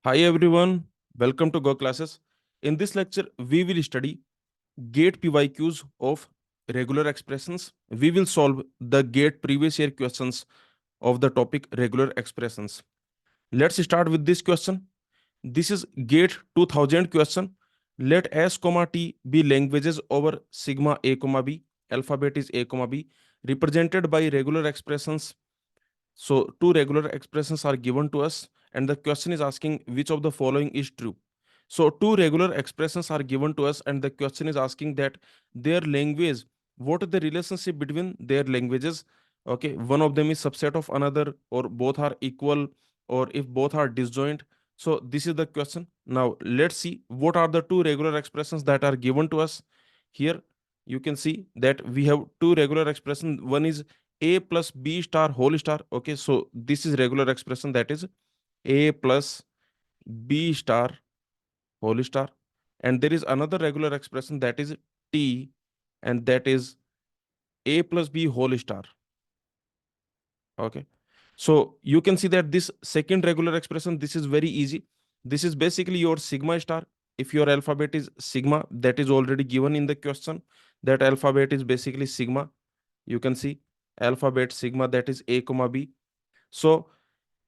Hi everyone, welcome to goclasses. In this lecture, we will study gate PYQs of regular expressions. We will solve the gate previous year questions of the topic regular expressions. Let's start with this question. This is gate 2000 question. Let s comma t be languages over sigma a comma b. Alphabet is a comma b, represented by regular expressions. So two regular expressions are given to us, and the question is asking which of the following is true. So two regular expressions are given to us, and the question is asking that their language, what is the relationship between their languages? Okay, one of them is subset of another, or both are equal, or if both are disjoint. So this is the question. Now let's see what are the two regular expressions that are given to us. Here you can see that we have two regular expressions. One is a plus b star whole star. Okay, so this is regular expression, that is a plus b star whole star. And there is another regular expression, that is t, and that is a plus b whole star. Okay, so you can see that this second regular expression, this is very easy. This is basically your sigma star. If your alphabet is sigma, that is already given in the question, that alphabet is basically sigma. You can see alphabet sigma, that is a comma b. So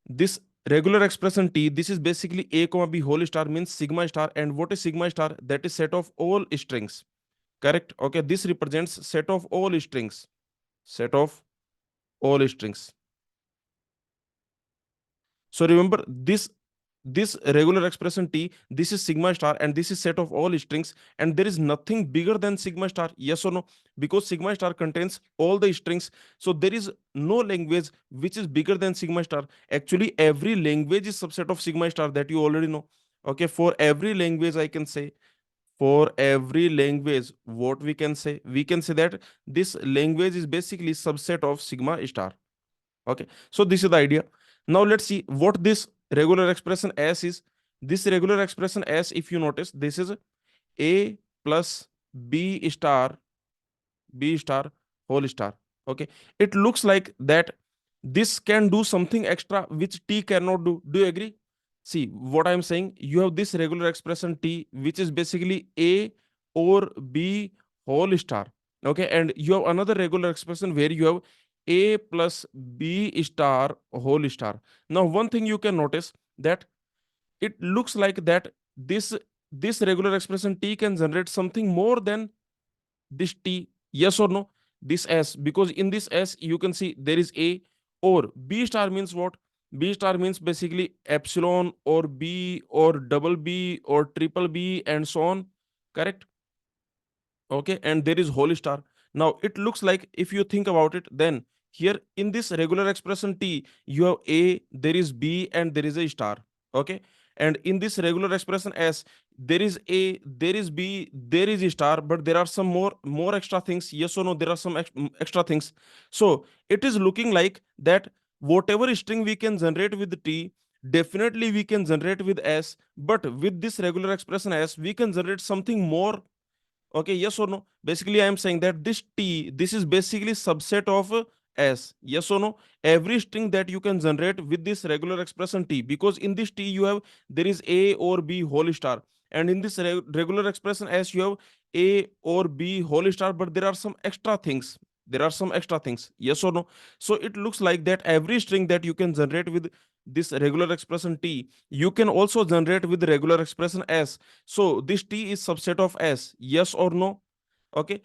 this regular expression t, this is basically a comma b whole star, means sigma star. And what is sigma star? That is set of all strings. Correct? Okay, this represents set of all strings. Set of all strings. So remember this regular expression t, this is sigma star, and this is set of all strings, and there is nothing bigger than sigma star. Yes or no? Because sigma star contains all the strings, so there is no language which is bigger than sigma star. Actually every language is subset of sigma star, that you already know. Okay, for every language I can say, for every language, what we can say, we can say that this language is basically subset of sigma star. Okay, so this is the idea. Now let's see what this regular expression s is. This regular expression s, if you notice, this is a plus b star, b star whole star. Okay, it looks like that this can do something extra which t cannot do. Do you agree? See what I'm saying, you have this regular expression t, which is basically a or b whole star. Okay, and you have another regular expression where you have a plus b star whole star. Now one thing you can notice, that it looks like that this regular expression t can generate something more than this t. Yes or no? This s, because in this s you can see there is a, or b star means what? B star means basically epsilon or b or double b or triple b and so on. Correct? Okay, and there is whole star. Now it looks like, if you think about it, then here in this regular expression t, you have a, there is b, and there is a star. Okay, and in this regular expression s, there is a, there is b, there is a star, but there are some more extra things. Yes or no? There are some extra things. So it is looking like that whatever string we can generate with t, definitely we can generate with s, but with this regular expression s, we can generate something more. Okay, yes or no? Basically I am saying that this t, this is basically subset of s. Yes or no? Every string that you can generate with this regular expression t, because in this t you have, there is a or b whole star, and in this regular expression s you have a or b whole star, but there are some extra things. There are some extra things. Yes or no? So it looks like that every string that you can generate with this regular expression t, you can also generate with regular expression s. So this t is subset of s. Yes or no? Okay.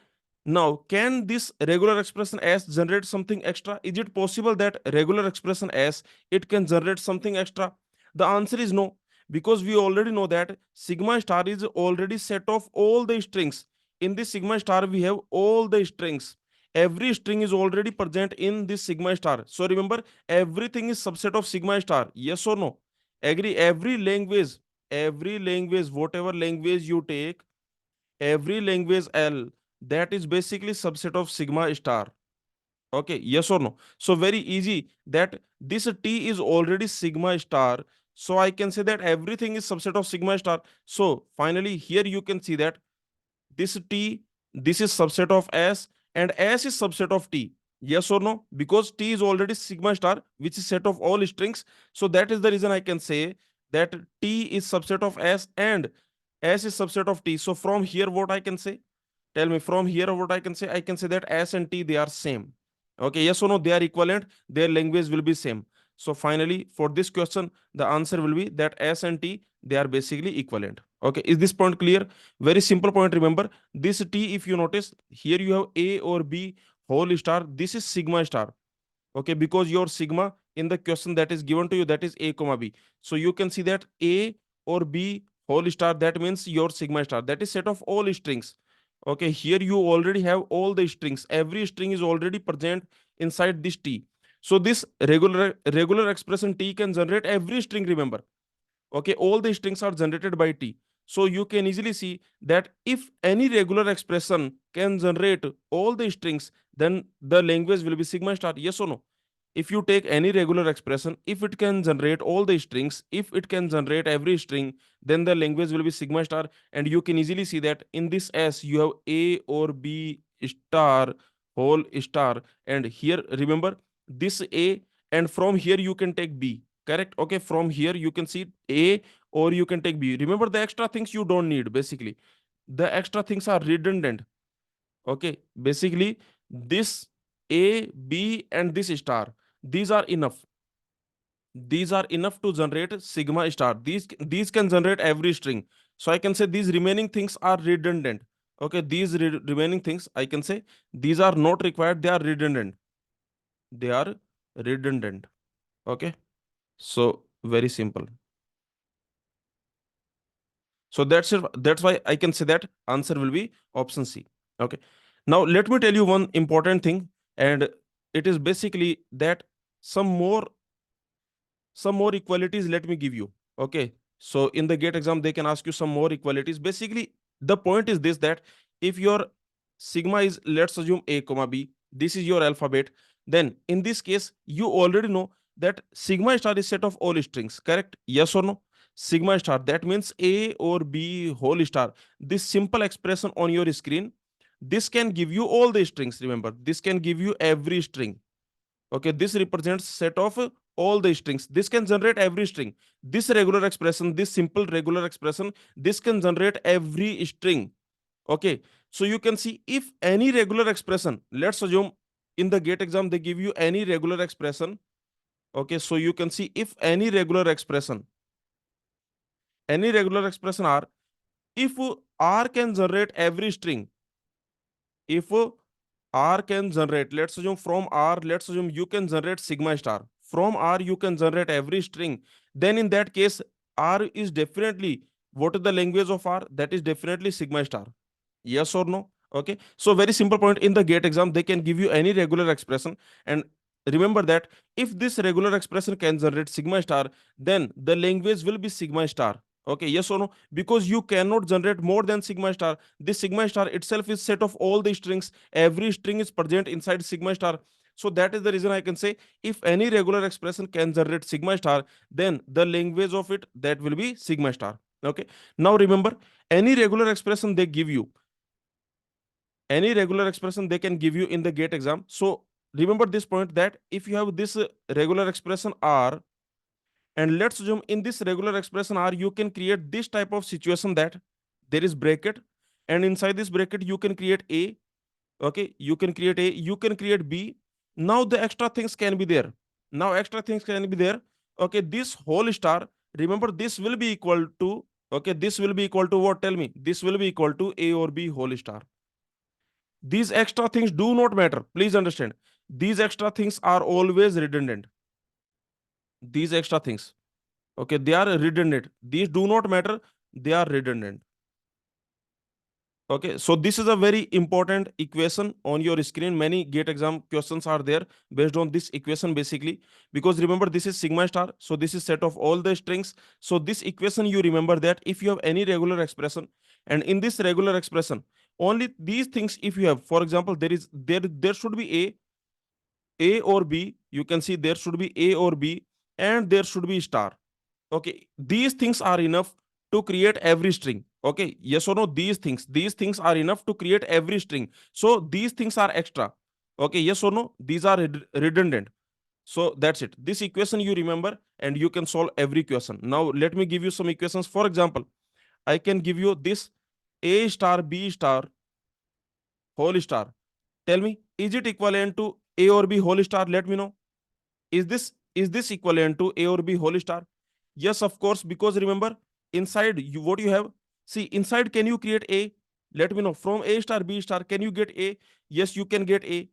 Now, can this regular expression s generate something extra? Is it possible that regular expression s, it can generate something extra? The answer is no, because we already know that sigma star is already set of all the strings. In this sigma star, we have all the strings. Every string is already present in this sigma star. So remember, everything is subset of sigma star. Yes or no? Agree? Every language, whatever language you take, every language L, that is basically subset of sigma star. Okay, yes or no? So very easy, that this T is already sigma star. So I can say that everything is subset of sigma star. So finally, here you can see that this T, this is subset of S, and S is subset of T. Yes or no? Because T is already sigma star, which is set of all strings. So that is the reason I can say that T is subset of S and S is subset of T. So from here, what I can say? Tell me from here what I can say. I can say that S and T, they are same. Okay, yes or no? They are equivalent. Their language will be same. So finally, for this question, the answer will be that S and T, they are basically equivalent. Okay, is this point clear? Very simple point. Remember this T, if you notice here, you have A or B whole star. This is sigma star. Okay, because your sigma in the question that is given to you, that is A comma B. So you can see that A or B whole star, that means your sigma star, that is set of all strings. Okay, here you already have all the strings. Every string is already present inside this T. So this regular expression T can generate every string, remember. Okay, all the strings are generated by T. So you can easily see that if any regular expression can generate all the strings, then the language will be sigma star. Yes or no? If you take any regular expression, if it can generate all the strings, if it can generate every string, then the language will be sigma star. And you can easily see that in this S you have A or B star whole star, and here remember this A, and from here you can take B. Correct? Okay, from here you can see A or you can take B. Remember the extra things you don't need. Basically the extra things are redundant. Okay, basically this A, B and this star, these are enough. These are enough to generate sigma star. These can generate every string. So I can say these remaining things are redundant. Okay, these remaining things, I can say these are not required, they are redundant. They are redundant. Okay, so very simple. So that's it. That's why I can say that answer will be option C. Okay. Now let me tell you one important thing, and it is basically that some more some more equalities. Let me give you. Okay. So in the gate exam, they can ask you some more equalities. Basically, the point is this, that if your sigma is, let's assume A comma B, this is your alphabet. Then in this case, you already know that sigma star is set of all strings. Correct? Yes or no? Sigma star, that means A or B whole star. This simple expression on your screen, this can give you all the strings. Remember, this can give you every string. Okay, this represents set of all the strings. This can generate every string. This regular expression, this simple regular expression, this can generate every string. Okay, so you can see if any regular expression, let's assume in the gate exam they give you any regular expression. Okay, so you can see if any regular expression R, if R can generate every string, if R can generate, let's assume from R, let's assume you can generate sigma star. From R, you can generate every string. Then in that case, R is definitely, what is the language of R? That is definitely sigma star. Yes or no? Okay. So very simple point, in the gate exam, they can give you any regular expression. And remember that if this regular expression can generate sigma star, then the language will be sigma star. Okay. Yes or no? Because you cannot generate more than sigma star. This sigma star itself is set of all the strings. Every string is present inside sigma star. So that is the reason I can say if any regular expression can generate sigma star, then the language of it, that will be sigma star. Okay. Now remember, any regular expression they give you, any regular expression they can give you in the gate exam. So remember this point, that if you have this regular expression R, and let's assume in this regular expression R, you can create this type of situation, that there is bracket, and inside this bracket you can create A. Okay, you can create A, you can create B. Now the extra things can be there. Now extra things can be there. Okay, this whole star, remember this will be equal to, okay, this will be equal to what? Tell me. This will be equal to A or B whole star. These extra things do not matter. Please understand. These extra things are always redundant. These extra things, okay, they are redundant. These do not matter. They are redundant. Okay, so this is a very important equation on your screen. Many gate exam questions are there based on this equation, basically, because remember this is sigma star. So this is set of all the strings. So this equation, you remember that if you have any regular expression, and in this regular expression, only these things, if you have, for example, there should be A or B, you can see there should be A or B, and there should be star. Okay, these things are enough to create every string. Okay, yes or no? These things are enough to create every string. So these things are extra. Okay, yes or no? These are redundant. So that's it. This equation you remember and you can solve every question. Now let me give you some equations. For example, I can give you this a star b star whole star. Tell me, is it equivalent to a or b whole star? Let me know. Is this equivalent to a or b whole star? Yes, of course, because remember, inside you what you have. See, inside can you create a? Let me know. From a star b star, can you get a? Yes, you can get a.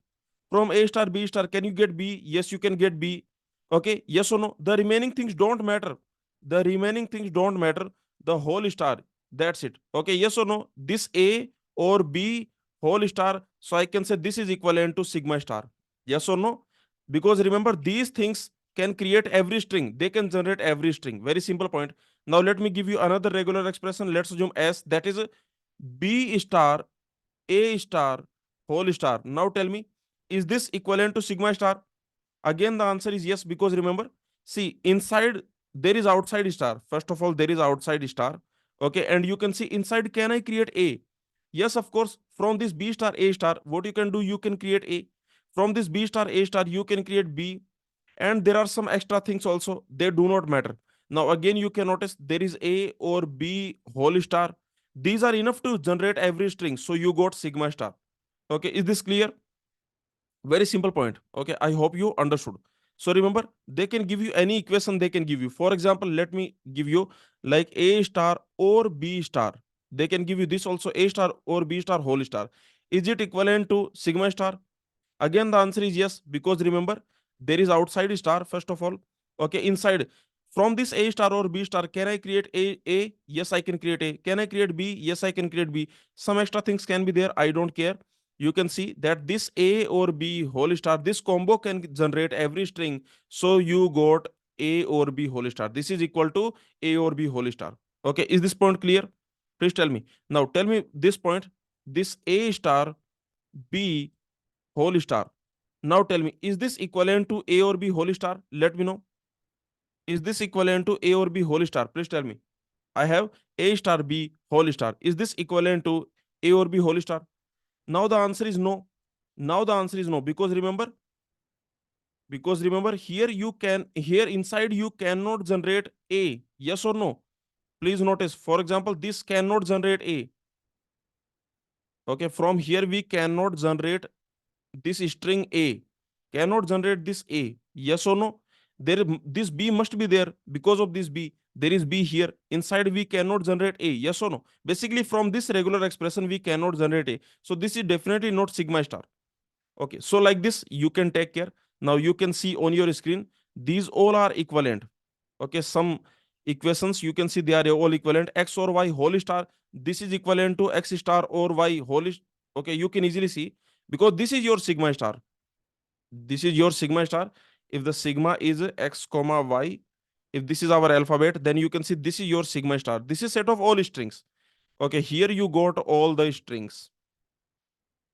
From a star b star, can you get b? Yes, you can get b. Okay, yes or no? The remaining things don't matter. The remaining things don't matter. The whole star. That's it. Okay, yes or no? This a or b whole star. So I can say this is equivalent to sigma star. Yes or no? Because remember, these things can create every string. They can generate every string. Very simple point. Now let me give you another regular expression. Let's assume s, that is b star a star whole star. Now tell me, is this equivalent to sigma star? Again the answer is yes, because remember, see, inside there is outside star. First of all, there is outside star. Okay, and you can see inside, can I create a? Yes, of course. From this b star a star, what you can do, you can create a. From this b star a star, you can create b. And there are some extra things also, they do not matter. Now again, you can notice there is a or b whole star. These are enough to generate every string, so you got sigma star. Okay, is this clear? Very simple point. Okay, I hope you understood. So remember, they can give you any equation. They can give you, for example, let me give you like a star or b star. They can give you this also, a star or b star whole star. Is it equivalent to sigma star? Again the answer is yes, because remember, there is outside star first of all. Okay, inside, from this a star or b star, can I create a? Yes, I can create a. Can I create b? Yes, I can create b. Some extra things can be there, I don't care. You can see that this a or b whole star, this combo can generate every string. So you got a or b whole star. This is equal to a or b whole star. Okay, is this point clear? Please tell me. Now tell me this point, this a star b whole star. Now tell me, is this equivalent to a or b whole star? Let me know. Is this equivalent to a or b whole star? Please tell me. I have a star b whole star. Is this equivalent to a or b whole star? Now the answer is no. Now the answer is no, because remember, here you can, here inside you cannot generate a. Yes or no? Please notice. For example, this cannot generate a. Okay, from here we cannot generate this string a, cannot generate this a. Yes or no? There, this b must be there. Because of this b, there is b here. Inside we cannot generate a. Yes or no? Basically, from this regular expression we cannot generate a. So this is definitely not sigma star. Okay, so like this you can take care. Now you can see on your screen, these all are equivalent. Okay, some equations you can see, they are all equivalent. X or y whole star, this is equivalent to x star or y whole. Okay, you can easily see, because this is your sigma star. This is your sigma star. If the sigma is x comma y, if this is our alphabet, then you can see this is your sigma star. This is set of all strings. Okay, here you got all the strings.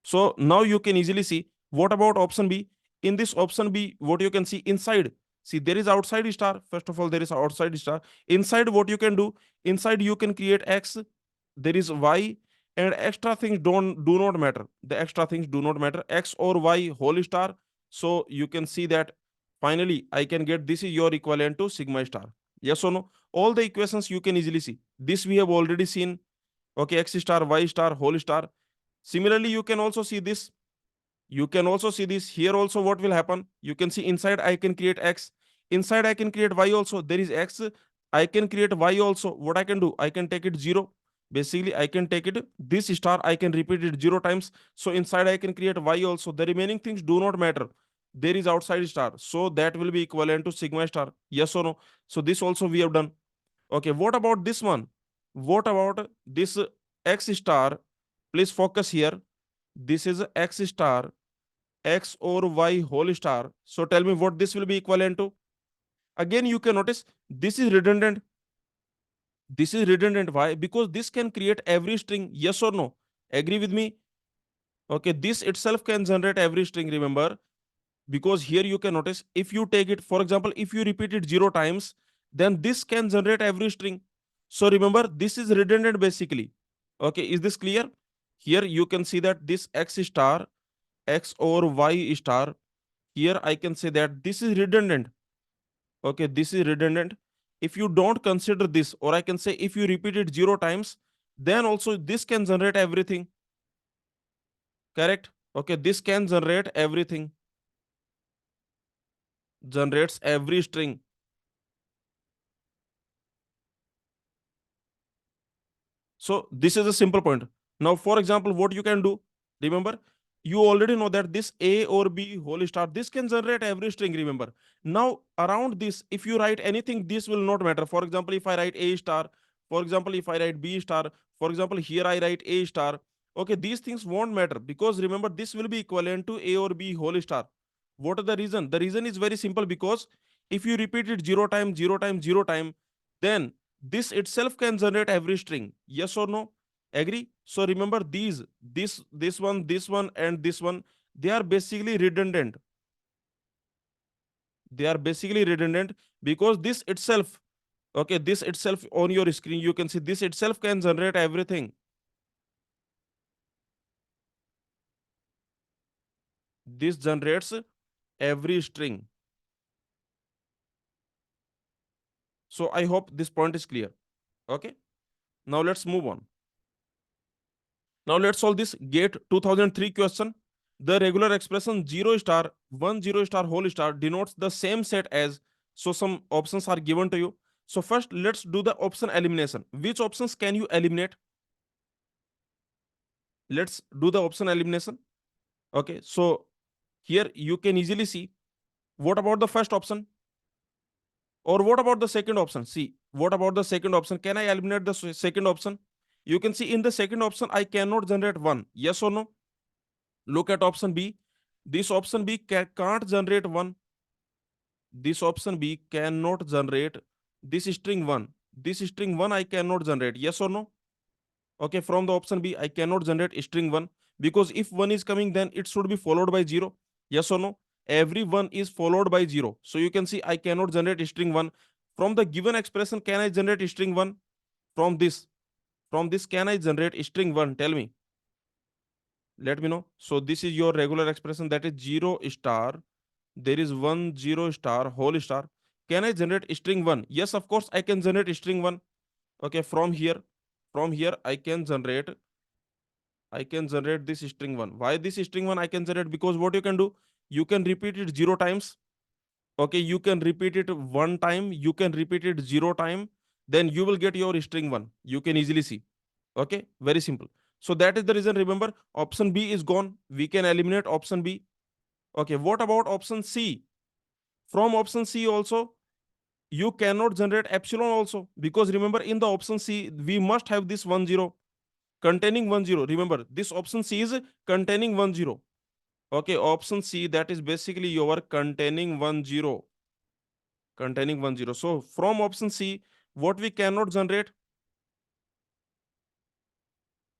So now you can easily see. What about option B? In this option B, what you can see inside, see, there is outside star. First of all, there is outside star. Inside, what you can do, inside you can create x, there is y, and extra things do not matter. The extra things do not matter. X or y whole star. So you can see that finally I can get, this is your equivalent to sigma star. Yes or no? All the equations you can easily see. This we have already seen. Okay, x star, y star, whole star. Similarly, you can also see this. You can also see this here also. What will happen? You can see inside I can create x. Inside I can create y also. There is x. I can create y also. What I can do? I can take it 0. Basically, I can take it this star. I can repeat it 0 times. So inside I can create y also. The remaining things do not matter. There is outside star. So that will be equivalent to sigma star. Yes or no? So this also we have done. Okay, what about this one? What about this x star? Please focus here. This is x star, x or y whole star. So tell me what this will be equivalent to. Again, you can notice this is redundant. This is redundant. Why? Because this can create every string. Yes or no? Agree with me? Okay, this itself can generate every string. Remember, because here you can notice, if you take it, for example, if you repeat it 0 times, then this can generate every string. So remember, this is redundant basically. Okay, is this clear? Here you can see that this x star, x or y star, here I can say that this is redundant. Okay, this is redundant. If you don't consider this, or I can say if you repeat it 0 times, then also this can generate everything. Correct? Okay, this can generate everything, generates every string. So this is a simple point. Now, for example, what you can do, remember, you already know that this A or B whole star, this can generate every string, remember. Now, around this, if you write anything, this will not matter. For example, if I write A star, for example, if I write B star, for example, here I write A star, okay, these things won't matter because remember, this will be equivalent to A or B whole star. What is the reason? The reason is very simple because if you repeat it 0 times, 0 times, 0 times, then this itself can generate every string. Yes or no? Agree? So remember these, this one, and this one, they are basically redundant. They are basically redundant because this itself, okay, this itself on your screen, you can see this itself can generate everything. This generates every string. So I hope this point is clear. Okay. Now let's move on. Now let's solve this GATE 2003 question. The regular expression 0 star 1 0 star whole star denotes the same set as, so some options are given to you. So first let's do the option elimination. Which options can you eliminate? Let's do the option elimination. Okay, so here you can easily see, what about the first option? Or what about the second option? See, what about the second option? Can I eliminate the second option? You can see in the second option, I cannot generate 1. Yes or no? Look at option B. This option B can't generate 1. This option B cannot generate this string 1. This string 1 I cannot generate. Yes or no? Okay, from the option B, I cannot generate string 1 because if 1 is coming, then it should be followed by 0. Yes or no? Every 1 is followed by 0. So you can see I cannot generate string 1. From the given expression, can I generate string 1? From this. From this, can I generate string 1? Tell me. Let me know. So this is your regular expression, that is 0 star. There is 1 0 star whole star. Can I generate string 1? Yes, of course, I can generate string 1. Okay, from here, I can generate this string 1. Why this string 1 I can generate? Because what you can do, you can repeat it 0 times. Okay, you can repeat it 1 time, you can repeat it 0 time, then you will get your string 1. You can easily see. Okay, very simple. So that is the reason. Remember, option B is gone. We can eliminate option B. Okay, what about option C? From option C also, you cannot generate epsilon also, because remember in the option C, we must have this 1 0 containing 1 0. Remember, this option C is containing 1 0. Okay, option C, that is basically your containing 1 0. Containing 1 0. So from option C, what we cannot generate?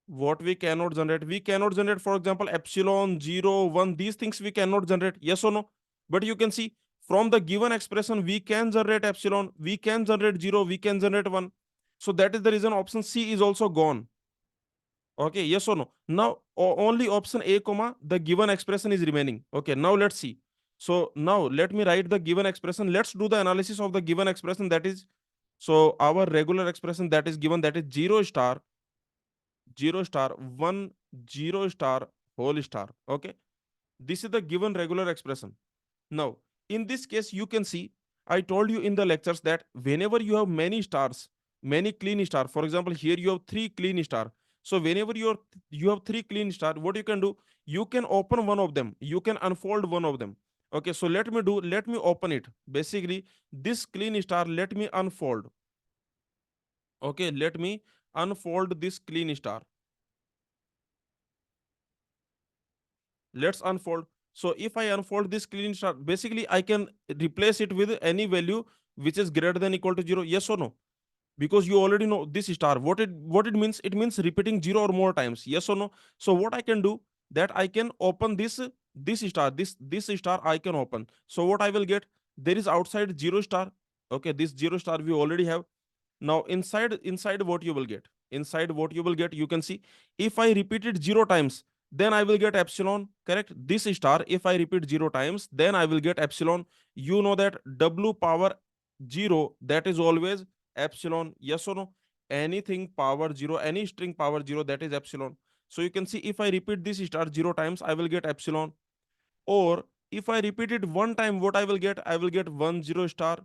What we cannot generate? We cannot generate, for example, epsilon 0 1. These things we cannot generate. Yes or no? But you can see from the given expression, we can generate epsilon, we can generate 0, we can generate 1. So that is the reason option C is also gone. Okay, yes or no? Now only option A comma the given expression is remaining. Okay, now let's see. So now let me write the given expression. Let's do the analysis of the given expression, that is, so our regular expression that is given, that is 0 star 0 star 1 0 star whole star. Okay, this is the given regular expression. Now, in this case, you can see, I told you in the lectures that whenever you have many stars, many clean star, for example, here you have 3 clean star. So whenever you have 3 clean star, what you can do, you can open one of them, you can unfold one of them. Okay, so let me open it. Basically, this clean star, let me unfold. Okay, let me unfold this clean star. Let's unfold. So if I unfold this clean star, basically I can replace it with any value which is greater than equal to 0. Yes or no? Because you already know this star, what it means. It means repeating 0 or more times. Yes or no? So what I can do, that I can open this star, this star I can open. So what I will get, there is outside 0 star. Okay, this 0 star we already have. Now inside what you will get, inside what you will get, you can see, if I repeat it 0 times, then I will get epsilon, correct? This star, if I repeat 0 times, then I will get epsilon. You know that w power 0, that is always epsilon, yes or no? Anything power 0, any string power 0, that is epsilon. So you can see if I repeat this star 0 times, I will get epsilon. Or if I repeat it one time, what I will get? I will get 1 0 star.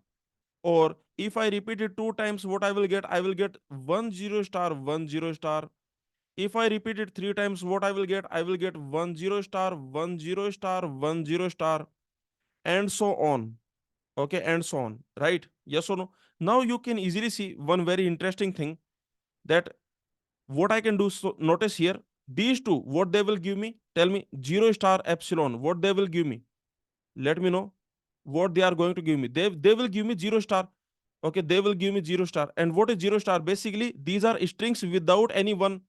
Or if I repeat it two times, what I will get? I will get 1 0 star 1 0 star. If I repeat it three times, what I will get? I will get 1 0 star 1 0 star 1 0 star, and so on. Okay, and so on. Right? Yes or no? Now you can easily see one very interesting thing, that what I can do. So notice here, these two, what they will give me? Tell me, 0 star epsilon, what they will give me? Let me know what they are going to give me. They will give me 0 star. Okay, they will give me 0 star. And what is 0 star? Basically, these are strings without any one.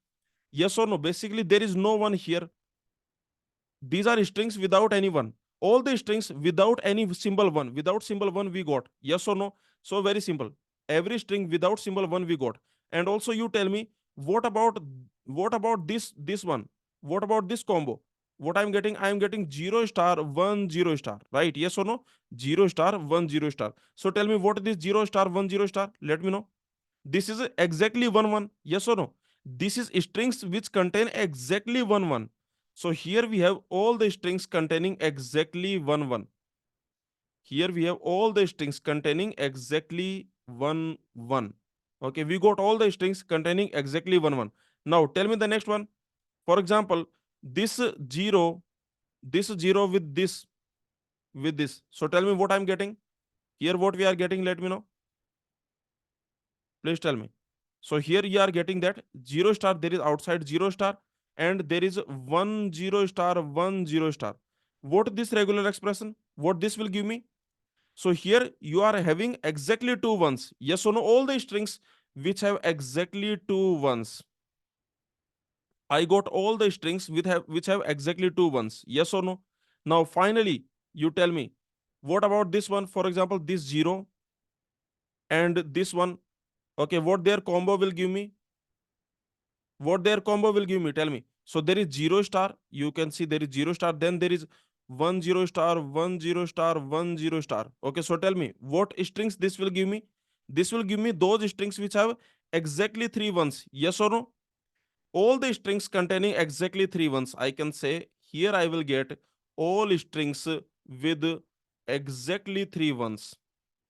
Yes or no? Basically, there is no one here. These are strings without any one. All the strings without any symbol one. Without symbol one, we got. Yes or no? So very simple. Every string without symbol one, we got. And also, you tell me, what about this one? What about this combo? What I'm getting? I'm getting 0 star 1 0 star. Right? Yes or no? 0 star 1 0 star. So tell me, what is this 0 star 1 0 star? Let me know. This is exactly 1 1. Yes or no? This is strings which contain exactly 1 1. So here we have all the strings containing exactly 1 1. Here we have all the strings containing exactly 1 1. Okay, we got all the strings containing exactly 1 1. Now tell me the next one. For example, this 0, this 0 with this. So tell me what I'm getting. Here what we are getting, let me know. Please tell me. So here you are getting that 0 star, there is outside 0 star, and there is 1 0 star 1 0 star. What this regular expression? What this will give me? So here you are having exactly two ones. Yes or no? All the strings which have exactly two ones. I got all the strings which have exactly two ones. Yes or no? Now finally, you tell me, what about this one? For example, this 0 and this one. Okay, what their combo will give me? What their combo will give me? Tell me. So there is 0 star. You can see there is 0 star. Then there is 1 0 star, 1 0 star, 1 0 star. Okay, so tell me, what strings this will give me? This will give me those strings which have exactly three ones. Yes or no? All the strings containing exactly three ones. I can say here I will get all strings with exactly three ones,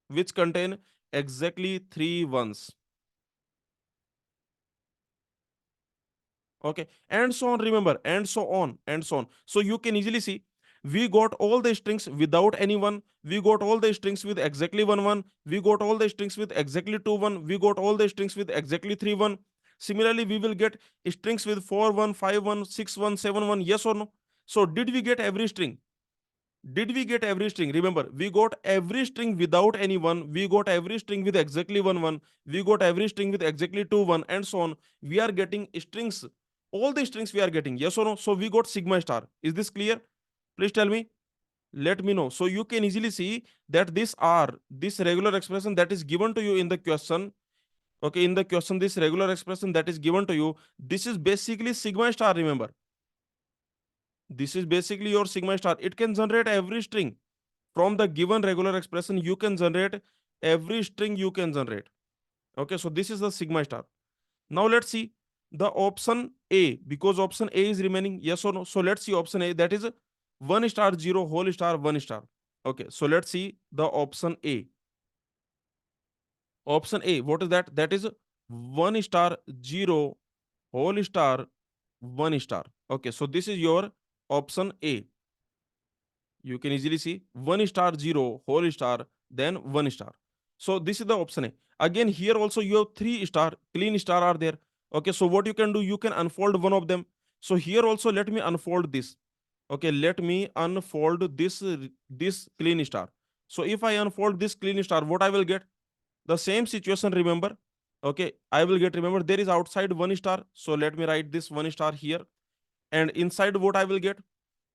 which contain exactly three ones. Okay, and so on. Remember, and so on, and so on. So you can easily see, we got all the strings without any one, we got all the strings with exactly 1 1, we got all the strings with exactly 2 1, we got all the strings with exactly 3 1. Similarly, we will get strings with 4 1 5 1 6 1 7 1. Yes or no? So did we get every string? Did we get every string? Remember, we got every string without any one, we got every string with exactly 1 1, we got every string with exactly 2 1, and so on. We are getting strings, all the strings we are getting. Yes or no? So we got sigma star. Is this clear? Please tell me. Let me know. So you can easily see that this R, this regular expression that is given to you in the question. Okay, in the question, this regular expression that is given to you, this is basically sigma star. Remember, this is basically your sigma star. It can generate every string from the given regular expression. You can generate every string you can generate. Okay, so this is the sigma star. Now let's see the option A, because option A is remaining. Yes or no? So let's see option A, that is 1 star 0 whole star 1 star. Okay, so let's see the option A. Option A, what is that? That is 1 star 0 whole star 1 star. Okay, so this is your option A. You can easily see 1 star 0 whole star, then 1 star. So this is the option A. Again, here also you have 3 star, clean star are there. Okay, so what you can do, you can unfold one of them. So here also let me unfold this. Okay, let me unfold this clean star. So if I unfold this clean star, what I will get? The same situation, remember. Okay, I will get, remember, there is outside 1 star. So let me write this 1 star here. And inside, what I will get?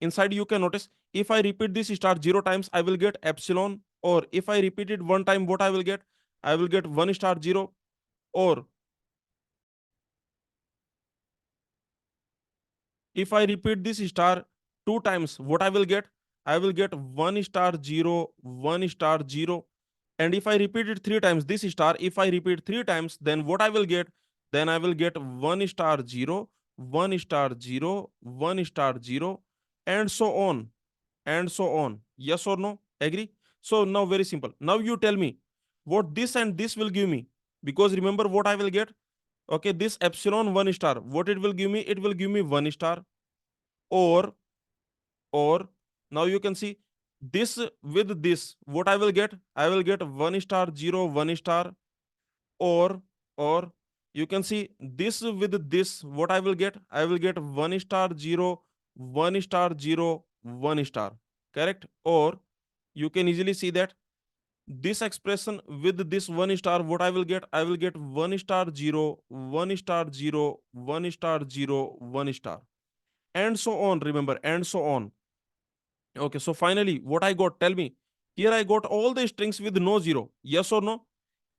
Inside, you can notice, if I repeat this star 0 times, I will get epsilon. Or if I repeat it one time, what I will get? I will get 1 star 0. Or If I repeat this star two times, what I will get? I will get 1 star 0, 1 star 0. And if I repeat it three times, this star, if I repeat three times, then what I will get? Then I will get 1 star 0, 1 star 0, 1 star 0, and so on, and so on. Yes or no? Agree? So now very simple. Now you tell me what this and this will give me. Because remember what I will get? Okay, this epsilon 1 star, what it will give me? It will give me 1 star. Or now you can see this with this, what I will get? I will get 1 star 0, 1 star. Or you can see this with this, what I will get? I will get 1 star 0, 1 star 0, 1 star. Correct? Or you can easily see that this expression with this 1 star, what I will get? I will get 1 star 0, 1 star 0, 1 star 0, 1 star, and so on. Remember, and so on. Okay, so finally, what I got? Tell me. Here I got all the strings with no zero. Yes or no?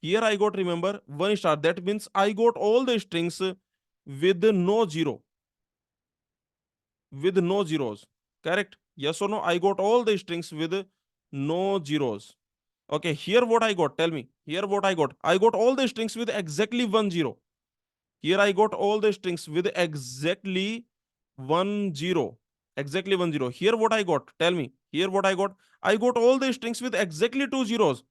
Here I got, remember, 1 star. That means I got all the strings with no zero, with no zeros. Correct? Yes or no? I got all the strings with no zeros. Okay, here what I got? Tell me. Here what I got? I got all the strings with exactly 1 0. Here I got all the strings with exactly 1 0. Exactly 1 0. Here what I got? Tell me. Here what I got? I got all the strings with exactly two zeros.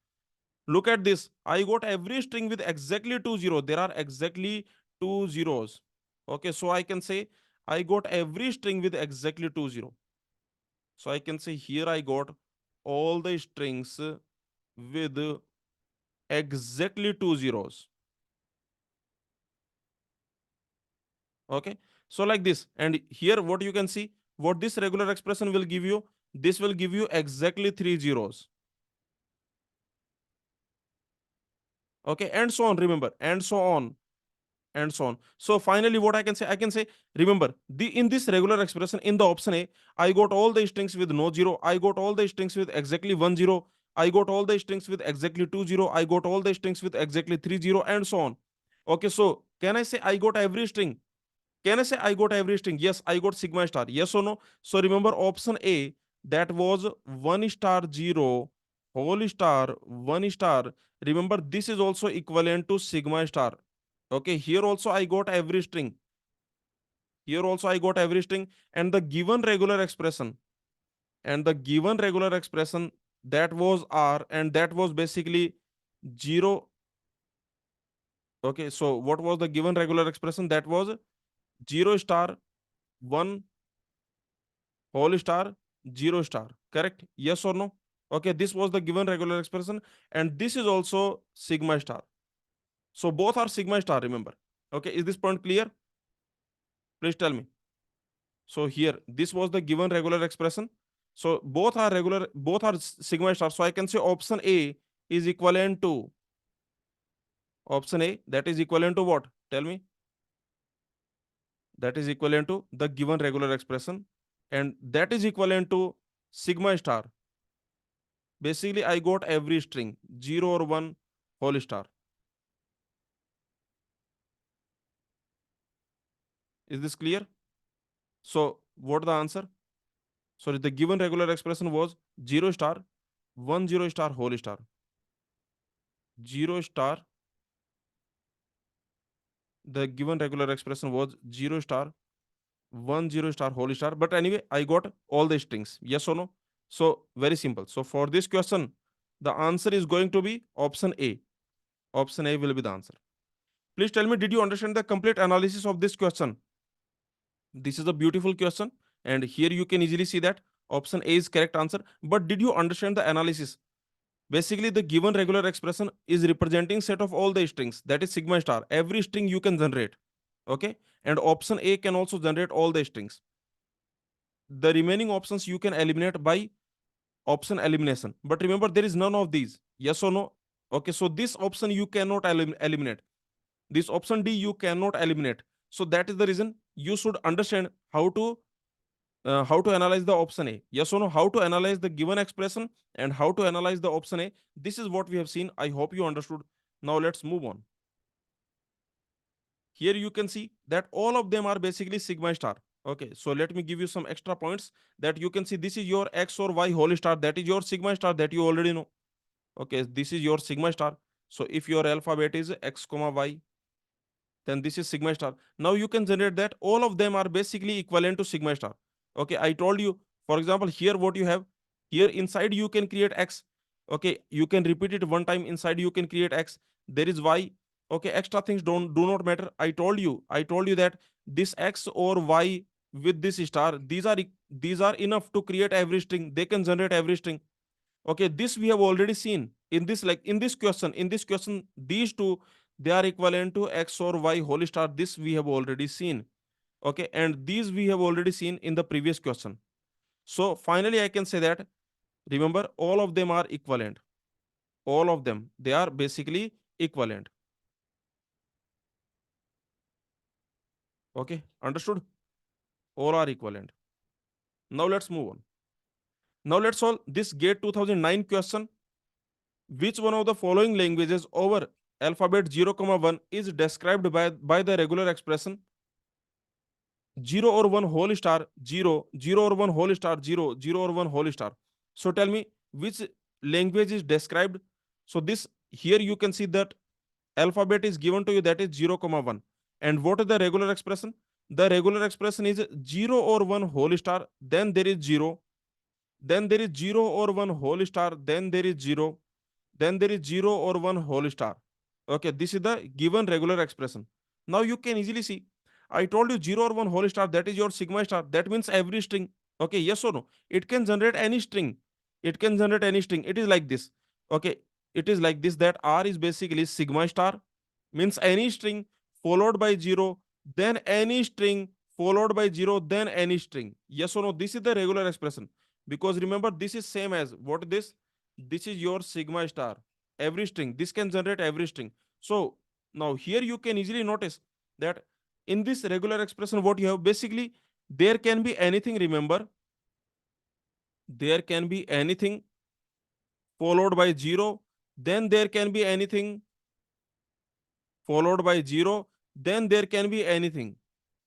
Look at this. I got every string with exactly 2 0. There are exactly two zeros. Okay, so I can say I got every string with exactly 2 0. So I can say here I got all the strings with exactly two zeros. Okay, so like this. And here what you can see, what this regular expression will give you, this will give you exactly three zeros. Okay, and so on. Remember, and so on, and so on. So finally, what I can say, I can say, remember, the in this regular expression in the option A, I got all the strings with no zero, I got all the strings with exactly 1 0, I got all the strings with exactly 2 0, I got all the strings with exactly 3 0, and so on. Okay, so can I say I got every string? Can I say I got every string? Yes, I got sigma star. Yes or no? So remember option A, that was 1 star 0, whole star, 1 star. Remember, this is also equivalent to sigma star. Okay, here also I got every string. Here also I got every string, and the given regular expression, and the given regular expression, that was R, and that was basically 0. Okay, so what was the given regular expression? That was 0 star, 1 whole star, 0 star. Correct? Yes or no? Okay, this was the given regular expression, and this is also sigma star. So both are sigma star, remember. Okay, is this point clear? Please tell me. So here, this was the given regular expression. So both are regular, both are sigma star. So I can say option A is equivalent to option A, that is equivalent to what? Tell me. That is equivalent to the given regular expression, and that is equivalent to sigma star. Basically, I got every string, 0 or 1, whole star. Is this clear? So, what the answer? Sorry, the given regular expression was 0 star, 1 0 star, whole star. 0 star, the given regular expression was 0 star, 1 0 star, whole star. But anyway, I got all the strings. Yes or no? So, very simple. So, for this question, the answer is going to be option A. Option A will be the answer. Please tell me, did you understand the complete analysis of this question? This is a beautiful question, and here you can easily see that option A is correct answer. But did you understand the analysis? Basically, the given regular expression is representing set of all the strings, that is sigma star. Every string you can generate. Okay, and option A can also generate all the strings. The remaining options you can eliminate by option elimination. But remember, there is none of these. Yes or no? Okay, so this option you cannot eliminate. This option D you cannot eliminate. So that is the reason you should understand how to analyze the option A. Yes or no? How to analyze the given expression and how to analyze the option A. This is what we have seen. I hope you understood. Now let's move on. Here you can see that all of them are basically sigma star. Okay, so let me give you some extra points that you can see. This is your x or y whole star, that is your sigma star, that you already know. Okay, this is your sigma star. So if your alphabet is x comma y, then this is sigma star. Now you can generate that all of them are basically equivalent to sigma star. Okay, I told you, for example, here what you have, here inside you can create x. Okay, you can repeat it one time, inside you can create x, there is y. Okay, extra things don't do not matter. I told you that this x or y with this star, these are enough to create every string, they can generate every string. Okay, this we have already seen in this, like in this question these two, they are equivalent to x or y whole star, this we have already seen. Okay, and these we have already seen in the previous question. So finally I can say that, remember, all of them are equivalent. All of them, they are basically equivalent. Okay, understood? All are equivalent. Now let's move on. Now let's solve this gate 2009 question. Which one of the following languages over alphabet 0, 1 is described by the regular expression 0 or 1 whole star 0, 0 or 1 whole star 0, 0 or 1 whole star? So tell me which language is described. So this, here you can see that alphabet is given to you, that is 0, 1. And what is the regular expression? The regular expression is 0 or 1 whole star, then there is 0, then there is 0 or 1 whole star, then there is 0, then there is 0 or 1 whole star. Okay, this is the given regular expression. Now you can easily see, I told you 0 or 1 whole star, that is your sigma star, that means every string. Okay, yes or no? It can generate any string. It can generate any string. It is like this. Okay, it is like this, that R is basically sigma star, means any string followed by 0, then any string followed by 0, then any string. Yes or no? This is the regular expression. Because remember, this is same as what this is your sigma star, every string, this can generate every string. So now here you can easily notice that in this regular expression what you have, basically there can be anything, remember, there can be anything followed by 0, then there can be anything followed by 0, then there can be anything.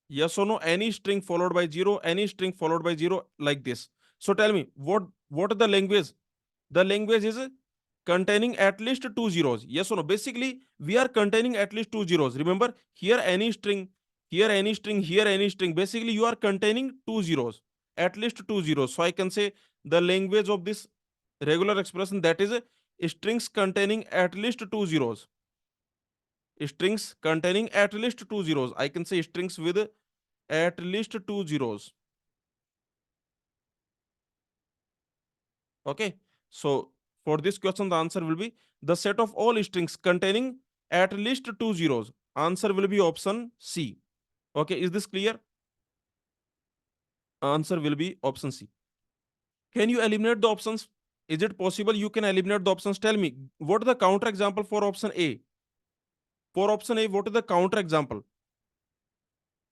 Yes or no? Any string followed by 0, any string followed by 0, like this. So tell me, what is the language? The language is containing at least two zeros. Yes or no? Basically, we are containing at least two zeros. Remember, here any string, here any string, here any string. Basically, you are containing two zeros, at least two zeros. So I can say the language of this regular expression, that is strings containing at least two zeros. Strings containing at least two zeros. I can say strings with at least two zeros. Okay, so for this question the answer will be the set of all strings containing at least two zeros. Answer will be option C. Okay, is this clear? Answer will be option C. Can you eliminate the options? Is it possible you can eliminate the options? Tell me, what is the counter example for option A? For option A, what is the counter example?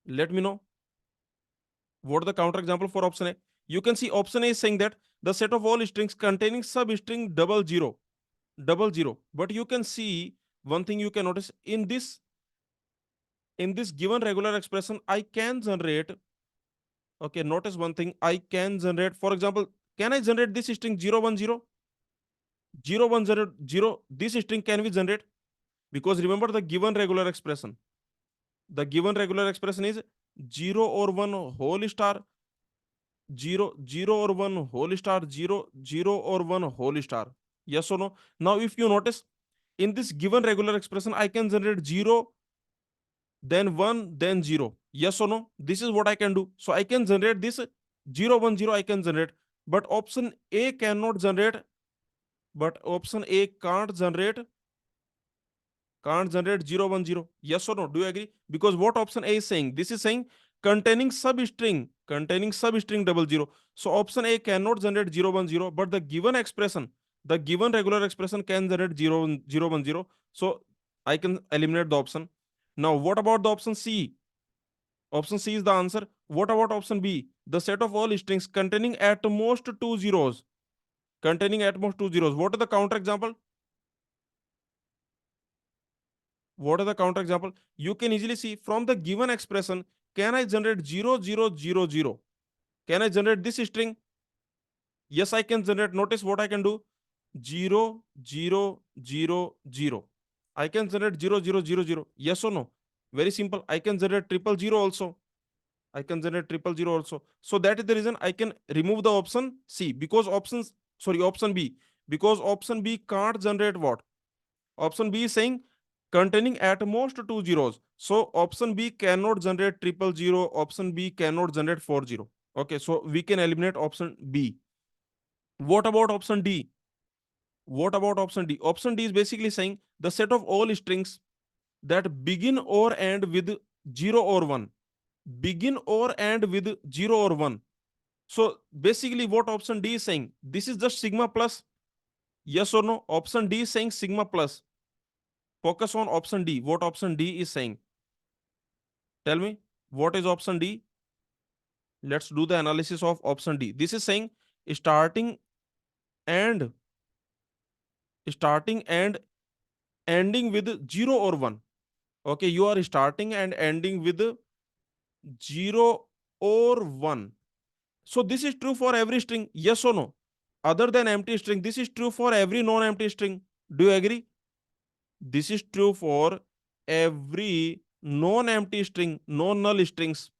Let me know. What is the counter example for option A? You can see option A is saying that the set of all strings containing substring double zero, double zero. But you can see one thing, you can notice in this given regular expression, I can generate. Okay, notice one thing, I can generate, for example, can I generate this string 0, 1, 0? 0, 1, 0, 0, this string can we generate? Because remember the given regular expression. The given regular expression is 0 or 1 whole star, 0, 0 or 1 whole star, 0, 0 or 1 whole star. Yes or no? Now, if you notice, in this given regular expression, I can generate 0, then 1, then 0. Yes or no? This is what I can do. So I can generate this 0, 1, 0, I can generate. But option A cannot generate, but option A can't generate 0, 1, 0. Yes or no? Do you agree? Because what option A is saying? This is saying containing substring double zero. So option A cannot generate 0, 1, 0, but the given regular expression can generate 0, 0, 1, 0. So I can eliminate the option. Now, what about the option C? Option C is the answer. What about option B? The set of all strings containing at most two zeros. Containing at most two zeros. What is the counter example? What is the counter example? You can easily see from the given expression, can I generate 0, 0, 0, 0? Can I generate this string? Yes, I can generate. Notice what I can do. 0, 0, 0, 0. I can generate 0, 0, 0, 0. Yes or no? Very simple. I can generate triple zero also. I can generate triple zero also. So that is the reason I can remove the option C, because option B, because option B can't generate what? Option B is saying containing at most two zeros. So option B cannot generate triple zero. Option B cannot generate 40. Okay, so we can eliminate option B. What about option D? What about option D? Option D is basically saying the set of all strings that begin or end with 0 or 1. Begin or end with 0 or 1. So basically, what option D is saying? This is just sigma plus. Yes or no? Option D is saying sigma plus. Focus on option D. What option D is saying? Tell me, what is option D? Let's do the analysis of option D. This is saying starting and starting and ending with 0 or 1. Okay, you are starting and ending with 0 or 1. So this is true for every string. Yes or no? Other than empty string, this is true for every non-empty string. Do you agree? This is true for every non-empty string, non-null strings,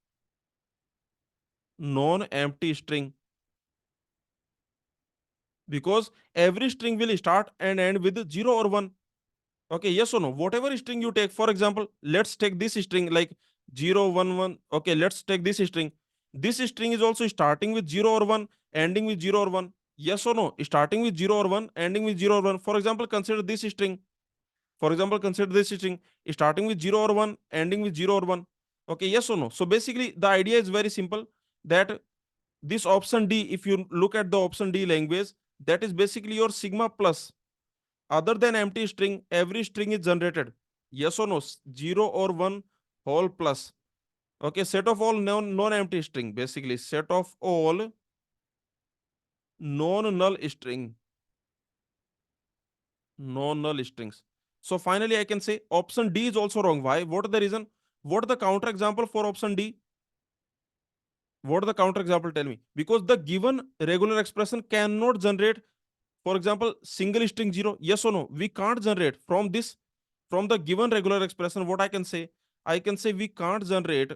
non-empty string, because every string will start and end with 0 or 1. Okay, yes or no? Whatever string you take, for example, let's take this string like 0, 1, 1. Okay, let's take this string. This string is also starting with 0 or 1, ending with 0 or 1. Yes or no? Starting with 0 or 1, ending with 0 or 1. For example, consider this string. For example, consider this string starting with 0 or 1, ending with 0 or 1. Okay, yes or no? So basically, the idea is very simple, that this option D, if you look at the option D language, that is basically your sigma plus. Other than empty string, every string is generated. Yes or no? 0 or 1 whole plus. Okay, set of all non-empty string, basically set of all non-null string, non-null strings. So finally, I can say option D is also wrong. Why? What is the reason? What is the counter example for option D? What is the counter example? Tell me. Because the given regular expression cannot generate, for example, single string 0. Yes or no? We can't generate from this, from the given regular expression. What I can say? I can say we cannot generate.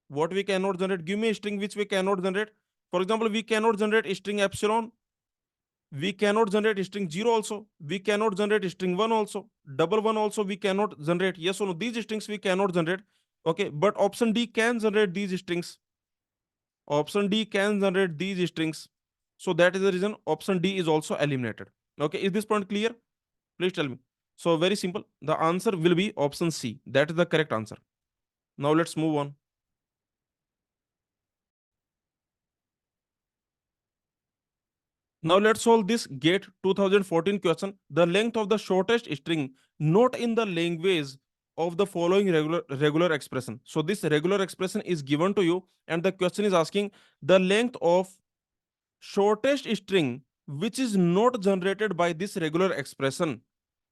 What we cannot generate? Give me a string which we cannot generate. For example, we cannot generate string epsilon. We cannot generate string 0 also. We cannot generate string 1 also. Double 1 also we cannot generate. Yes or no? These strings we cannot generate. Okay, but option D can generate these strings. Option D can generate these strings. So that is the reason option D is also eliminated. Okay, is this point clear? Please tell me. So very simple. The answer will be option C. That is the correct answer. Now let's move on. Now let's solve this GATE 2014 question. The length of the shortest string not in the language of the following regular expression. So this regular expression is given to you, and the question is asking the length of shortest string which is not generated by this regular expression.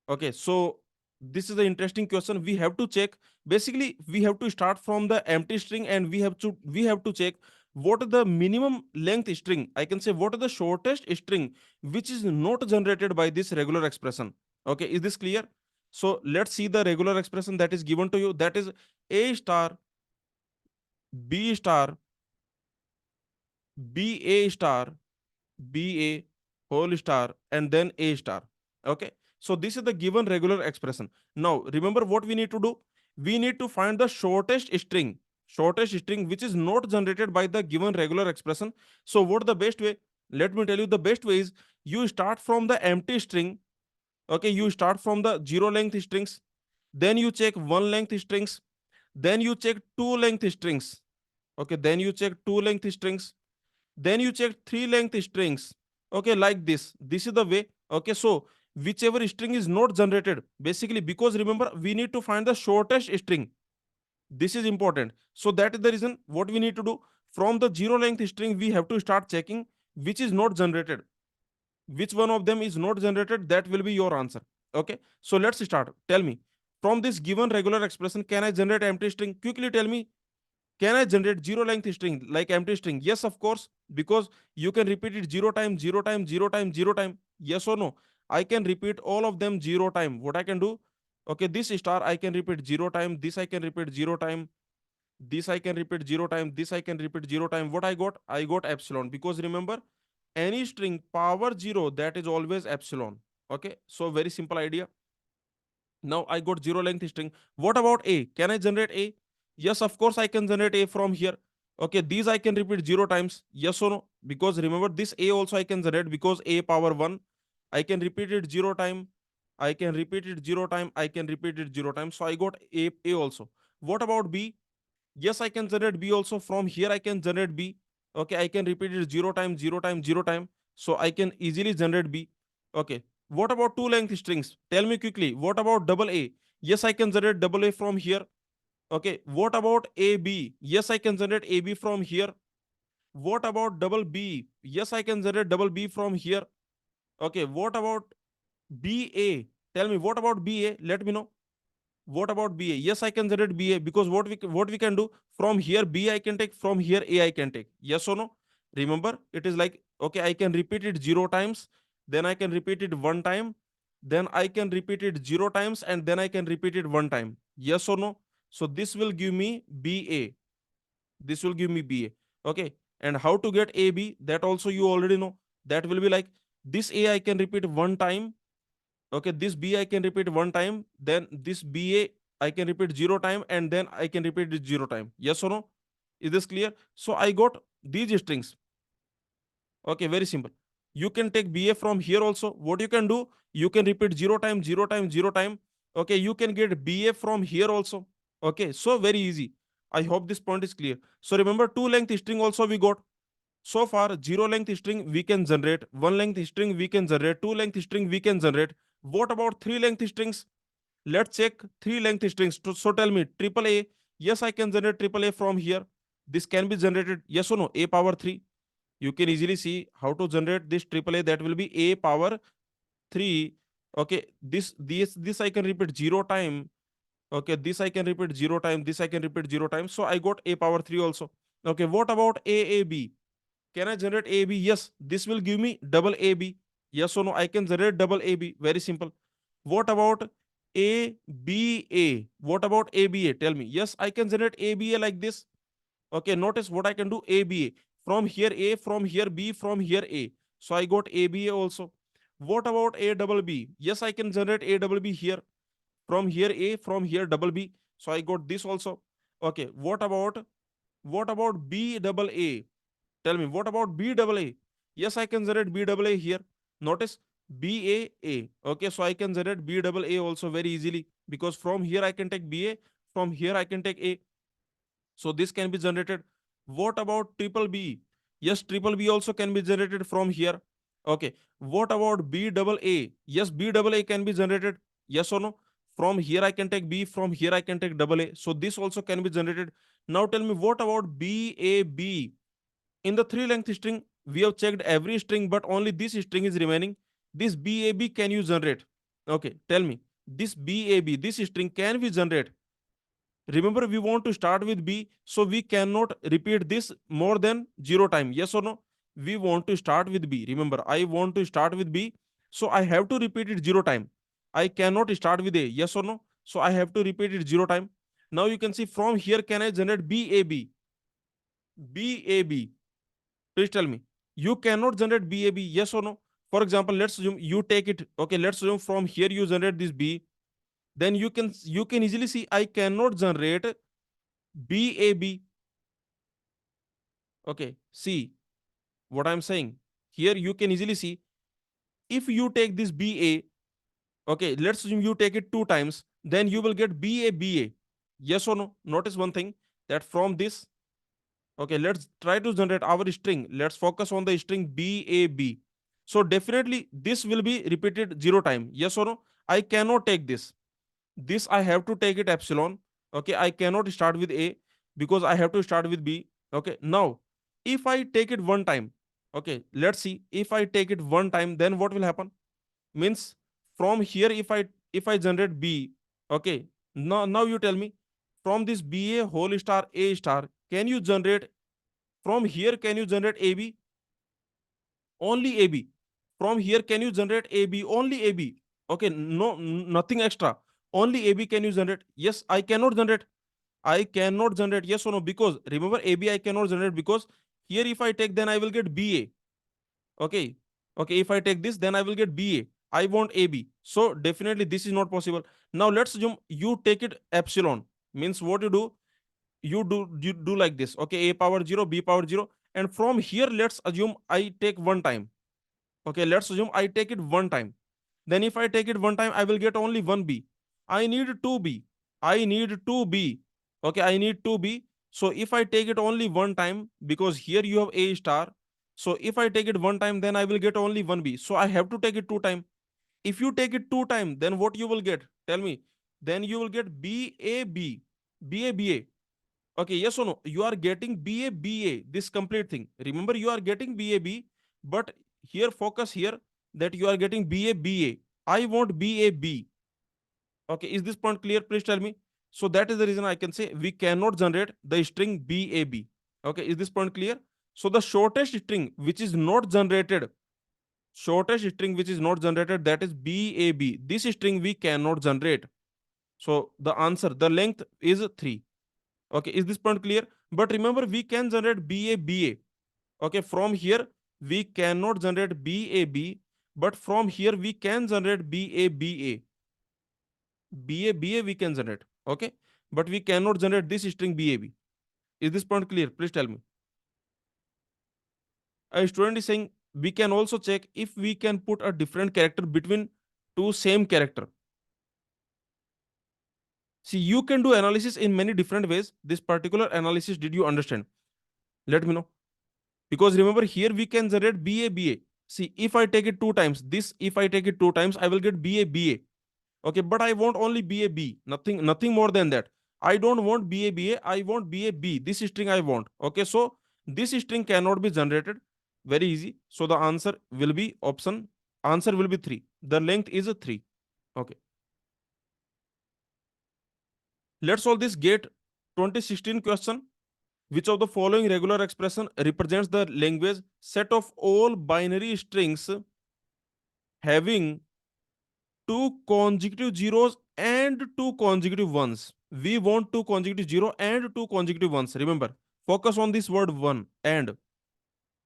Okay, so this is an interesting question. We have to check. Basically, we have to start from the empty string, and we have to check what is the minimum length string. I can say what is the shortest string which is not generated by this regular expression. Okay, is this clear? So let's see the regular expression that is given to you. That is a star, b star, ba star, ba whole star, and then a star. Okay, so this is the given regular expression. Now remember what we need to do. We need to find the shortest string which is not generated by the given regular expression. So what the best way? Let me tell you, the best way is you start from the empty string. Okay, you start from the 0 length strings, then you check 1 length strings, then you check 2 length strings. Okay, then you check 2 length strings, then you check 3 length strings. Okay, like this is the way. Okay, so whichever string is not generated, basically, because remember we need to find the shortest string. This is important. So that is the reason what we need to do. From the 0 length string we have to start checking which is not generated. Which one of them is not generated, that will be your answer. Okay, so let's start. Tell me, From this given regular expression, can I generate empty string? Quickly tell me, can I generate zero length string like empty string? Yes, of course, because you can repeat it zero times, zero times, zero times, zero time. Yes or no? I can repeat all of them zero time. What I can do? Okay, this star I can repeat zero time. This I can repeat zero time. This I can repeat zero time. This I can repeat zero time. What I got? I got epsilon, because remember, any string power zero, that is always epsilon. Okay, so very simple idea. Now I got zero length string. What about a? Can I generate a? Yes, of course I can generate a from here. Okay, these I can repeat zero times. Yes or no? Because remember, this a also I can generate, because a power 1. I can repeat it zero time. I can repeat it zero time. I can repeat it zero time. So I got a also. What about b? Yes, I can generate b also. From here I can generate b. Okay, I can repeat it zero time, zero time, zero time. So I can easily generate b. Okay, what about two length strings? Tell me quickly. What about double a? Yes, I can generate double a from here. Okay, what about ab? Yes, I can generate ab from here. What about double b? Yes, I can generate double b from here. Okay, what about ba? Tell me, what about ba? Let me know. What about BA? Yes, I can generate BA, because what we can do, from here B I can take, from here A I can take. Yes or no? Remember, it is like, okay, I can repeat it zero times, then I can repeat it one time, then I can repeat it zero times, and then I can repeat it one time. Yes or no? So this will give me BA. This will give me BA. Okay. And how to get AB? That also you already know. That will be like, this A I can repeat one time. Okay, this b I can repeat one time, then this ba I can repeat zero time, and then I can repeat it zero time. Yes or no? Is this clear? So I got these strings. Okay, very simple. You can take ba from here also. What you can do, you can repeat zero time, zero time, zero time. Okay, you can get ba from here also. Okay, so very easy. I hope this point is clear. So remember, two length string also we got. So far, zero length string we can generate, one length string we can generate, two length string we can generate. What about three length strings? Let's check three length strings. So tell me, triple A. Yes, I can generate triple A from here. This can be generated. Yes or no? A power 3. You can easily see how to generate this triple A. That will be A power 3. Okay, this I can repeat zero time. Okay, this I can repeat zero time. This I can repeat zero time. So I got A power 3 also. Okay, what about AAB? Can I generate AB? Yes, this will give me double AB. Yes or no? I can generate double AB. Very simple. What about ABA? What about ABA? Tell me. Yes, I can generate ABA like this. Okay, notice what I can do, ABA. From here A, from here B, from here A. So I got ABA also. What about A double B? Yes, I can generate A double B here. From here A, from here double B. So I got this also. Okay, what about B double A? Tell me, what about B double A? Yes, I can generate B double A here. Notice BAA. Okay, so I can generate B double A also very easily, because from here I can take BA, from here I can take A. So this can be generated. What about triple B? Yes, triple B also can be generated from here. Okay. What about B double A? Yes, B double A can be generated. Yes or no? From here I can take B, from here I can take double A. So this also can be generated. Now tell me, what about BAB? In the three length string, we have checked every string, but only this string is remaining. This BAB can you generate? Okay, tell me. This BAB, this string can we generate? Remember, we want to start with B, so we cannot repeat this more than zero time. Yes or no? We want to start with B. Remember, I want to start with B, so I have to repeat it zero time. I cannot start with A. Yes or no? So I have to repeat it zero time. Now you can see, from here, can I generate BAB? BAB. Please tell me. You cannot generate BAB, yes or no? For example, let's assume you take it. Okay, let's assume from here you generate this B. Then you can easily see, I cannot generate BAB. Okay, see what I'm saying. Here you can easily see, if you take this BA, okay, let's assume you take it two times, then you will get BA. Yes or no? Notice one thing, that from this, okay, let's try to generate our string. Let's focus on the string BAB. So definitely this will be repeated zero time. Yes or no? I cannot take this. This I have to take it epsilon. Okay, I cannot start with A, because I have to start with B. Okay, now if I take it one time, okay, let's see. If I take it one time, then what will happen? Means, from here, if I generate B, Okay, now you tell me, from this BA whole star A star, can you generate from here? Can you generate AB? Only AB. From here, can you generate AB? Only AB. Okay, no, nothing extra. Only AB can you generate? Yes, I cannot generate. I cannot generate. Yes or no? Because remember, AB I cannot generate because here if I take, then I will get BA. Okay. Okay, if I take this, then I will get BA. I want AB. So definitely this is not possible. Now let's assume you take it epsilon. Means what you do? You do like this. Okay, A power 0, B power 0. And from here, let's assume I take one time. Okay, let's assume I take it one time. Then if I take it one time, I will get only one B. I need two B. I need two B. Okay, I need two B. So if I take it only one time, because here you have A star. So if I take it one time, then I will get only one B. So I have to take it two time. If you take it two time, then what you will get? Tell me. Then you will get B A B. B A B A. Okay, yes or no? You are getting BA BA, this complete thing. Remember, you are getting BA B, but here focus here that you are getting BA BA. I want BA B. Okay, is this point clear? Please tell me. So that is the reason I can say we cannot generate the string BAB. Okay, is this point clear? So the shortest string which is not generated, that is BAB. This string we cannot generate. So the answer, the length is 3. Okay, is this point clear? But remember, we can generate BA. Okay, from here we cannot generate BAB, but from here we can generate BA. BA we can generate. Okay, but we cannot generate this string BAB. Is this point clear? Please tell me. A student is saying we can also check if we can put a different character between two same character. See, you can do analysis in many different ways. This particular analysis, did you understand? Let me know. Because remember, here we can generate BA. See, if I take it two times, this if I take it two times, I will get BA. Okay, but I want only BA. Nothing more than that. I don't want BA. I want BA. This string I want. Okay, so this string cannot be generated. Very easy. So the answer will be option. Answer will be 3. The length is a 3. Okay. Let's solve this GATE 2016 question. Which of the following regular expression represents the language set of all binary strings having two consecutive zeros and two consecutive ones? We want two consecutive zero and two consecutive ones. Remember, focus on this word one and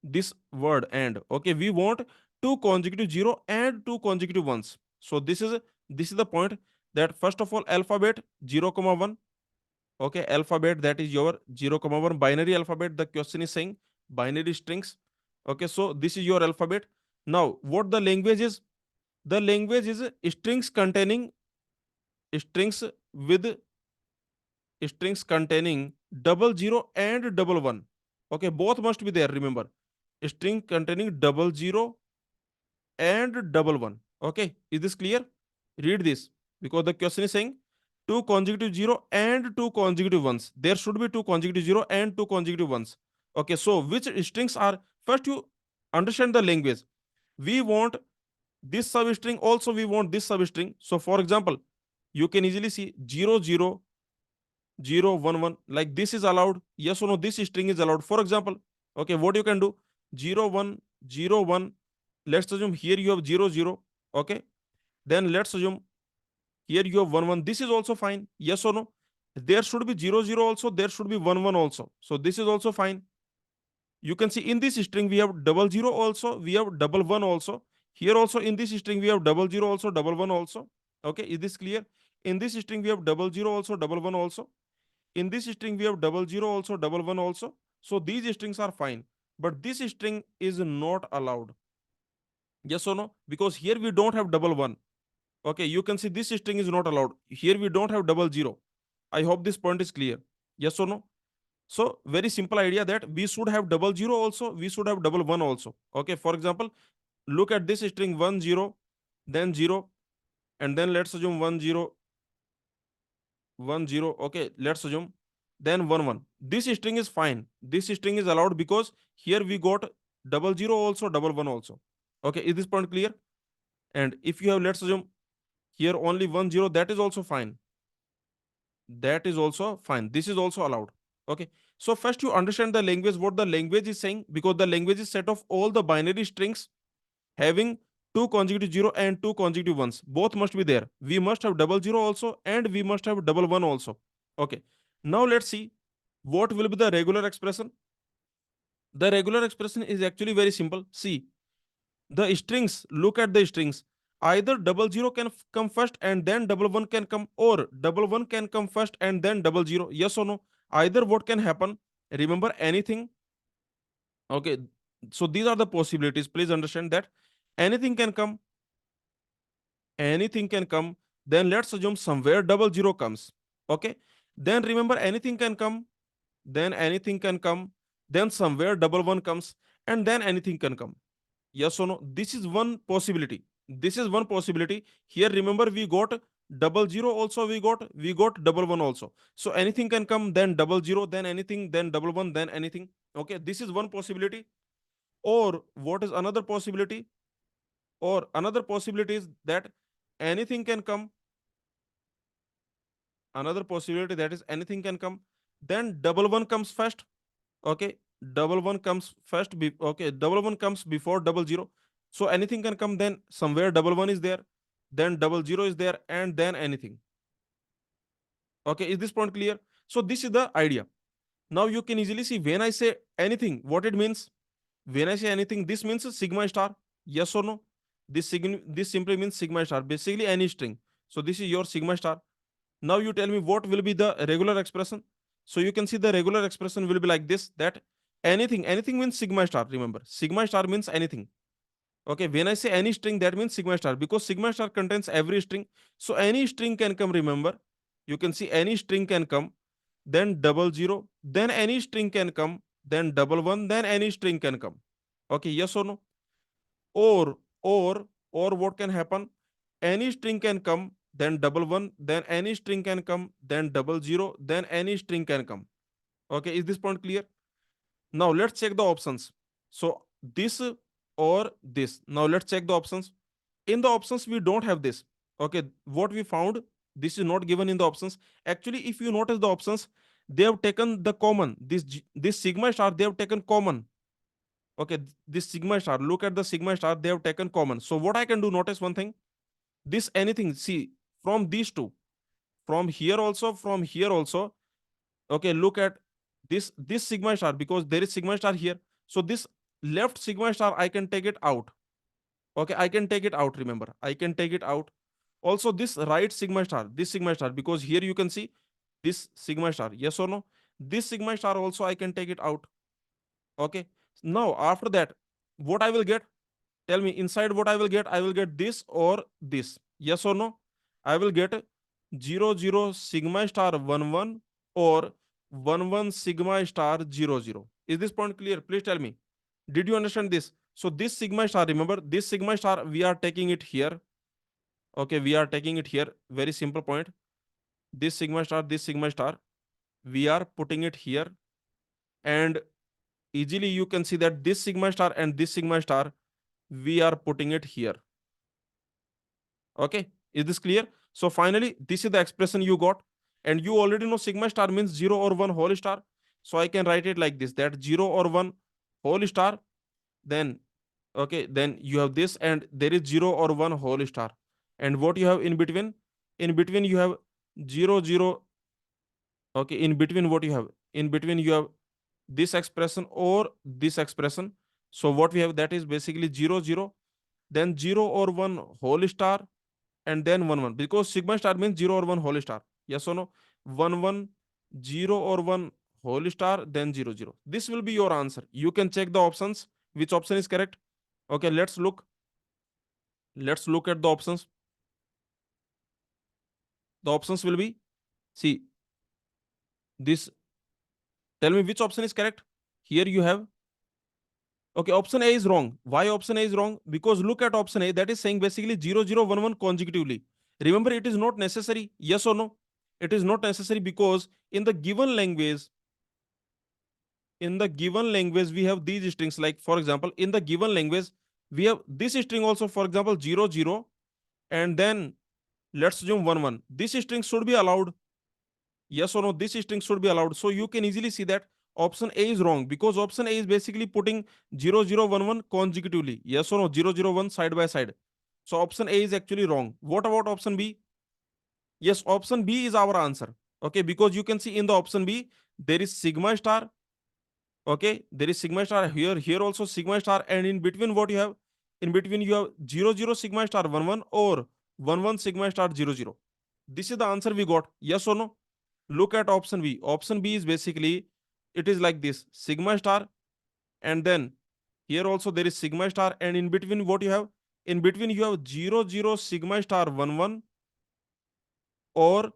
this word and. Okay, we want two consecutive zero and two consecutive ones. So this is the point that first of all alphabet 0, 1. Okay, alphabet, that is your 0, 1 binary alphabet. The question is saying binary strings. Okay, so this is your alphabet. Now, what the language is? The language is strings containing strings with strings containing double zero and double one. Okay, both must be there. Remember, string containing double zero and double one. Okay, is this clear? Read this because the question is saying two consecutive zero and two consecutive ones. There should be two consecutive zero and two consecutive ones. Okay, so which strings are, first you understand the language. We want this substring, also we want this substring. So for example, you can easily see 0 0 0 1 1, like this is allowed. Yes or no? This string is allowed. For example, okay, what you can do, 0 1 0 1. Let's assume here you have 0 0. Okay, then let's assume here you have 1 1. This is also fine. Yes or no? There should be 0 0 also. There should be 1 1 also. So this is also fine. You can see in this string we have double zero also. We have double one also. Here also in this string we have double zero also, double one also. Okay, is this clear? In this string we have double zero also, double one also. In this string we have double zero also, double one also. So these strings are fine. But this string is not allowed. Yes or no? Because here we don't have double one. Okay, you can see this string is not allowed. Here we don't have double zero. I hope this point is clear. Yes or no? So very simple idea that we should have double zero also, we should have double one also. Okay, for example, look at this string 1 0, then 0, and then let's assume 1 0, 1 0. Okay, let's assume then 1 1. This string is fine. This string is allowed because here we got double zero also, double one also. Okay, is this point clear? And if you have, let's assume here only 1 0, that is also fine. That is also fine. This is also allowed. Okay. So first you understand the language, what the language is saying, because the language is set of all the binary strings having two consecutive zero and two consecutive ones. Both must be there. We must have double zero also, and we must have double one also. Okay. Now let's see what will be the regular expression. The regular expression is actually very simple. See, the strings, look at the strings. Either double zero can come first and then double one can come, or double one can come first and then double zero. Yes or no? Either what can happen. Remember anything. Okay. So these are the possibilities. Please understand that anything can come, anything can come. Then let's assume somewhere double zero comes. Okay. Then remember anything can come, then anything can come, then somewhere double one comes, and then anything can come. Yes or no? This is one possibility. This is one possibility. Here, remember, we got double zero also, we got double one also. So anything can come, then double zero, then anything, then double one, then anything. Okay, this is one possibility. Or what is another possibility? Or another possibility is that anything can come. Another possibility, that is anything can come. Then double one comes first. Okay, double one comes first. Okay, double one comes before double zero. So anything can come, then somewhere double one is there, then double zero is there, and then anything. Okay, is this point clear? So this is the idea. Now you can easily see when I say anything, what it means. When I say anything, this means sigma star. Yes or no? This simply means sigma star. Basically any string. So this is your sigma star. Now you tell me what will be the regular expression. So you can see the regular expression will be like this, that anything means sigma star. Remember, sigma star means anything. Okay, when I say any string, that means sigma star, because sigma star contains every string. So any string can come, remember. You can see any string can come, then double zero, then any string can come, then double one, then any string can come. Okay, yes or no? Or what can happen? Any string can come, then double one, then any string can come, then double zero, then any string can come. Okay, is this point clear? Now let's check the options. So this or this. Now let's check the options. In the options, we don't have this. Okay, what we found, this is not given in the options. Actually, if you notice the options, they have taken the common. This sigma star, they have taken common. Okay, this sigma star, look at the sigma star, they have taken common. So what I can do, notice one thing. This anything, see, from these two, from here also, from here also. Okay, look at this sigma star, because there is sigma star here. So this left sigma star, I can take it out. Okay, I can take it out. Remember, I can take it out. Also this right sigma star, this sigma star, because here you can see this sigma star. Yes or no? This sigma star also I can take it out. Okay. Now after that, what I will get? Tell me inside what I will get. I will get this or this. Yes or no? I will get 0 0 sigma star 1 1 or 1 1 sigma star 0 0. Is this point clear? Please tell me. Did you understand this? So this sigma star, remember this sigma star, we are taking it here. Okay, we are taking it here. Very simple point. This sigma star, we are putting it here. And easily you can see that this sigma star and this sigma star, we are putting it here. Okay, is this clear? So finally, this is the expression you got. And you already know sigma star means 0 or 1 whole star. So I can write it like this, that 0 or 1 whole star. Then, okay, then you have this, and there is 0 or 1 whole star. And what you have in between? In between, you have 0 0. Okay, in between, what you have? In between, you have this expression or this expression. So what we have, that is basically 0 0, then 0 or 1 whole star, and then 1 1, because sigma star means 0 or 1 whole star. Yes or no? 1 1 0 or 1 whole star, then 0 0. This will be your answer. You can check the options, which option is correct. Okay, let's look at the options. The options will be, see, this. Tell me which option is correct. Here you have. Okay, option A is wrong. Why option A is wrong? Because look at option A, that is saying basically 0 0 1 1 consecutively. Remember, it is not necessary. Yes or no? It is not necessary, because in the given language, we have these strings. Like for example, in the given language, we have this string also. For example, 0 0, and then let's assume 1 1. This string should be allowed. Yes or no, this string should be allowed. So you can easily see that option A is wrong, because option A is basically putting 0011 consecutively. Yes or no, 001 side by side. So option A is actually wrong. What about option B? Yes, option B is our answer. Okay, because you can see in the option B, there is sigma star. Okay, there is sigma star here, here also sigma star, and in between what you have? In between you have 00 sigma star 11 or 11 sigma star 00. This is the answer we got. Yes or no? Look at option B. Option B is basically, it is like this, sigma star, and then here also there is sigma star, and in between what you have? In between you have 00 sigma star 11 or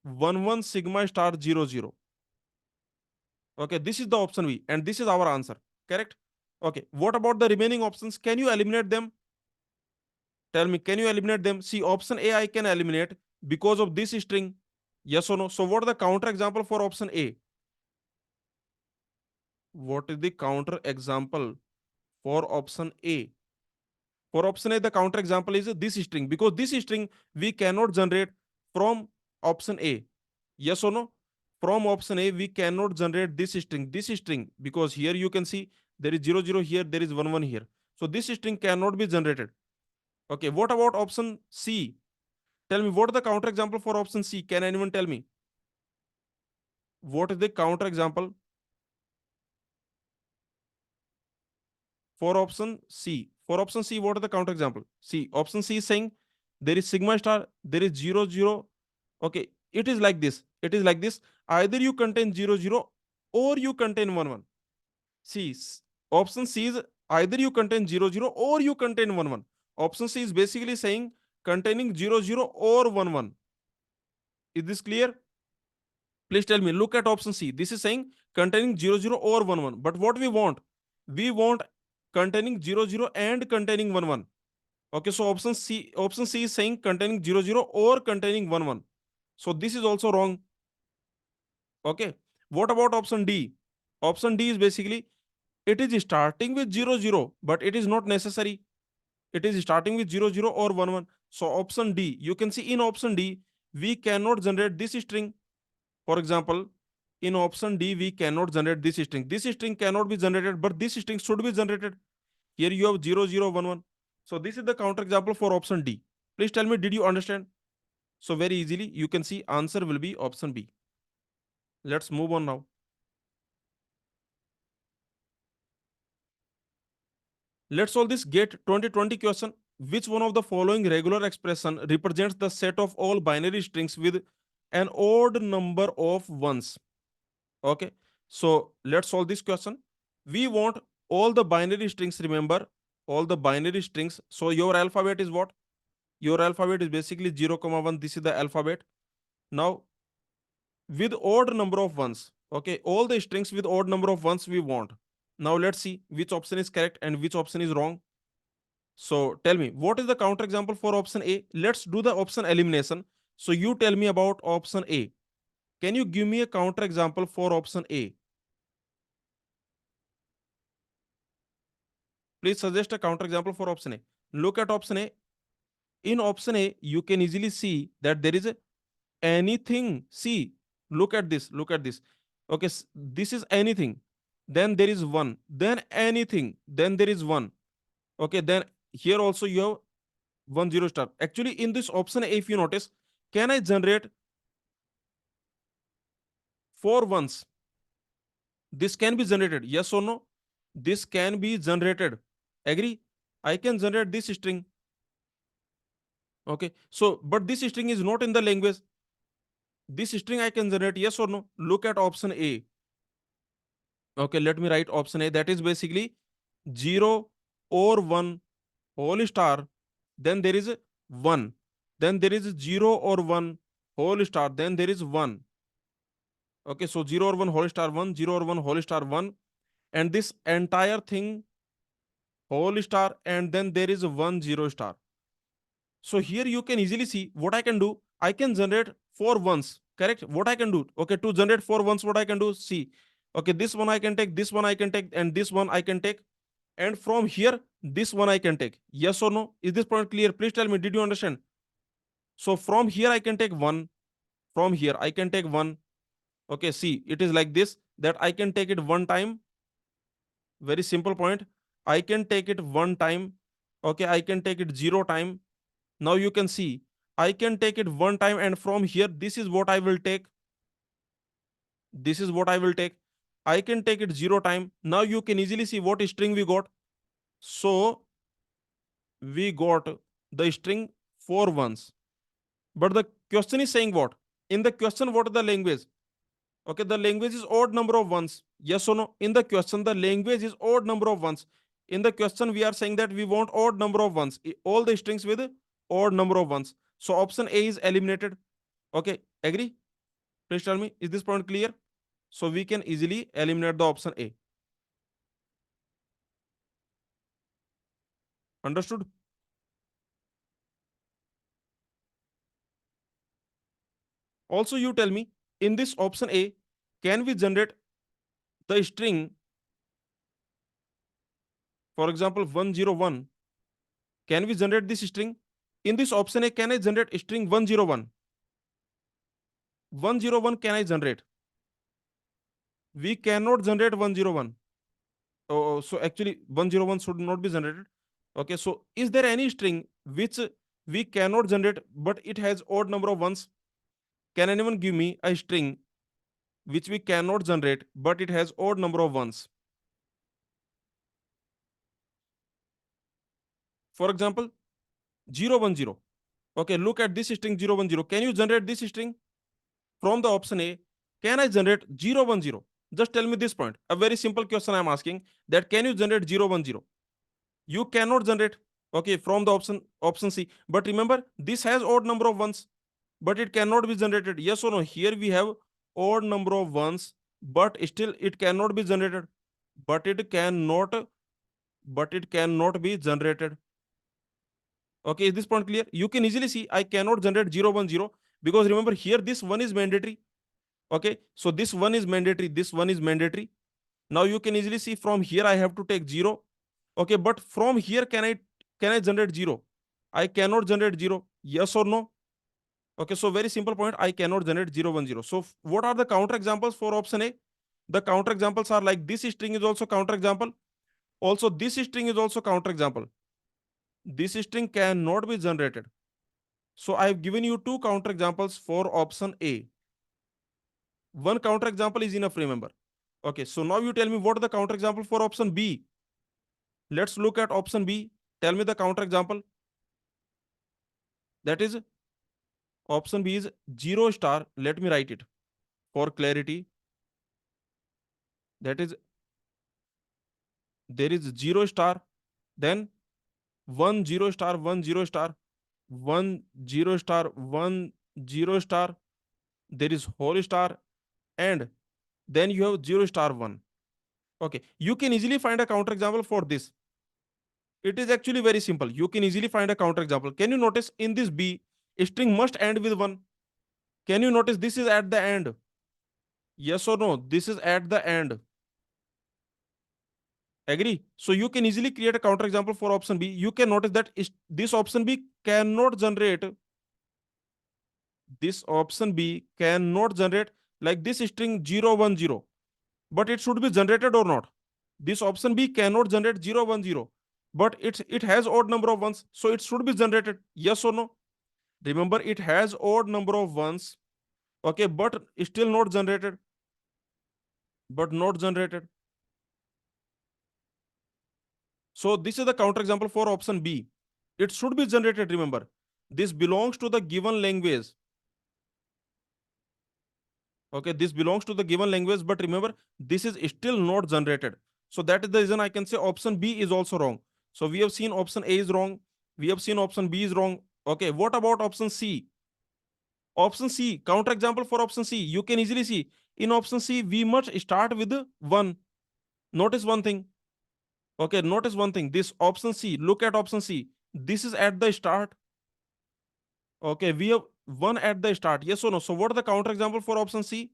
11 sigma star 00. Okay, this is the option B, and this is our answer. Correct? Okay, what about the remaining options? Can you eliminate them? Tell me, can you eliminate them? See, option A I can eliminate because of this string. Yes or no? So, what are the counter example for option A? What is the counter example for option A? For option A, the counter example is this string, because this string we cannot generate from option A. Yes or no? From option A, we cannot generate this string, because here you can see there is 00 here, there is 11 here. So this string cannot be generated. Okay, what about option C? Tell me, what is the counter example for option C? Can anyone tell me? What is the counter example for option C? For option C, what is the counter example? See, option C is saying there is sigma star, there is 00. Okay, it is like this. It is like this. Either you contain 00 or you contain 11. See, option C is either you contain 00 or you contain 11. Option C is basically saying containing 00 or 11. Is this clear? Please tell me. Look at option C. This is saying containing 00 or 11. But what we want? We want containing 00 and containing 11. Okay, so option C is saying containing 00 or containing 11. So this is also wrong. Okay. What about option D? Option D is basically, it is starting with 00, but it is not necessary. It is starting with 00 or 11. So option D, you can see in option D, we cannot generate this string. For example, in option D, we cannot generate this string. This string cannot be generated, but this string should be generated. Here you have 0011. So this is the counter example for option D. Please tell me, did you understand? So very easily, you can see answer will be option B. Let's move on now. Let's solve this GATE 2020 question. Which one of the following regular expression represents the set of all binary strings with an odd number of ones? Okay. So let's solve this question. We want all the binary strings, remember, all the binary strings. So your alphabet is what? Your alphabet is basically 0, 1. This is the alphabet. Now, with odd number of ones. Okay. All the strings with odd number of ones we want. Now let's see which option is correct and which option is wrong. So tell me, what is the counter example for option A? Let's do the option elimination. So you tell me about option A. Can you give me a counter example for option A? Please suggest a counter example for option A. Look at option A. In option A, you can easily see that there is a anything. See, look at this. Look at this. Okay, this is anything. Then there is one. Then anything. Then there is one. Okay, then here also you have 10 star. Actually, in this option A, if you notice, can I generate four ones? This can be generated. Yes or no? This can be generated. Agree? I can generate this string. Okay. So, but this string is not in the language. This string I can generate. Yes or no? Look at option A. Okay. Let me write option A. That is basically 0 or 1 whole star. Then there is 1. Then there is 0 or 1 whole star. Then there is 1. Okay. So 0 or 1 whole star 1, 0 or 1 whole star 1. And this entire thing whole star, and then there is 1 0 star. So here you can easily see what I can do. I can generate four ones. Correct? What I can do? Okay, to generate four ones, what I can do? See, okay, this one I can take, this one I can take, and this one I can take. And from here, this one I can take. Yes or no? Is this point clear? Please tell me, did you understand? So from here I can take one. From here I can take one. Okay, see, it is like this, that I can take it one time. Very simple point. I can take it one time. Okay, I can take it zero time. Now you can see, I can take it one time, and from here, this is what I will take. This is what I will take. I can take it zero time. Now you can easily see what string we got. So we got the string four ones. But the question is saying what? In the question, what is the language? Okay, the language is odd number of ones. Yes or no? In the question, the language is odd number of ones. In the question, we are saying that we want odd number of ones. All the strings with odd number of ones. So option A is eliminated. Okay, agree? Please tell me, is this point clear? So we can easily eliminate the option A. Understood? Also, you tell me, in this option A, can we generate the string, for example, 101? Can we generate this string? In this option A, can I generate string 101? 101 can I generate? We cannot generate 101. Oh, so actually 101 should not be generated. Okay, so is there any string which we cannot generate but it has odd number of ones? Can anyone give me a string which we cannot generate but it has odd number of ones? For example, 010. Okay, look at this string 010. Can you generate this string from the option A? Can I generate 010? Just tell me this point. A very simple question I am asking, that can you generate 010? You cannot generate. Okay, from the option C. But remember, this has odd number of ones, but it cannot be generated. Yes or no? Here we have odd number of ones, but still it cannot be generated. But it cannot, but it cannot be generated. Okay, is this point clear? You can easily see I cannot generate 010 because remember here this one is mandatory. Okay, so this one is mandatory, this one is mandatory. Now you can easily see from here I have to take 0. Okay, but from here can I generate 0? I cannot generate 0. Yes or no? Okay, so very simple point. I cannot generate 010. So what are the counter examples for option A? The counter examples are like this string is also counter example. Also, this string is also counter example. This string cannot be generated. So I've given you two counter examples for option A. One counter example is enough, remember. Okay, so now you tell me what is the counter example for option B. Let's look at option B. Tell me the counter example. That is option B is 0 star. Let me write it for clarity. That is, there is 0 star, then 1 0 star, 1 0 star, 1 0 star, 1 0 star. There is whole star, and then you have 0 star 1. Okay, you can easily find a counter example for this. It is actually very simple. You can easily find a counter example. Can you notice in this B, string must end with 1? Can you notice this is at the end? Yes or no? This is at the end. Agree? So you can easily create a counter example for option B. You can notice that this option B cannot generate. This option B cannot generate like this string 010, but it should be generated or not? This option B cannot generate 010, but it has odd number of ones, so it should be generated. Yes or no? Remember, it has odd number of ones. Okay, but still not generated. But not generated. So this is the counterexample for option B. It should be generated, remember. This belongs to the given language. Okay, this belongs to the given language, but remember, this is still not generated. So that is the reason I can say option B is also wrong. So we have seen option A is wrong. We have seen option B is wrong. Okay, what about option C? Option C, counterexample for option C. You can easily see in option C, we must start with 1. Notice one thing. Okay, notice one thing. This option C, look at option C. This is at the start. Okay, we have 1 at the start. Yes or no? So what are the counterexample for option C?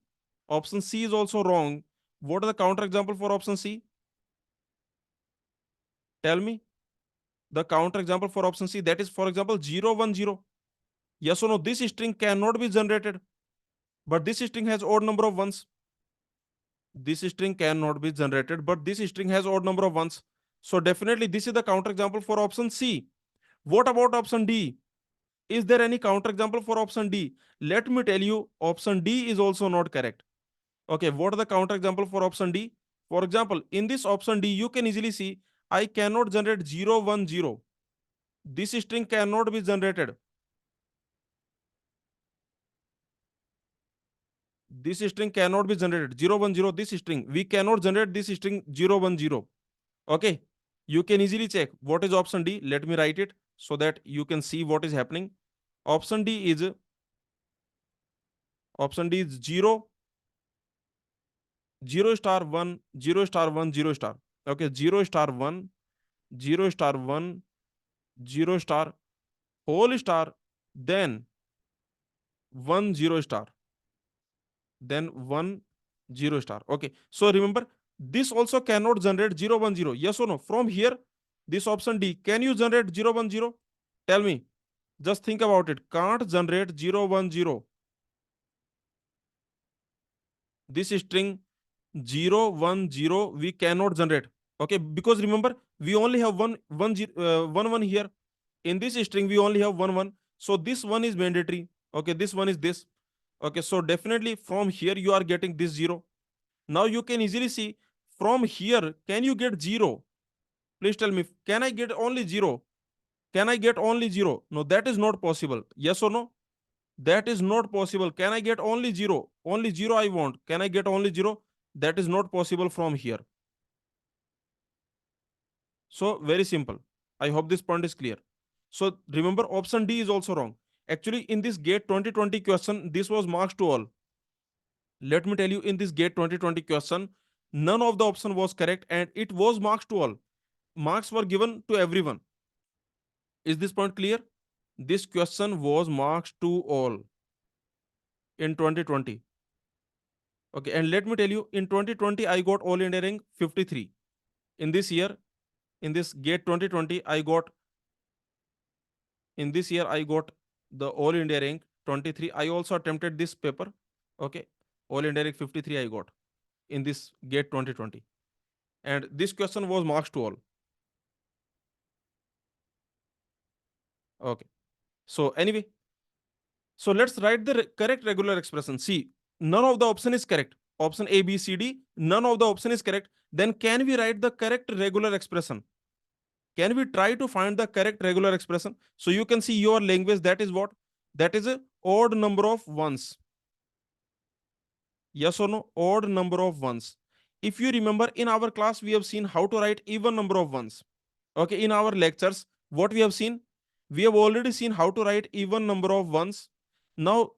Option C is also wrong. What are the counterexample for option C? Tell me. The counterexample for option C, that is, for example, 010. Yes or no? This string cannot be generated. but this string has odd number of ones. This string cannot be generated, but this string has odd number of ones. So definitely this is the counterexample for option C. What about option D? Is there any counterexample for option D? Let me tell you, option D is also not correct. Okay, what are the counterexample for option D? For example, in this option D, you can easily see I cannot generate 0, 1, 0. This string cannot be generated. This string cannot be generated. 0, 1, 0, this string. We cannot generate this string 0, 1, 0. Okay, you can easily check what is option D. Let me write it so that you can see what is happening. Option D is 0, 0 star 1, 0 star 1, 0 star. Okay, 0 star 1, 0 star 1, 0 star, whole star, then 1, 0 star, then 1, 0 star. Okay, so remember, this also cannot generate 0, 1, 0. Yes or no? From here, this option D, can you generate 0, 1, 0? Tell me. Just think about it. Can't generate 0, 1, 0. This string 0, 1, 0, we cannot generate. Okay, because remember, we only have 1, 1 here. In this string, we only have 1, 1. So this one is mandatory. Okay, this one is this. Okay, so definitely from here, you are getting this 0. Now you can easily see from here, can you get 0? Please tell me, can I get only 0? Can I get only 0? No, that is not possible. Yes or no? That is not possible. Can I get only 0? Only 0 I want. Can I get only 0? That is not possible from here. So very simple. I hope this point is clear. So remember, option D is also wrong. Actually, in this GATE 2020 question, this was marks to all. Let me tell you, in this GATE 2020 question, none of the option was correct and it was marks to all. Marks were given to everyone. Is this point clear? This question was marks to all in 2020. Okay, and let me tell you, in 2020, I got all India rank 53. In this year, in this GATE 2020, in this year, I got the all India rank 23. I also attempted this paper. Okay, all India rank 53 I got in this GATE 2020. And this question was marks to all. Okay. So anyway, so let's write the correct regular expression. See, none of the option is correct. Option A, B, C, D, none of the option is correct. Then can we write the correct regular expression? Can we try to find the correct regular expression? So you can see your language, that is what? That is a odd number of ones. Yes or no? Odd number of ones. If you remember, in our class, we have seen how to write even number of ones. Okay, in our lectures, what we have seen? We have already seen how to write even number of ones. Now,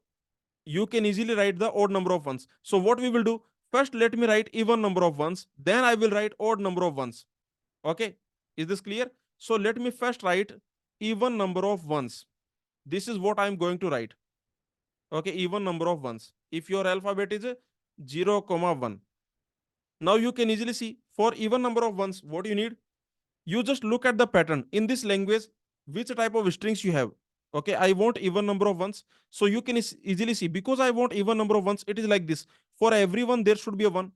you can easily write the odd number of ones. So what we will do? First, let me write even number of ones. Then I will write odd number of ones. Okay, is this clear? So let me first write even number of ones. This is what I am going to write. Okay, even number of ones. If your alphabet is 0, 1. Now you can easily see for even number of ones, what you need? You just look at the pattern in this language, which type of strings you have. Okay, I want even number of ones. So you can easily see, because I want even number of ones, it is like this. For everyone, there should be a 1.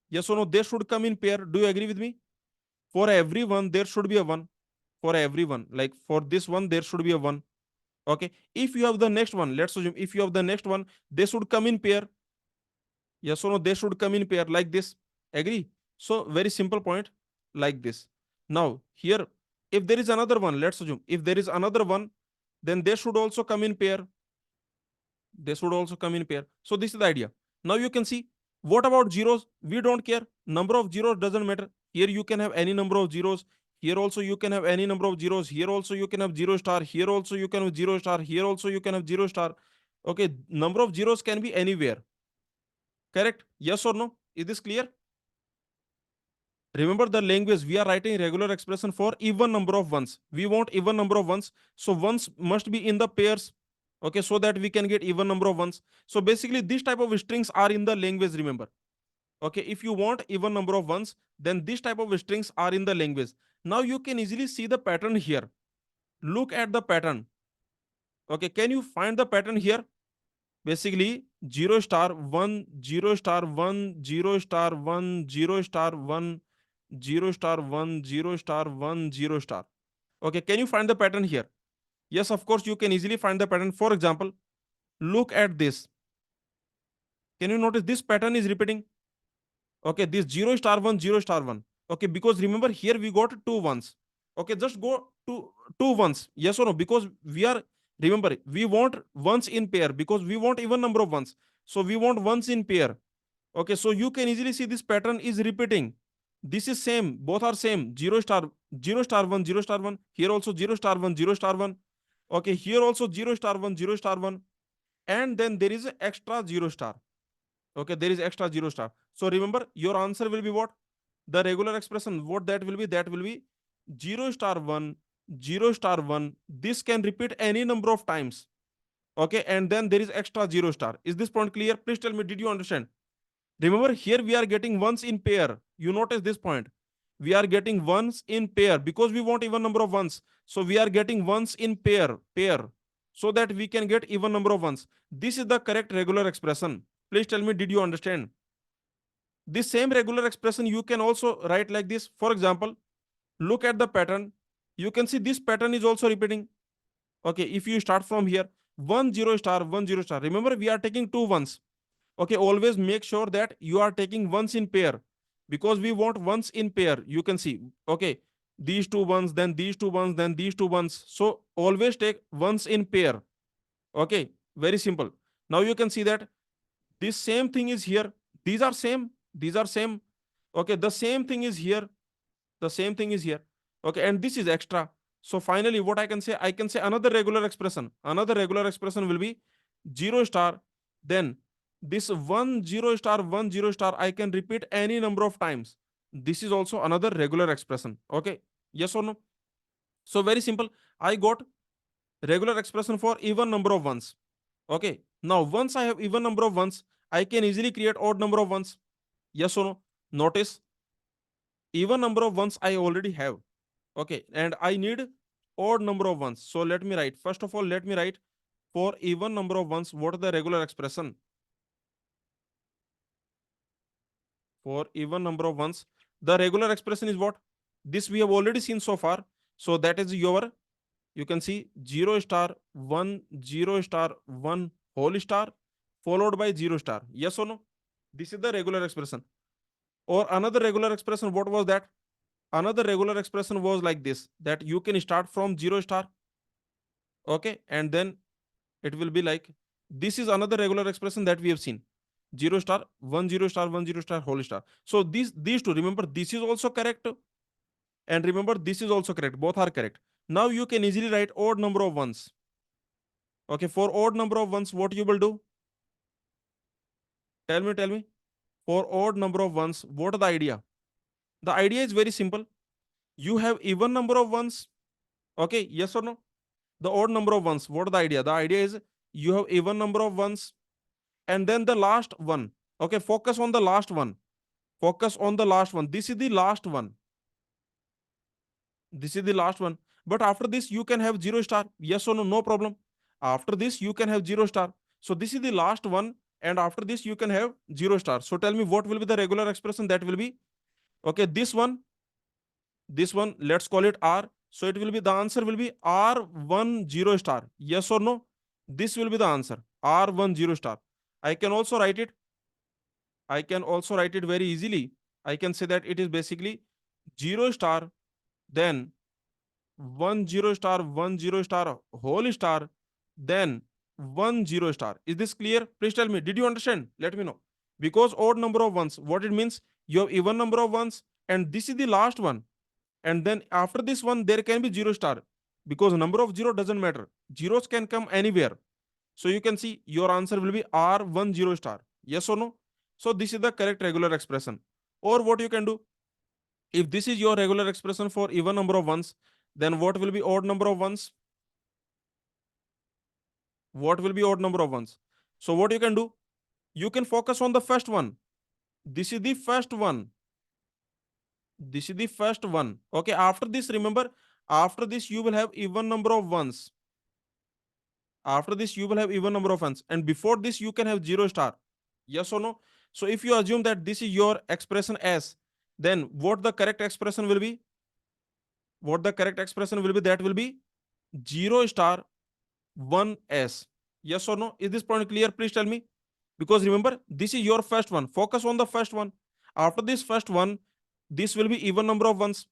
Yes or no? They should come in pair. Do you agree with me? For everyone, there should be a 1. For everyone, like for this one, there should be a 1. Okay, if you have the next one, let's assume if you have the next one, they should come in pair. Yes or no? They should come in pair like this. Agree? So very simple point, like this. Now here, if there is another one, let's assume if there is another one, then they should also come in pair. They should also come in pair. So this is the idea. Now you can see, what about zeros? We don't care. Number of zeros doesn't matter. Here you can have any number of zeros. Here also you can have any number of zeros. Here also you can have 0 star. Here also you can have 0 star. Here also you can have 0 star. Okay, number of zeros can be anywhere. Correct? Yes or no? Is this clear? Remember the language, we are writing regular expression for even number of ones. We want even number of ones. So ones must be in the pairs. Okay, so that we can get even number of ones. So basically, this type of strings are in the language, remember. Okay, if you want even number of ones, then this type of strings are in the language. Now you can easily see the pattern here. Look at the pattern. Okay, can you find the pattern here? Basically, 0 star 1 0 star 1 0 star 1 0 star 1 0 star 1 0 star 1 0 star. Okay, can you find the pattern here? Yes, of course, you can easily find the pattern. For example, look at this. Can you notice this pattern is repeating? Okay, this 0 star 1 0 star 1. Okay, because remember here we got two ones. Okay, just go to two ones. Yes or no? Because we are, remember, we want ones in pair because we want even number of ones. So we want ones in pair. Okay, so you can easily see this pattern is repeating. This is same, both are same. 0 star 1 0 star 1. Here also 0 star 1 0 star 1. Okay, here also 0 star 1 0 star 1. And then there is an extra 0 star. Okay, there is extra 0 star. So remember, your answer will be what? The regular expression, what that will be? That will be 0 star 1 0 star 1. This can repeat any number of times. Okay, and then there is extra 0 star. Is this point clear? Please tell me, did you understand? Remember, here we are getting ones in pair. You notice this point. We are getting ones in pair because we want even number of ones. So we are getting ones in pair, so that we can get even number of ones. This is the correct regular expression. Please tell me, did you understand? This same regular expression you can also write like this. For example, look at the pattern. You can see this pattern is also repeating. Okay, if you start from here, 1 0 star 1 0 star. Remember, we are taking two ones. Okay, always make sure that you are taking ones in pair because we want ones in pair. You can see, okay, these two ones, then these two ones, then these two ones. So always take ones in pair. Okay, very simple. Now you can see that this same thing is here. These are same. These are same. Okay, the same thing is here. The same thing is here. Okay, and this is extra. So finally, what I can say, I can say another regular expression. Another regular expression will be 0 star. Then this 1 0 star 1 0 star, I can repeat any number of times. This is also another regular expression. Okay, yes or no? So very simple. I got regular expression for even number of ones. Okay, now once I have even number of ones, I can easily create odd number of ones. Yes or no? Notice, even number of ones I already have. Okay, and I need odd number of ones. So let me write. First of all, let me write for even number of ones. What is the regular expression? For even number of ones, the regular expression is what? This we have already seen so far. So that is your, you can see 0 star 1 0 star 1 whole star followed by 0 star. Yes or no? This is the regular expression. Or another regular expression, what was that? Another regular expression was like this, that you can start from 0 star. Okay, and then it will be like, this is another regular expression that we have seen, 0 star 1 0 star 1 0 star whole star. So these two, remember, this is also correct, and remember, this is also correct. Both are correct. Now you can easily write odd number of ones. Okay, for odd number of ones, what you will do? Tell me, for odd number of ones, what is the idea? The idea is very simple. You have even number of ones. Okay, yes or no? The odd number of ones, what is the idea? The idea is you have even number of ones, and then the last one. Okay, focus on the last one. Focus on the last one. This is the last one. This is the last one. But after this, you can have 0 star. Yes or no? No problem. After this, you can have 0 star. So this is the last one. And after this, you can have 0 star. So tell me, what will be the regular expression? That will be, okay, this one, let's call it R. So it will be, the answer will be R1 0 star. Yes or no? This will be the answer. R1 0 star. I can also write it. I can also write it very easily. I can say that it is basically 0 star, then 1 0 star 1 0 star whole star, then 1 0 star. Is this clear? Please tell me, did you understand? Let me know. Because odd number of ones, what it means, you have even number of ones, and this is the last one. And then after this one, there can be 0 star, because number of 0 doesn't matter. Zeros can come anywhere. So you can see your answer will be R1 0 star. Yes or no? So this is the correct regular expression. Or what you can do, if this is your regular expression for even number of ones, then what will be odd number of ones? What will be odd number of ones? So what you can do, you can focus on the first one. This is the first one. This is the first one. Okay, after this, remember, after this you will have even number of ones. After this, you will have even number of ones. And before this, you can have 0 star. Yes or no? So if you assume that this is your expression S, then what the correct expression will be? What the correct expression will be? That will be 0 star 1S. Yes or no? Is this point clear? Please tell me. Because remember, this is your first one. Focus on the first one. After this first one, this will be even number of ones.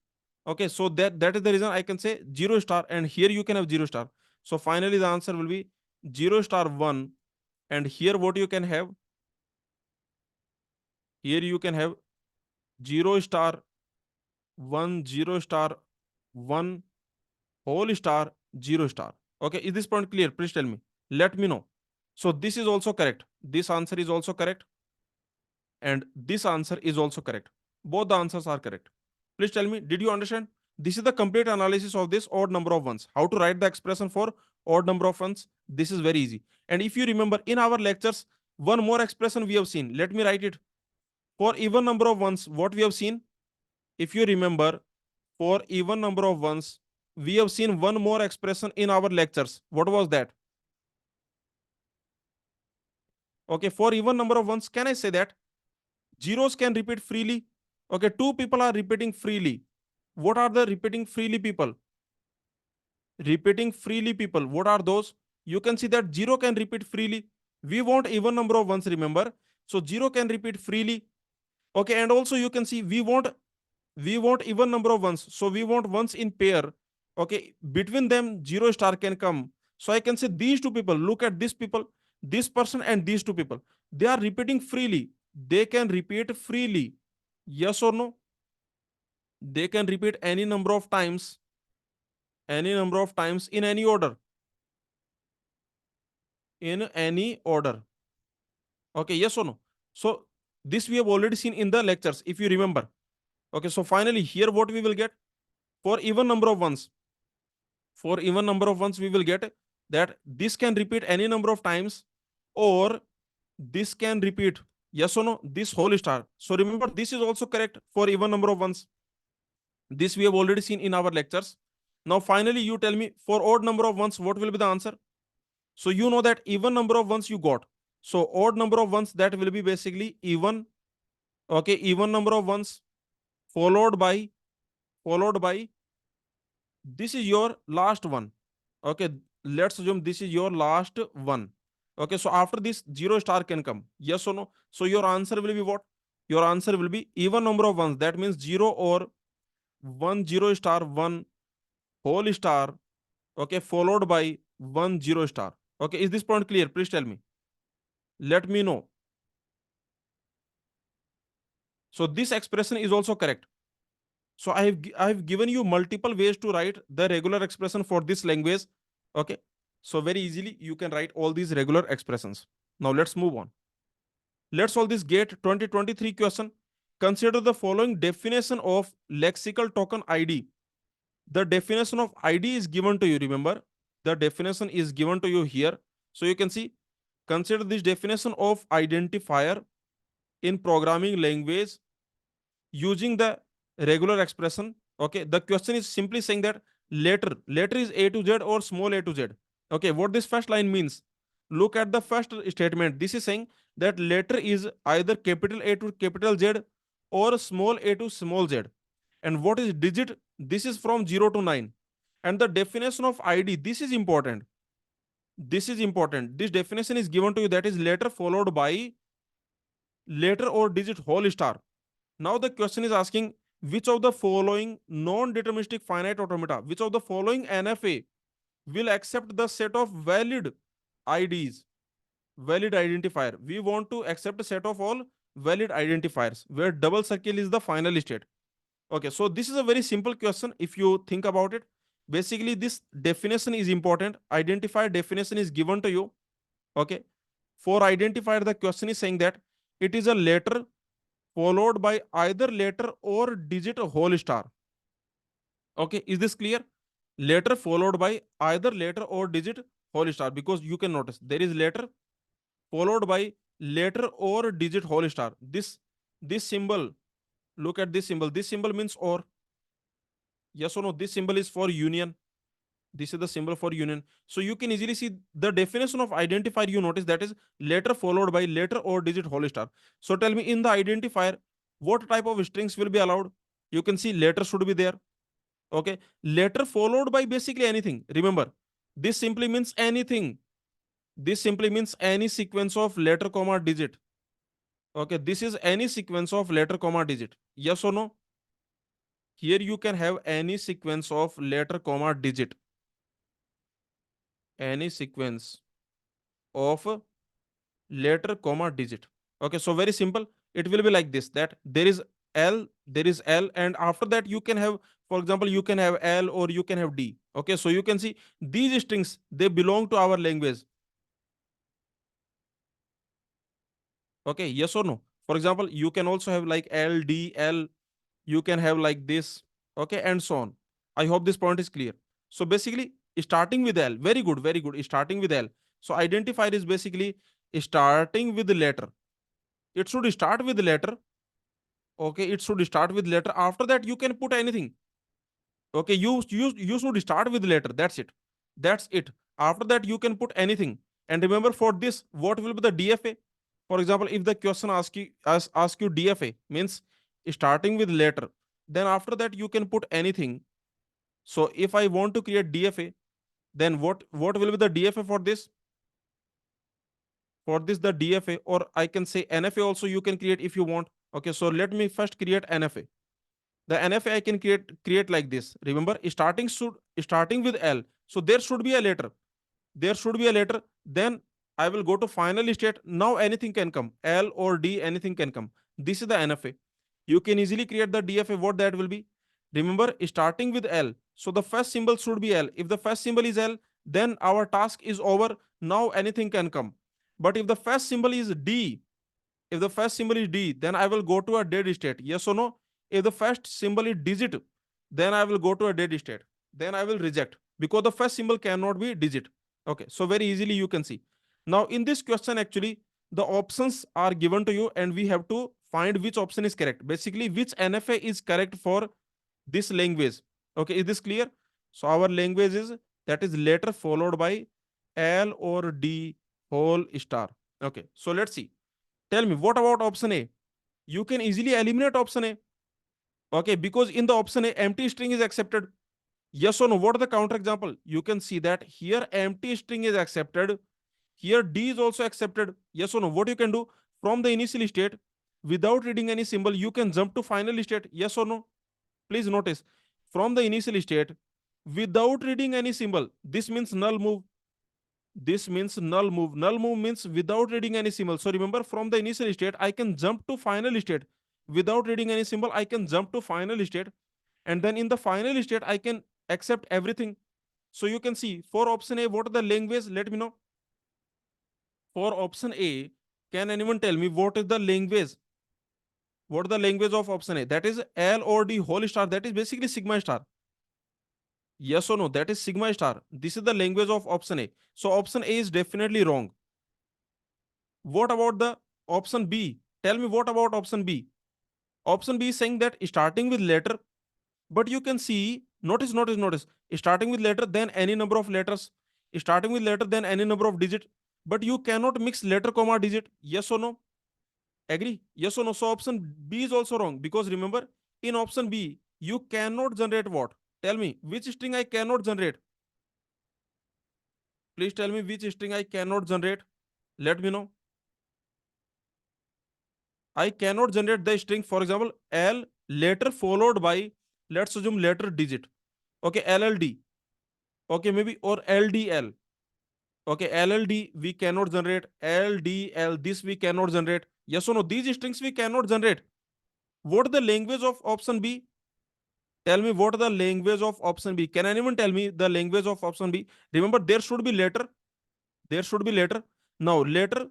Okay, so that is the reason I can say 0 star, and here you can have 0 star. So finally the answer will be 0 star 1, and here what you can have? Here you can have 0 star 1, 0 star 1, whole star 0 star. Okay, is this point clear? Please tell me. Let me know. So this is also correct. This answer is also correct. And this answer is also correct. Both the answers are correct. Please tell me, did you understand? This is the complete analysis of this odd number of ones. How to write the expression for odd number of ones? This is very easy. And if you remember, in our lectures, one more expression we have seen. Let me write it. For even number of ones, what we have seen? If you remember, for even number of ones, we have seen one more expression in our lectures. What was that? Okay, for even number of ones, can I say that zeros can repeat freely? Okay, two people are repeating freely. What are the repeating freely people? Repeating freely people. What are those? You can see that 0 can repeat freely. We want even number of ones, remember. So 0 can repeat freely. Okay, and also you can see we want even number of ones. So we want ones in pair. Okay, between them 0 star can come. So I can say these two people, look at this people, this person and these two people. They are repeating freely. They can repeat freely. Yes or no? They can repeat any number of times in any order. In any order. Okay, yes or no? So this we have already seen in the lectures, if you remember. Okay, so finally here what we will get? For even number of ones, for even number of ones we will get that this can repeat any number of times, or this can repeat, yes or no, this whole star. So remember, this is also correct for even number of ones. This we have already seen in our lectures. Now finally you tell me, for odd number of ones, what will be the answer? So you know that even number of ones you got. So odd number of ones, that will be basically even. Okay, even number of ones followed by this is your last one. Okay, let's assume this is your last one. Okay, so after this 0 star can come. Yes or no? So your answer will be what? Your answer will be even number of ones. That means 0 or 1 0 star 1 whole star. Okay, followed by 1 0 star. Okay, is this point clear? Please tell me. Let me know. So this expression is also correct. So I have given you multiple ways to write the regular expression for this language. Okay. So very easily you can write all these regular expressions. Now let's move on. Let's solve this GATE 2023 question. Consider the following definition of lexical token ID. The definition of ID is given to you. Remember, the definition is given to you here. So you can see, consider this definition of identifier in programming language using the regular expression. Okay, the question is simply saying that letter is A to Z or small a to Z. Okay, what this first line means, look at the first statement. This is saying that letter is either capital A to capital Z or small a to small z. And what is digit? This is from 0 to 9. And the definition of ID, this is important. This is important. This definition is given to you, that is letter followed by letter or digit whole star. Now the question is asking, which of the following non-deterministic finite automata, which of the following NFA will accept the set of valid IDs, valid identifier? We want to accept a set of all valid identifiers where double circle is the final state. Okay, so this is a very simple question if you think about it. Basically, this definition is important. Identifier definition is given to you. Okay, for identifier, the question is saying that it is a letter followed by either letter or digit whole star. Okay, is this clear? Letter followed by either letter or digit whole star, because you can notice there is letter followed by letter or digit whole star. This symbol, look at this symbol. This symbol means or. Yes or no? This symbol is for union. This is the symbol for union. So you can easily see the definition of identifier. You notice that is letter followed by letter or digit whole star. So tell me, in the identifier, what type of strings will be allowed? You can see letter should be there. Okay, letter followed by basically anything. Remember, this simply means anything. This simply means any sequence of letter comma digit. Okay, this is any sequence of letter comma digit. Yes or no? Here you can have any sequence of letter comma digit. Any sequence of letter comma digit. Okay, so very simple. It will be like this, that there is L, and after that you can have, for example, you can have L or you can have D. Okay, so you can see these strings, they belong to our language. Okay, yes or no? For example, you can also have like L, D, L, you can have like this, okay, and so on. I hope this point is clear. So basically, starting with L, very good, very good. Starting with L. So identifier is basically starting with the letter. It should start with the letter. Okay, it should start with letter. After that, you can put anything. Okay, you should start with letter. That's it. That's it. After that, you can put anything. And remember, for this, what will be the DFA? For example, if the question ask you DFA, means starting with letter, then after that you can put anything. So if I want to create DFA, then what will be the DFA for this? For this, the DFA, or I can say NFA also you can create if you want. Okay, so let me first create NFA. The NFA I can create like this. Remember, starting with L. So there should be a letter. There should be a letter. Then I will go to final state. Now anything can come. L or D, anything can come. This is the NFA. You can easily create the DFA. What that will be? Remember, starting with L. So the first symbol should be L. If the first symbol is L, then our task is over. Now anything can come. But if the first symbol is D, if the first symbol is D, then I will go to a dead state. Yes or no? If the first symbol is digit, then I will go to a dead state. Then I will reject, because the first symbol cannot be digit. Okay, so very easily you can see. Now in this question, actually, the options are given to you, and we have to find which option is correct. Basically, which NFA is correct for this language. Okay, is this clear? So our language is, that is letter followed by L or D whole star. Okay, so let's see. Tell me, what about option A? You can easily eliminate option A. Okay, because in the option A, empty string is accepted. Yes or no? What are the counter example? You can see that here empty string is accepted. Here D is also accepted. Yes or no? What you can do, from the initial state, without reading any symbol, you can jump to final state. Yes or no? Please notice, from the initial state, without reading any symbol, this means null move. This means null move. Null move means without reading any symbol. So remember, from the initial state, I can jump to final state. Without reading any symbol, I can jump to final state. And then in the final state, I can accept everything. So you can see, for option A, what are the language? Let me know. For option A, can anyone tell me what is the language? What is the language of option A? That is L or D whole star. That is basically sigma star. Yes or no? That is sigma star. This is the language of option A. So option A is definitely wrong. What about the option B? Tell me, what about option B? Option B is saying that starting with letter, but you can see, notice, starting with letter, then any number of letters, starting with letter, then any number of digit, but you cannot mix letter comma digit. Yes or no? Agree? Yes or no? So option B is also wrong, because remember, in option B, you cannot generate what? Tell me, which string I cannot generate? Please tell me which string I cannot generate. Let me know. I cannot generate the string, for example, L letter followed by, let's assume, letter digit. Okay, LLD. Okay, maybe, or LDL. Okay, LLD we cannot generate. LDL, this we cannot generate. Yes or no? These strings we cannot generate. What is the language of option B? Tell me, what is the language of option B? Can anyone tell me the language of option B? Remember, there should be letter. There should be letter. Now, letter,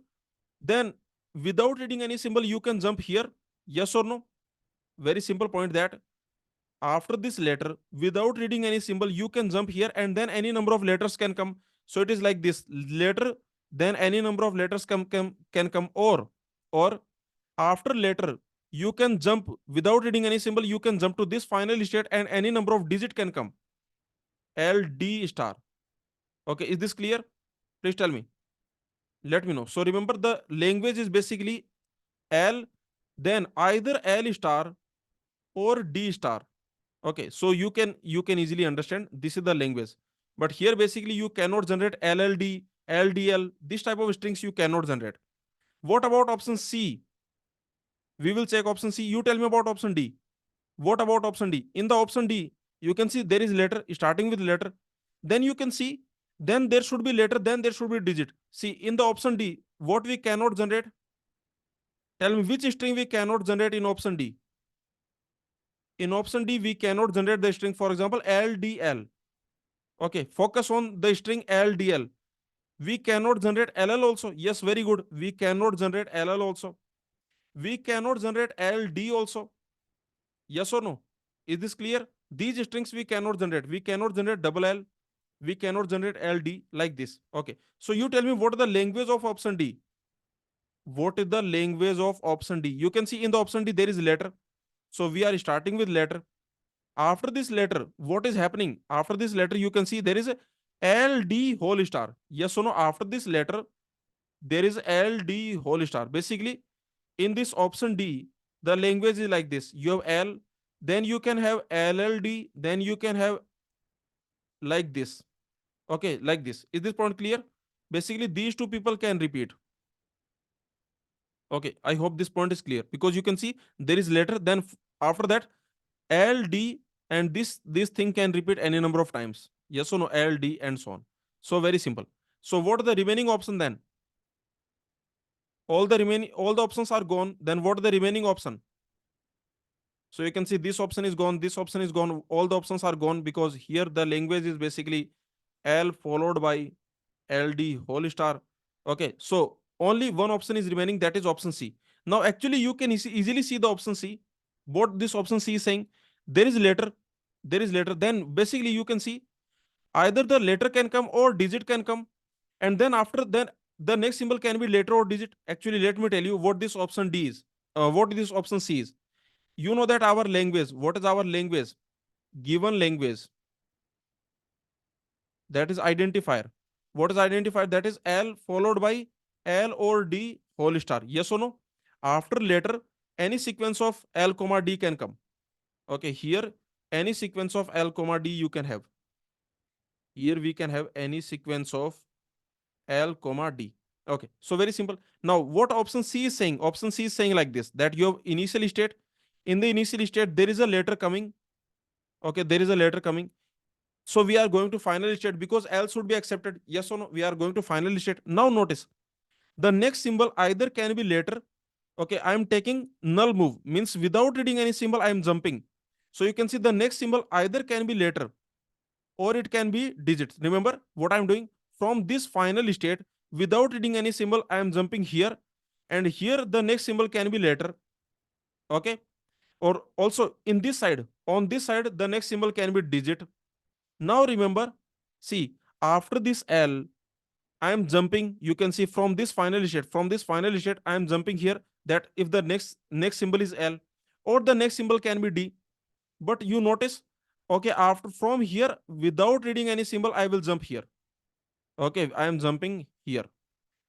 then without reading any symbol, you can jump here. Yes or no? Very simple point, that after this letter, without reading any symbol, you can jump here, and then any number of letters can come. So it is like this: letter, then any number of letters can come, or after letter, you can jump, without reading any symbol, you can jump to this final state, and any number of digit can come. LD star. Okay, is this clear? Please tell me. Let me know. So remember, the language is basically L, then either L star or D star. Okay, so you can easily understand this is the language. But here basically you cannot generate LLD, LDL, this type of strings you cannot generate. What about option C? We will check option C. You tell me about option D. What about option D? In the option D, you can see there is letter starting with letter. Then you can see, then there should be letter, then there should be digit. See, in the option D, what we cannot generate? Tell me which string we cannot generate in option D. In option D, we cannot generate the string, for example, LDL. Okay, focus on the string LDL. We cannot generate LL also. Yes, very good. We cannot generate LL also. We cannot generate LD also. Yes or no? Is this clear? These strings we cannot generate. We cannot generate double L. We cannot generate LD like this. Okay. So you tell me what is the language of option D? What is the language of option D? You can see in the option D there is letter. So we are starting with letter. After this letter, what is happening? After this letter, you can see there is a LD whole star. Yes or no? After this letter, there is LD whole star. Basically, in this option D, the language is like this. You have L, then you can have LLD, then you can have like this. Okay, like this. Is this point clear? Basically, these two people can repeat. Okay, I hope this point is clear because you can see there is letter, then after that LD, and this thing can repeat any number of times. Yes or no? LD and so on. So very simple. So what are the remaining option then? All the options are gone. Then what are the remaining option? So you can see this option is gone, this option is gone, all the options are gone because here the language is basically L followed by LD whole star. Okay, so only one option is remaining, that is option C. Now actually you can easily see the option C. What this option C is saying, there is letter, there is letter. Then basically you can see either the letter can come or digit can come, and then after then the next symbol can be letter or digit. Actually, let me tell you what this option D is. What this option C is. You know that our language, what is our language? Given language, that is identifier. What is identifier? That is L followed by L or D whole star. Yes or no? After letter, any sequence of L comma D can come. Okay, here any sequence of L comma D you can have. Here we can have any sequence of L comma D. Okay, so very simple. Now what option C is saying? Option C is saying like this, that you have initial state. In the initial state there is a letter coming. Okay, there is a letter coming. So we are going to final state because L should be accepted. Yes or no? We are going to final state. Now notice the next symbol either can be letter. Okay, I am taking null move, means without reading any symbol I am jumping. So you can see the next symbol either can be letter or it can be digits. Remember what I am doing? From this final state, without reading any symbol, I am jumping here, and here the next symbol can be letter. Okay, or also in this side, on this side, the next symbol can be digit. Now remember, see, after this L, I am jumping. You can see from this final state, I am jumping here. That if the next symbol is L, or the next symbol can be D. But you notice, okay, after from here, without reading any symbol, I will jump here. Okay, I am jumping here.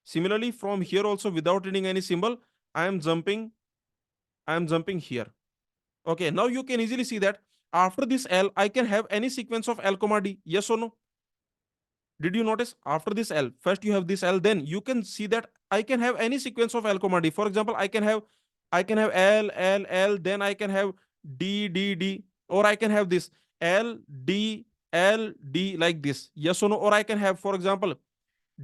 Similarly, from here also, without reading any symbol, I am jumping. I am jumping here. Okay, now you can easily see that after this L, I can have any sequence of L comma D. Yes or no? Did you notice after this L, first you have this L, then you can see that I can have any sequence of L comma D. For example, I can have L, L, L, then I can have D, D, D, or I can have this L, D, L, D like this. Yes or no? Or I can have, for example,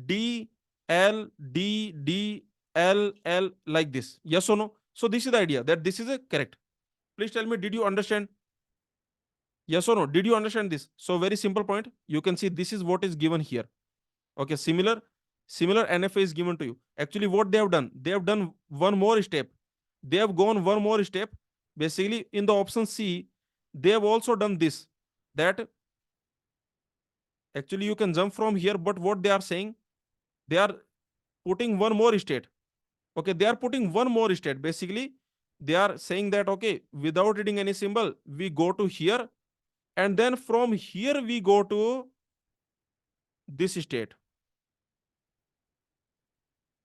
D, L, D, D, L, L like this. Yes or no? So this is the idea that this is a correct. Please tell me, did you understand? Yes or no? Did you understand this? So very simple point. You can see this is what is given here. Okay, similar NFA is given to you. Actually, what they have done one more step. They have gone one more step. Basically, in the option C, they have also done this. That actually you can jump from here, but what they are saying, they are putting one more state. Okay, they are putting one more state. Basically, they are saying that okay, without reading any symbol, we go to here, And then from here we go to this state.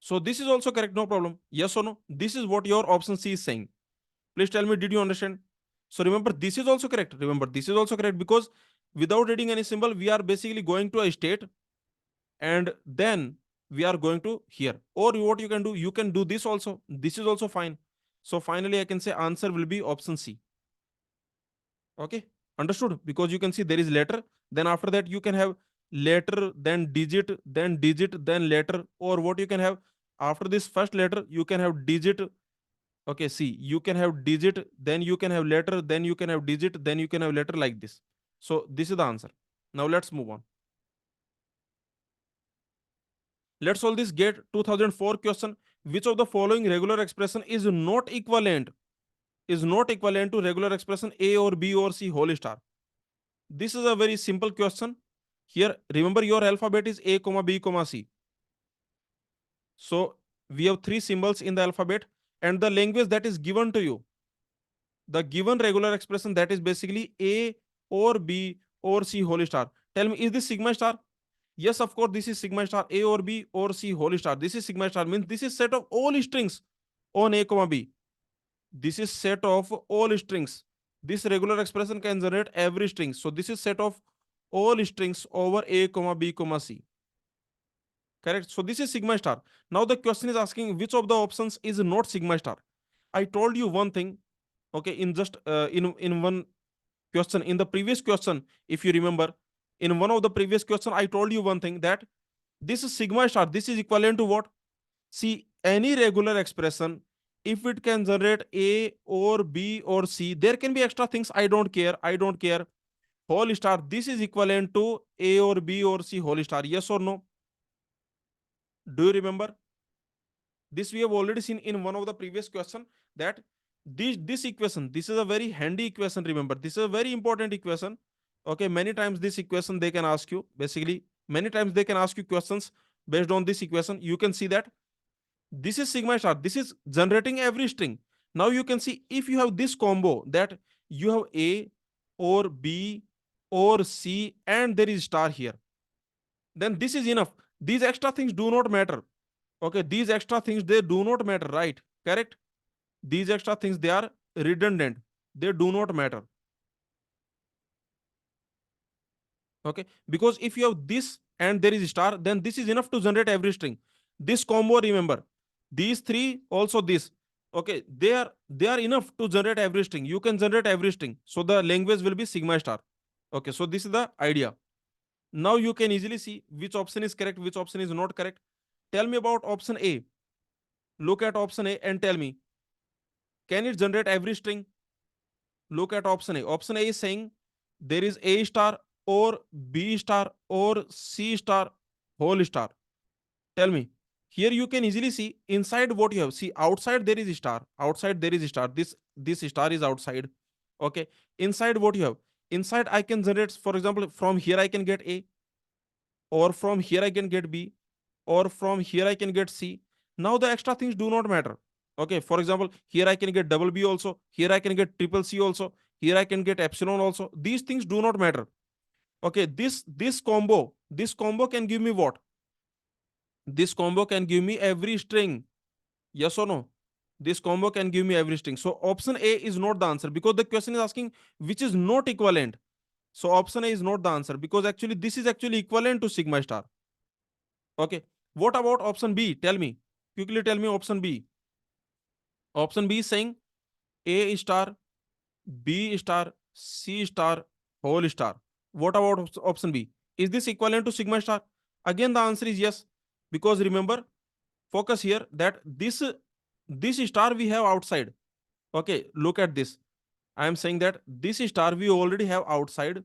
So this is also correct, no problem. Yes or no? This is what your option C is saying. Please tell me, did you understand? So remember, this is also correct. Remember, this is also correct because without reading any symbol, we are basically going to a state and then we are going to here. Or what you can do this also. This is also fine. So finally, I can say answer will be option C. Okay, understood? Because you can see there is letter. Then after that, you can have letter, then digit, then letter. Or what you can have after this first letter, you can have digit. Okay, see, you can have digit, then you can have letter, then you can have digit, then you can have letter like this. So this is the answer. Now let's move on. Let's solve this GATE 2004 question. Which of the following regular expression is not equivalent to regular expression A or B or C whole star? This is a very simple question. Here, remember your alphabet is A, comma B, comma C. So we have three symbols in the alphabet and the language that is given to you. The given regular expression that is basically A or B or C whole star. Tell me, is this sigma star? Yes, of course, this is sigma star A or B or C whole star. This is sigma star means this is set of all strings on A, comma B. This is set of all strings. This regular expression can generate every string. So this is set of all strings over A, comma B, comma C. Correct. So this is sigma star. Now the question is asking which of the options is not sigma star. I told you one thing. Okay, in just in one question, in the previous question, if you remember, in one of the previous question, I told you one thing that this is sigma star. This is equivalent to what? See, any regular expression, if it can generate A or B or C, there can be extra things. I don't care. I don't care. Whole star. This is equivalent to A or B or C whole star. Yes or no? Do you remember? This we have already seen in one of the previous question that this equation, this is a very handy equation. Remember, this is a very important equation. Okay, many times this equation they can ask you. Basically, many times they can ask you questions based on this equation. You can see that this is sigma star. This is generating every string. Now you can see if you have this combo that you have A or B or C and there is star here, then this is enough. These extra things do not matter. Okay, these extra things they do not matter, right? Correct? These extra things they are redundant. They do not matter. Okay, because if you have this and there is star, then this is enough to generate every string. This combo, remember, these three also this. Okay, they are enough to generate every string. You can generate every string. So the language will be sigma star. Okay, so this is the idea. Now you can easily see which option is correct, which option is not correct. Tell me about option A. Look at option A and tell me, can it generate every string? Look at option A. Option A is saying there is A star or B star or C star whole star. Tell me. Here you can easily see inside what you have. See, outside there is a star. Outside there is a star. This star is outside. Okay. Inside what you have. Inside I can generate, for example, from here I can get A, or from here I can get B, or from here I can get C. Now the extra things do not matter. Okay, for example, here I can get double B also, here I can get triple C also, here I can get epsilon also. These things do not matter. Okay, this combo can give me what? This combo can give me every string. Yes or no? This combo can give me every string. So option A is not the answer because the question is asking which is not equivalent. So option A is not the answer because actually this is actually equivalent to sigma star. Okay. What about option B? Tell me. Quickly tell me option B. Option B is saying A star, B star, C star, whole star. What about option B? Is this equivalent to sigma star? Again, the answer is yes. Because remember, focus here that this star we have outside. Okay, look at this. I am saying that this star we already have outside.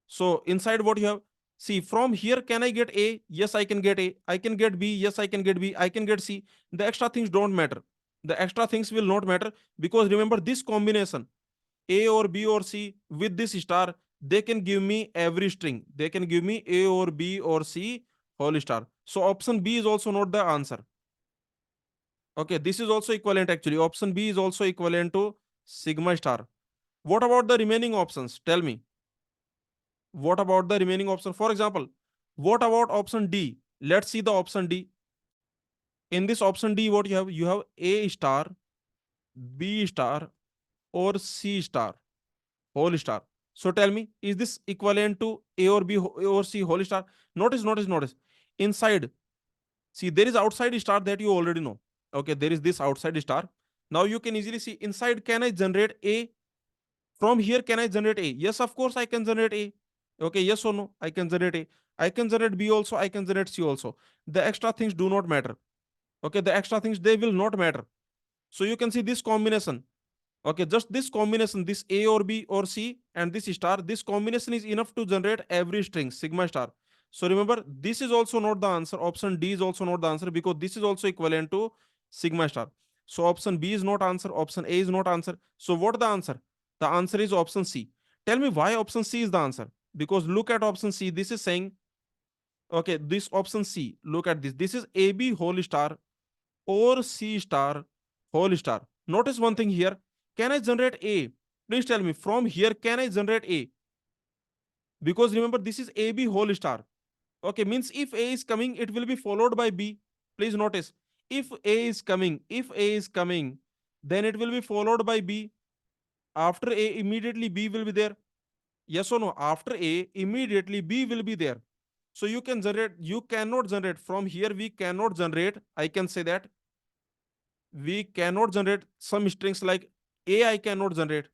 So inside what you have, see from here, can I get A? Yes, I can get A. I can get B. Yes, I can get B. I can get C. The extra things don't matter. The extra things will not matter because remember this combination A or B or C with this star, they can give me every string. They can give me A or B or C whole star. So option B is also not the answer. Okay, this is also equivalent actually. Option B is also equivalent to sigma star. What about the remaining options? Tell me. What about the remaining option? For example, what about option D? Let's see the option D. In this option D, what you have? You have A star, B star, or C star, whole star. So tell me, is this equivalent to A or B or C whole star? Notice. Inside, see, there is outside star that you already know. Okay, there is this outside star. Now you can easily see inside, can I generate A? From here, can I generate A? Yes, of course, I can generate A. Okay, yes or no? I can generate A. I can generate B also, I can generate C also. The extra things do not matter. Okay, the extra things, they will not matter. So you can see this combination. Okay, just this combination, this A or B or C and this star, this combination is enough to generate every string, sigma star. So remember, this is also not the answer. Option D is also not the answer because this is also equivalent to sigma star. So option B is not answer. Option A is not answer. So what the answer? The answer is option C. Tell me why option C is the answer. Because look at option C. This is saying, okay, this option C, look at this. This is AB whole star or C star whole star. Notice one thing here. Can I generate A? Please tell me from here, can I generate A? Because remember, this is AB whole star. Okay, means if A is coming, it will be followed by B. Please notice. If A is coming, then it will be followed by B. After A, immediately B will be there. Yes or no? After A, immediately B will be there. So you cannot generate from here. We cannot generate. I can say that we cannot generate some strings like A. I cannot generate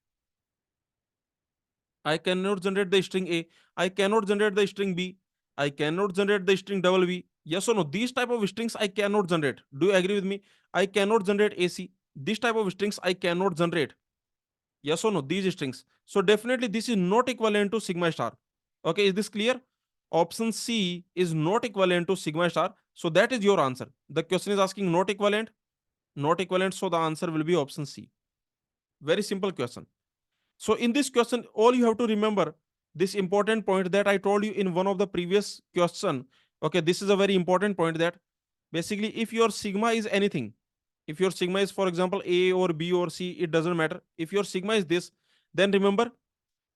the string A. I cannot generate the string B. I cannot generate the string double B. Yes or no? These type of strings I cannot generate. Do you agree with me? I cannot generate AC. This type of strings I cannot generate. Yes or no? These strings. So definitely this is not equivalent to sigma star. Okay, is this clear? Option C is not equivalent to sigma star. So that is your answer. The question is asking not equivalent, not equivalent. So the answer will be option C. Very simple question. So in this question, all you have to remember this important point that I told you in one of the previous question. Okay, this is a very important point that basically if your sigma is anything, if your sigma is for example A or B or C, it doesn't matter. If your sigma is this, then remember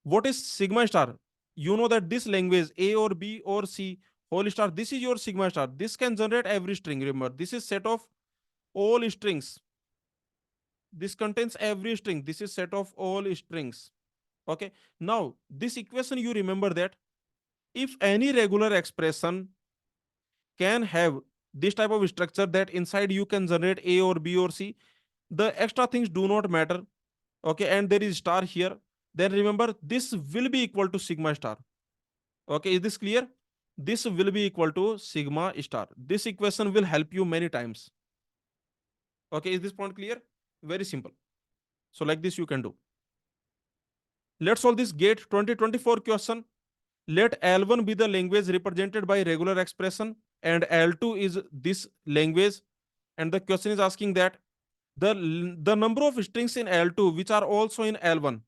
what is sigma star. You know that this language A or B or C whole star, this is your sigma star. This can generate every string. Remember, this is set of all strings. This contains every string. This is set of all strings. Okay, now this equation, you remember that if any regular expression can have this type of structure that inside you can generate A or B or C, the extra things do not matter. Okay, and there is star here, then remember this will be equal to sigma star. Okay, is this clear? This will be equal to sigma star. This equation will help you many times. Okay, is this point clear? Very simple. So like this you can do. Let's solve this gate 2024 question. Let L1 be the language represented by regular expression and L2 is this language. And the question is asking that the number of strings in L2 which are also in L1.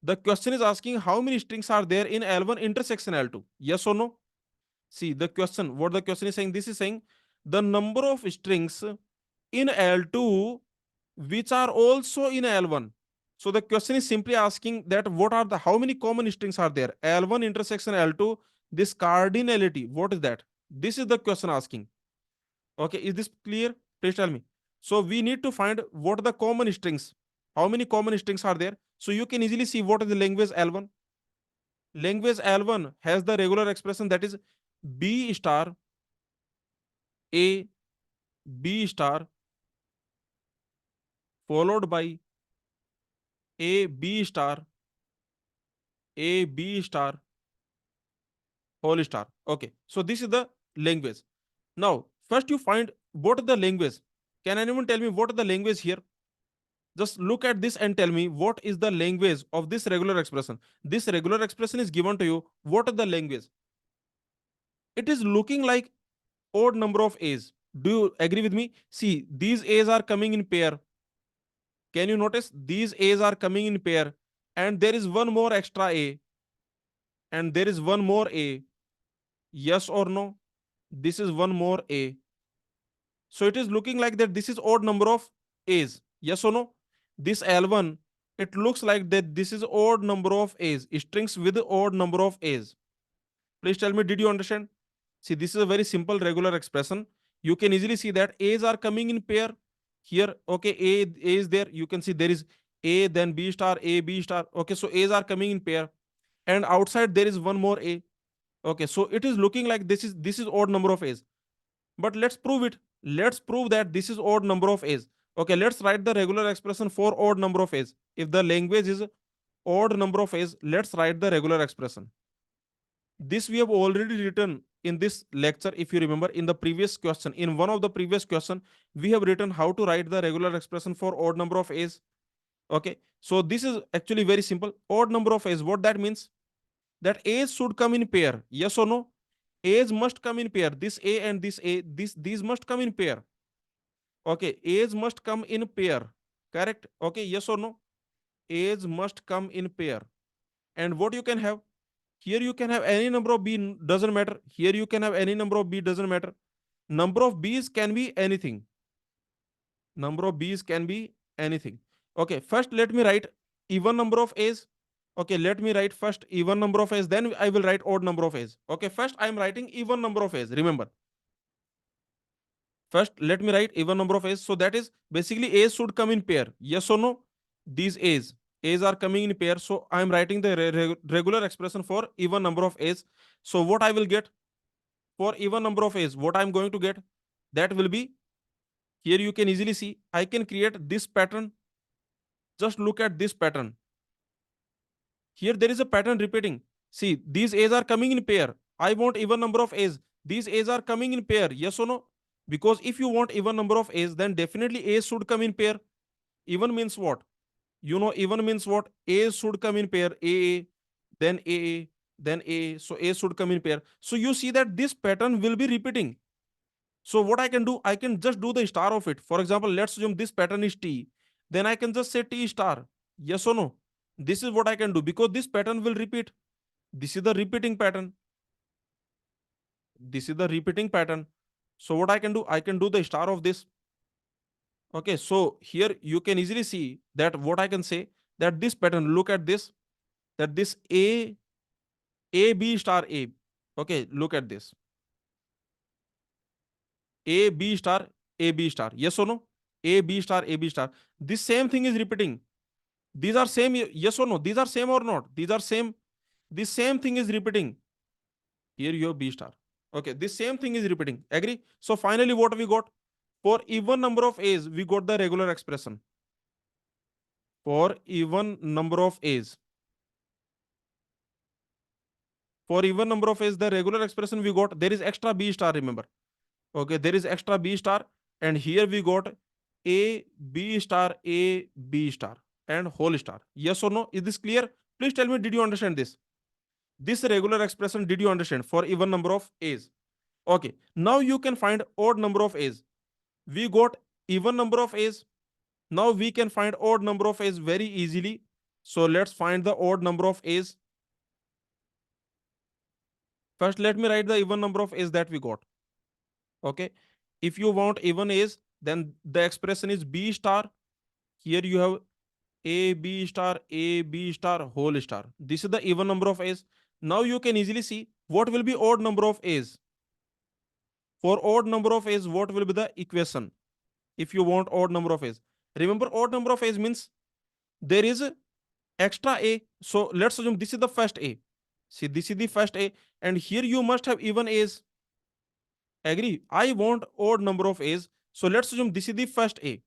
The question is asking how many strings are there in L1 intersection L2. Yes or no? See the question, what the question is saying, this is saying the number of strings in L2 which are also in L1. So the question is simply asking that what are the how many common strings are there? L1 intersection L2, this cardinality, what is that? This is the question asking. Okay, is this clear? Please tell me. So we need to find what are the common strings. How many common strings are there? So you can easily see what is the language L1. Language L1 has the regular expression that is B star A B star followed by A B star A B star whole star. Okay, so this is the language. Now, first you find what is the language. Can anyone tell me what is the language here? Just look at this and tell me what is the language of this regular expression. This regular expression is given to you. What is the language? It is looking like odd number of A's. Do you agree with me? See, these A's are coming in pair. Can you notice? These A's are coming in pair. And there is one more extra A. And there is one more A. Yes or no? This is one more A. So it is looking like that this is odd number of A's. Yes or no? This L1 it looks like that this is odd number of A's, strings with odd number of A's. Please tell me, did you understand? See, this is a very simple regular expression. You can easily see that A's are coming in pair here. Okay, A is there. You can see there is A, then B star, A, B star. Okay, so A's are coming in pair. And outside there is one more A. Okay, so it is looking like this is odd number of A's. But let's prove it. Let's prove that this is odd number of A's. Okay, let's write the regular expression for odd number of A's. If the language is odd number of A's, let's write the regular expression. This we have already written in this lecture. If you remember, in the previous question, in one of the previous question, we have written how to write the regular expression for odd number of A's. Okay, so this is actually very simple. Odd number of A's, what that means? That A's should come in pair. Yes or no? A's must come in pair. This A and this A, these must come in pair. Okay, A's must come in pair. Correct? Okay, yes or no? A's must come in pair. And what you can have? Here you can have any number of B, doesn't matter. Here you can have any number of B, doesn't matter. Number of B's can be anything. Number of B's can be anything. Okay, first let me write even number of A's. Okay, let me write first even number of A's, then I will write odd number of A's. Okay, first I am writing even number of A's. Remember, first let me write even number of A's. So that is basically A's should come in pair. Yes or no? These A's are coming in pair. So I am writing the regular expression for even number of A's. So what I will get for even number of A's, what I'm going to get, that will be, here you can easily see, I can create this pattern. Just look at this pattern. Here there is a pattern repeating. See, these A's are coming in pair. I want even number of A's. These A's are coming in pair. Yes or no? Because if you want even number of A's, then definitely A's should come in pair. Even means what? You know, even means what? A's should come in pair. A, then A, then A. So A should come in pair. So you see that this pattern will be repeating. So what I can do, I can just do the star of it. For example, let's assume this pattern is T. Then I can just say T star. Yes or no? This is what I can do because this pattern will repeat. This is the repeating pattern. This is the repeating pattern. So what I can do, I can do the star of this. Okay, so here you can easily see that what I can say, that this pattern, look at this, that this A, B star, A. Okay, look at this. A, B star, A, B star. Yes or no? A, B star, A, B star. This same thing is repeating. These are same, yes or no? These are same or not? These are same. This same thing is repeating. Here you have B star. Okay, this same thing is repeating. Agree? So finally, what we got? For even number of A's, we got the regular expression. For even number of A's. For even number of A's, the regular expression we got, there is extra B star, remember. Okay, there is extra B star. And here we got A, B star, A, B star, and whole star. Yes or no? Is this clear? Please tell me, did you understand this? This regular expression, did you understand? For even number of A's. Okay, now you can find odd number of A's. We got even number of A's. Now we can find odd number of A's very easily. So let's find the odd number of A's. First, let me write the even number of A's that we got. Okay. If you want even A's, then the expression is B star. Here you have A, B star, A, B star, whole star. This is the even number of A's. Now you can easily see what will be odd number of A's. For odd number of A's, what will be the equation? If you want odd number of A's. Remember, odd number of A's means there is extra A. So let's assume this is the first A. See, this is the first A. And here you must have even A's. Agree? I want odd number of A's. So let's assume this is the first A.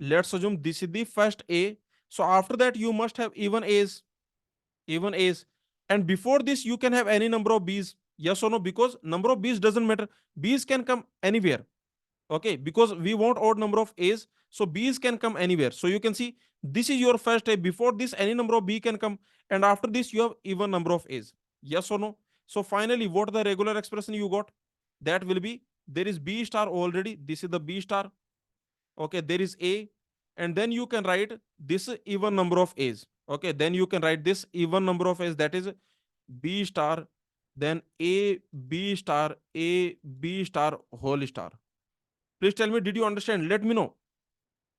Let's assume this is the first A. So after that, you must have even A's. Even A's. And before this, you can have any number of B's. Yes or no? Because number of B's doesn't matter. B's can come anywhere. Okay, because we want odd number of A's, so B's can come anywhere. So you can see this is your first A. Before this, any number of B can come, and after this, you have even number of A's. Yes or no? So finally, what the regular expression you got? That will be, there is B star already. This is the B star. Okay, there is A, and then you can write this even number of A's. Okay, then you can write this even number of A's, that is B star, then A, B star, A, B star, whole star. Please tell me, did you understand? Let me know.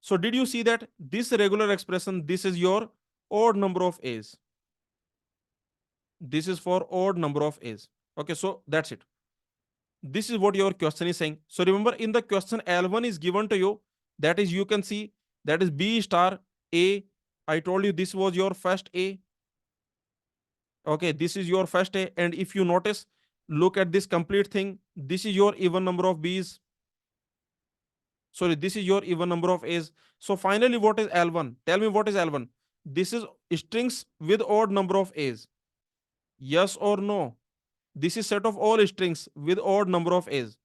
So did you see that this regular expression, this is your odd number of A's. This is for odd number of A's. Okay, so that's it. This is what your question is saying. So remember, in the question, L1 is given to you. That is, you can see that is B star A. I told you this was your first A. Okay, this is your first A. And if you notice, look at this complete thing. This is your even number of B's. Sorry, this is your even number of A's. So finally, what is L1? Tell me what is L1? This is strings with odd number of A's. Yes or no? This is set of all strings with odd number of A's.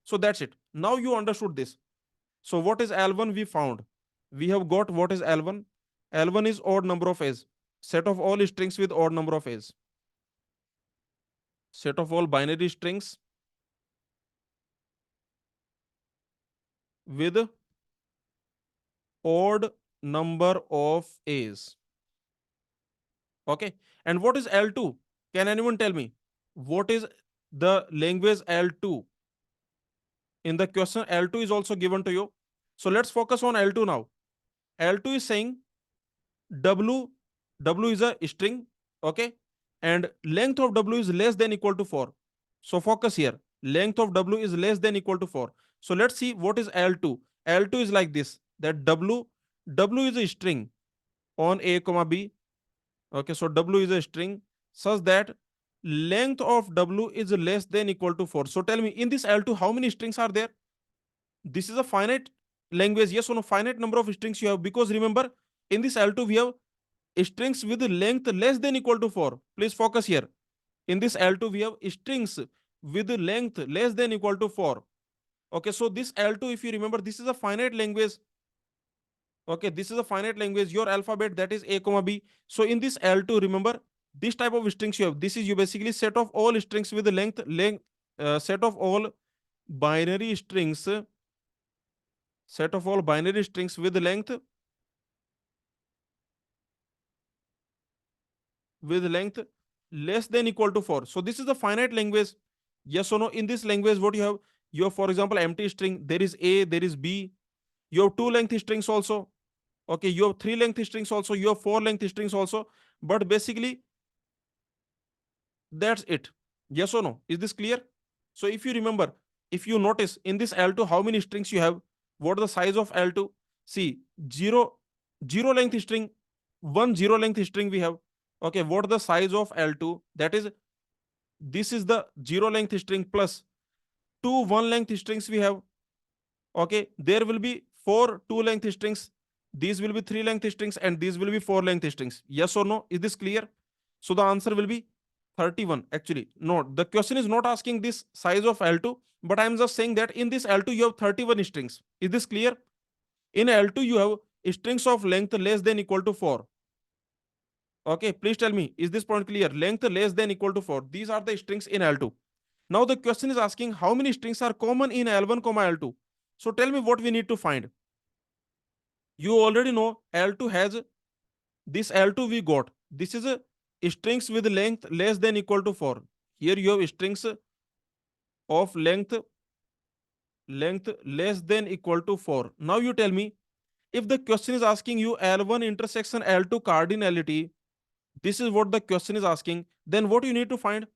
So that's it. Now you understood this. So what is L1 we found? We have got what is L1? L1 is odd number of A's. Set of all strings with odd number of A's. Set of all binary strings with odd number of A's. Okay. And what is L2? Can anyone tell me? What is the language L2? In the question, L2 is also given to you. So let's focus on L2 now. L2 is saying W, W is a string, okay? And length of W is less than equal to 4. So focus here. Length of W is less than equal to 4. So let's see what is L2. L2 is like this, that W is a string on A comma B. Okay, so W is a string such that length of W is less than equal to 4. So tell me, in this L2, how many strings are there? This is a finite language. Yes or no? Finite number of strings you have, because remember, in this L2 we have strings with length less than equal to 4. Please focus here. In this L2 we have strings with length less than equal to 4. Okay, so this L2, if you remember, this is a finite language. Okay, this is a finite language. Your alphabet, that is A comma B. So in this L2, remember, this type of strings you have. This is you basically set of all strings with length, set of all binary strings, set of all binary strings with length less than equal to 4. So this is the finite language. Yes or no? In this language, what you have? You have, for example, empty string. There is A, there is B. You have two length strings also. Okay, you have three length strings also. You have four length strings also. But basically, that's it. Yes or no? Is this clear? So if you remember, if you notice in this L2, how many strings you have? What is the size of L2? See, zero length string, one zero length string we have. Okay, what is the size of L2? That is, this is the zero length string plus two one length strings we have. Okay, there will be four two length strings. These will be three length strings and these will be four length strings. Yes or no? Is this clear? So the answer will be 31. Actually, no, the question is not asking this size of L2, but I'm just saying that in this L2 you have 31 strings. Is this clear? In L2 you have strings of length less than equal to 4. Okay, please tell me, is this point clear? Length less than equal to 4. These are the strings in L2. Now the question is asking how many strings are common in L1, L2. So tell me what we need to find. You already know L2 has this L2 we got. This is a strings with length less than equal to 4. Here you have strings of length less than equal to 4. Now you tell me, if the question is asking you L1 intersection L2 cardinality, this is what the question is asking, then what you need to find?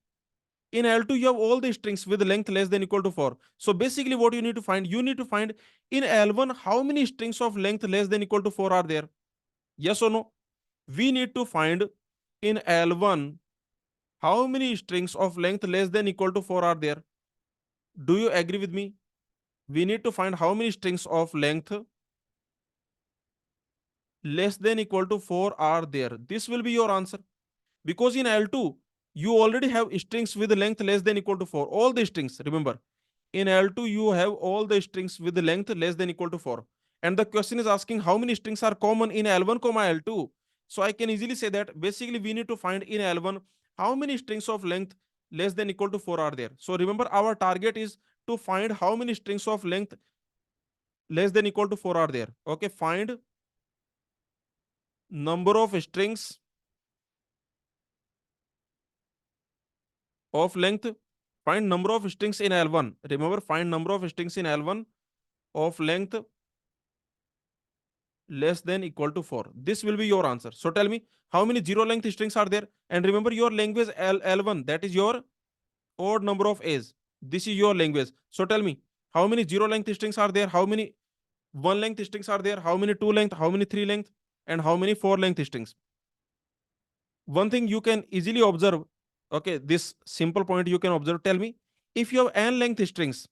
In L2 you have all the strings with length less than equal to 4. So basically what you need to find, in L1 how many strings of length less than equal to 4 are there? Yes or no? We need to find in L1 how many strings of length less than equal to 4 are there. Do you agree with me? We need to find how many strings of length less than equal to 4 are there. This will be your answer. Because in L2, you already have strings with length less than equal to 4. All the strings, remember. In L2, you have all the strings with length less than equal to 4. And the question is asking how many strings are common in L1, L2. So I can easily say that basically we need to find in L1 how many strings of length less than equal to 4 are there. So remember, our target is to find how many strings of length less than equal to 4 are there. Okay, find number of strings of length. Find number of strings in L1. Remember, find number of strings in L1 of length less than equal to 4. This will be your answer. So tell me how many zero length strings are there? And remember your language L1, that is your odd number of A's. This is your language. So tell me how many zero length strings are there? How many one length strings are there? How many two length? How many three length? And how many four length strings? One thing you can easily observe, okay, this simple point you can observe. Tell me if you have n length strings,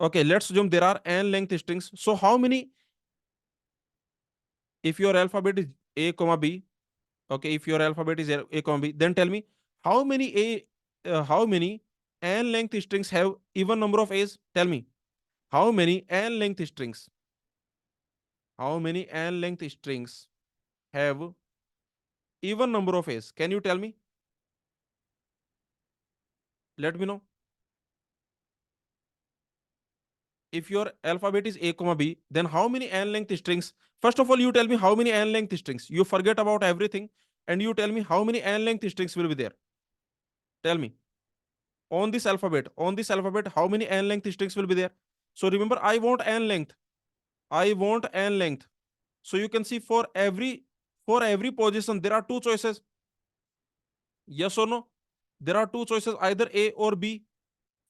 okay, let's assume there are n length strings. So how many, if your alphabet is A comma B, okay, if your alphabet is A comma B, then tell me how many how many n length strings have even number of A's? Tell me how many n length strings, how many n length strings have even number of A's? Can you tell me? Let me know. If your alphabet is A comma B, then how many n length strings? First of all, you tell me how many n length strings. You forget about everything and you tell me how many n length strings will be there. Tell me on this alphabet, how many n length strings will be there? So remember, I want n length. I want n length. So you can see for every position there are two choices. Yes or no? There are two choices, either A or B.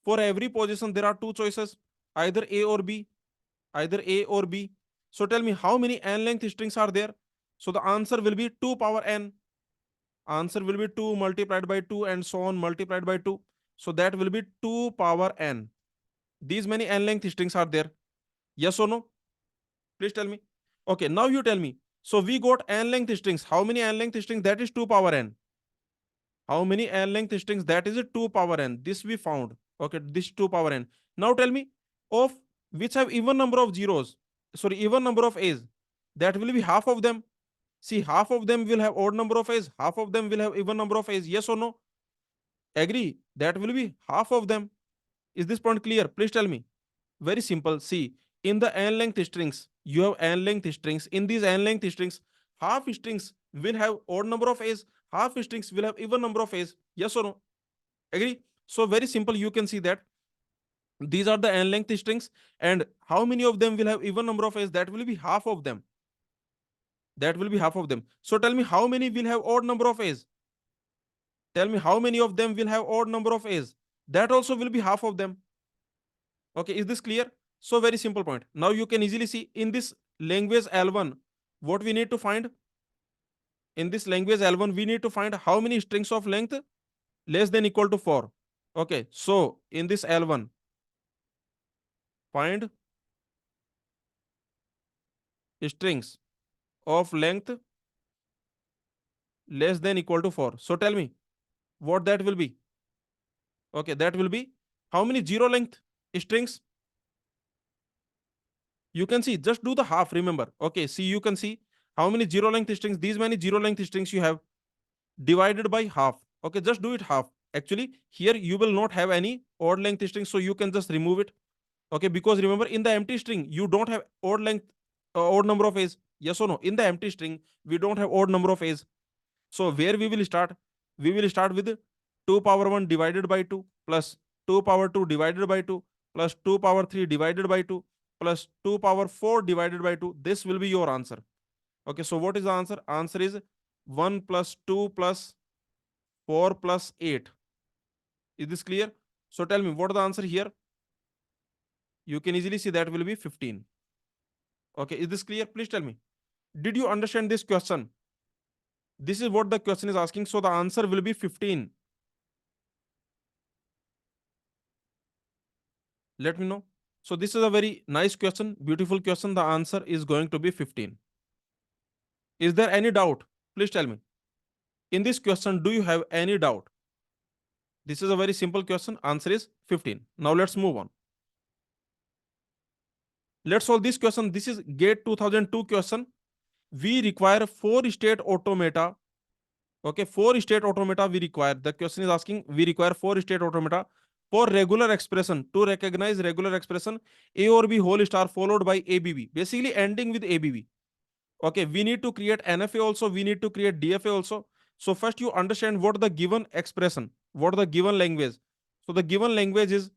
For every position there are two choices, either A or B, either A or B. So tell me how many n length strings are there? So the answer will be 2 power n. Answer will be 2 multiplied by 2 and so on multiplied by 2. So that will be 2 power n. These many n length strings are there. Yes or no? Please tell me. Okay, now you tell me. So we got n length strings. How many n length strings? That is 2 power n. How many n length strings? That is a 2 power n. This we found. Okay, this 2 power n. Now tell me of which have even number of zeros. Sorry, even number of A's. That will be half of them. See, half of them will have odd number of A's. Half of them will have even number of A's. Yes or no? Agree. That will be half of them. Is this point clear? Please tell me. Very simple. See, in the n length strings, you have n length strings. In these n length strings, half strings will have odd number of A's, half strings will have even number of A's. Yes or no? Agree? So very simple. You can see that these are the n length strings, and how many of them will have even number of A's? That will be half of them. That will be half of them. So tell me how many will have odd number of A's? Tell me how many of them will have odd number of A's? That also will be half of them. Okay, is this clear? So very simple point. Now you can easily see in this language L1, what we need to find? In this language L1, we need to find how many strings of length less than equal to 4. Okay, so in this L1, find strings of length less than equal to 4. So tell me what that will be. Okay, that will be how many zero length strings? You can see, just do the half, remember. Okay, see, you can see how many zero length strings, these many zero length strings you have divided by half. Okay, just do it half. Actually, here you will not have any odd length string, so you can just remove it. Okay, because remember, in the empty string, you don't have odd length, odd number of A's. Yes or no? In the empty string, we don't have odd number of A's. So where we will start? We will start with 2 power 1 divided by 2 plus 2 power 2 divided by 2 plus 2 power 3 divided by 2 plus 2 power 4 divided by 2. This will be your answer. Okay, so what is the answer? Answer is 1 plus 2 plus 4 plus 8. Is this clear? So tell me what is the answer here? You can easily see that will be 15. Okay, is this clear? Please tell me. Did you understand this question? This is what the question is asking. So the answer will be 15. Let me know. So this is a very nice question, beautiful question. The answer is going to be 15. Is there any doubt? Please tell me. In this question, do you have any doubt? This is a very simple question. Answer is 15. Now let's move on. Let's solve this question. This is GATE 2002 question. We require 4-state automata. Okay, 4-state automata we require. The question is asking, we require 4-state automata for regular expression, to recognize regular expression A or B whole star followed by ABB, basically ending with ABB. Okay, we need to create NFA also, we need to create DFA also. So first you understand what the given expression, what the given language. So the given language is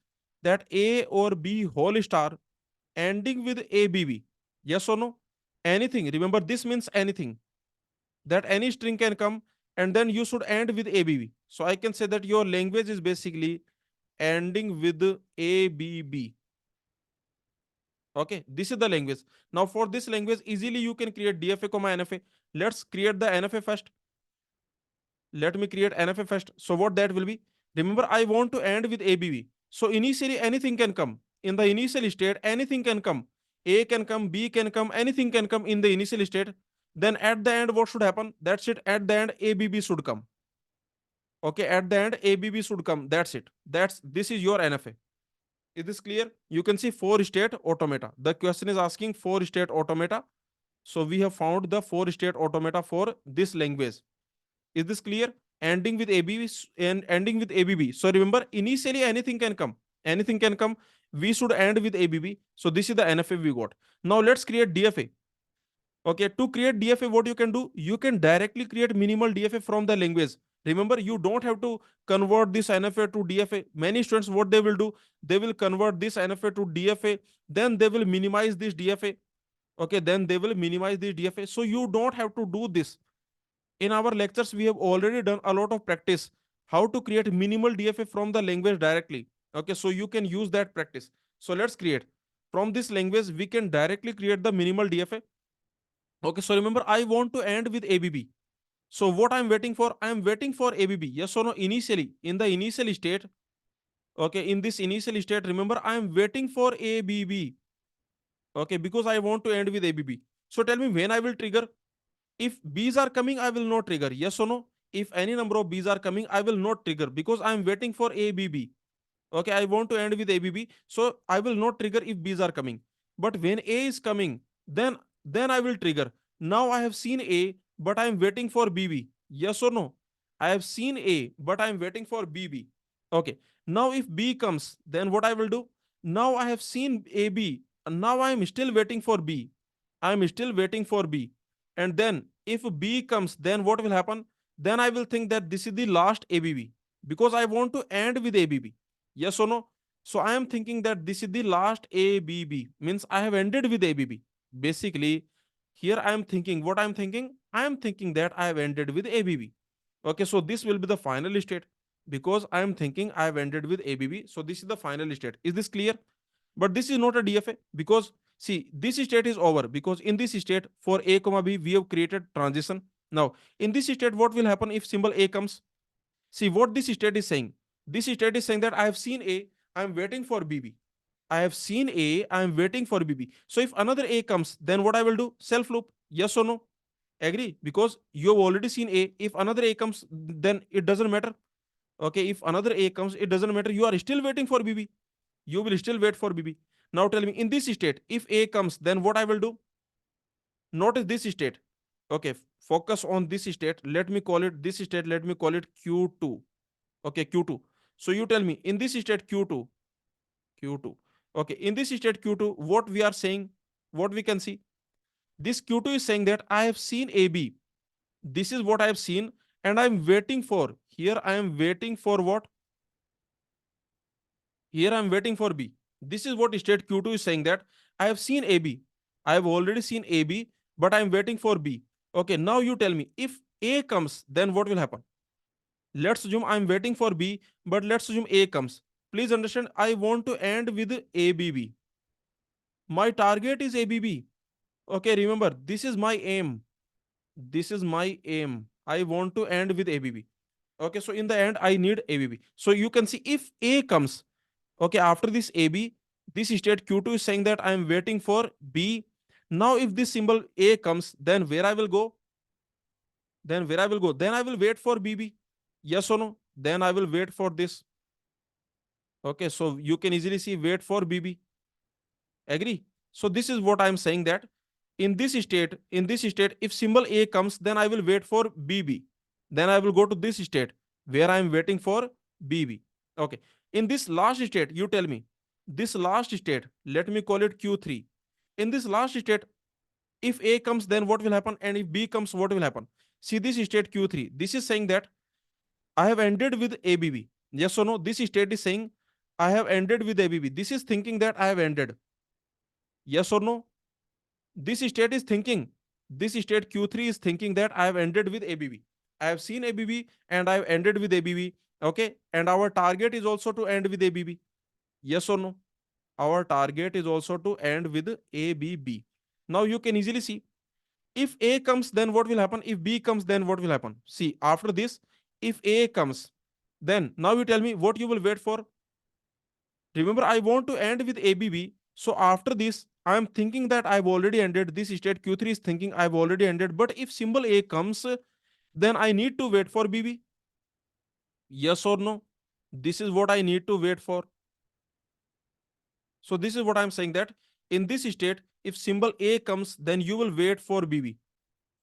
that A or B whole star ending with ABB. Yes or no? anything. Remember, this means anything, that any string can come, and then you should end with ABB. So I can say that your language is basically ending with ABB. Okay, this is the language. Now for this language, easily you can create DFA comma NFA. Let's create the NFA first. Let me create NFA first. So what that will be? Remember, I want to end with ABB. So initially anything can come. In the initial state, anything can come. A can come, B can come, anything can come in the initial state. Then at the end, what should happen? That's it. At the end, ABB should come. Okay, at the end, ABB should come. That's it. This is your NFA. Is this clear? You can see four state automata. The question is asking four state automata. So we have found the four state automata for this language. Is this clear? Ending with ABB and ending with ABB. So remember, initially anything can come. Anything can come. We should end with ABB. So this is the NFA we got. Now let's create DFA. Okay, to create DFA, what you can do? You can directly create minimal DFA from the language. Remember, you don't have to convert this NFA to DFA. Many students, what they will do, they will convert this NFA to DFA, then they will minimize this DFA. Okay, then they will minimize this DFA. So you don't have to do this. In our lectures, we have already done a lot of practice how to create minimal DFA from the language directly. Okay, so you can use that practice. So let's create. From this language, we can directly create the minimal DFA. Okay, so remember, I want to end with ABB. So what I'm waiting for? I'm waiting for ABB. Yes or no? Initially, in the initial state, okay, in this initial state, remember, I'm waiting for ABB. Okay, because I want to end with ABB. So tell me when I will trigger. If B's are coming, I will not trigger. Yes or no? If any number of B's are coming, I will not trigger because I'm waiting for ABB. Okay, I want to end with ABB. So I will not trigger if B's are coming. But when A is coming, then I will trigger. Now I have seen A, but I am waiting for BB. Yes or no? I have seen A, but I am waiting for BB. Okay. Now if B comes, then what I will do? Now I have seen AB, and now I am still waiting for B. I am still waiting for B. And then if B comes, then what will happen? Then I will think that this is the last ABB because I want to end with ABB. Yes or no? So I am thinking that this is the last ABB, means I have ended with ABB. Basically, here I am thinking what I am thinking. I am thinking that I have ended with ABB. Okay, so this will be the final state because I am thinking I have ended with ABB. So this is the final state. Is this clear? But this is not a DFA because see, this state is over because in this state for A comma B we have created transition. Now in this state, what will happen if symbol A comes? See what this state is saying. This state is saying that I have seen A, I am waiting for BB. I have seen A, I am waiting for BB. So if another A comes, then what I will do? Self loop. Yes or no? Agree? Because you have already seen A. If another A comes, then it doesn't matter. Okay, if another A comes, it doesn't matter. You are still waiting for BB. You will still wait for BB. Now tell me, in this state, if A comes, then what I will do? Notice this state. Okay, focus on this state. Let me call it this state. Let me call it Q2. Okay, Q2. So you tell me, in this state Q2, Q2. Okay, in this state Q2, what we are saying, what we can see, this Q2 is saying that I have seen AB. This is what I have seen, and I'm waiting for. Here I am waiting for what? Here I am waiting for B. This is what state Q2 is saying that I have seen AB. I have already seen AB, but I am waiting for B. Okay, now you tell me if A comes, then what will happen? Let's assume I'm waiting for B, but let's assume A comes. Please understand, I want to end with ABB. My target is ABB. Okay, remember, this is my aim. This is my aim. I want to end with ABB. Okay, so in the end, I need ABB. So you can see if A comes, okay, after this AB, this state Q2 is saying that I am waiting for B. Now, if this symbol A comes, then where I will go? Then where I will go? Then I will wait for BB. Yes or no? Then I will wait for this. Okay, so you can easily see wait for BB. Agree? So this is what I am saying that in this state, if symbol A comes, then I will wait for BB. Then I will go to this state where I am waiting for BB. Okay. In this last state, you tell me, this last state, let me call it Q3. In this last state, if A comes, then what will happen? And if B comes, what will happen? See this state Q3. This is saying that I have ended with ABB. Yes or no? This state is saying I have ended with ABB. This is thinking that I have ended. Yes or no? This state is thinking, this state Q3 is thinking that I have ended with ABB. I have seen ABB and I have ended with ABB. Okay. And our target is also to end with ABB. Yes or no? Our target is also to end with ABB. Now you can easily see, if A comes, then what will happen? If B comes, then what will happen? See, after this, if A comes, then now you tell me what you will wait for. Remember, I want to end with ABB. So after this, I am thinking that I've already ended. This state Q3 is thinking I've already ended. But if symbol A comes, then I need to wait for BB. Yes or no? This is what I need to wait for. So this is what I'm saying, that in this state, if symbol A comes, then you will wait for BB.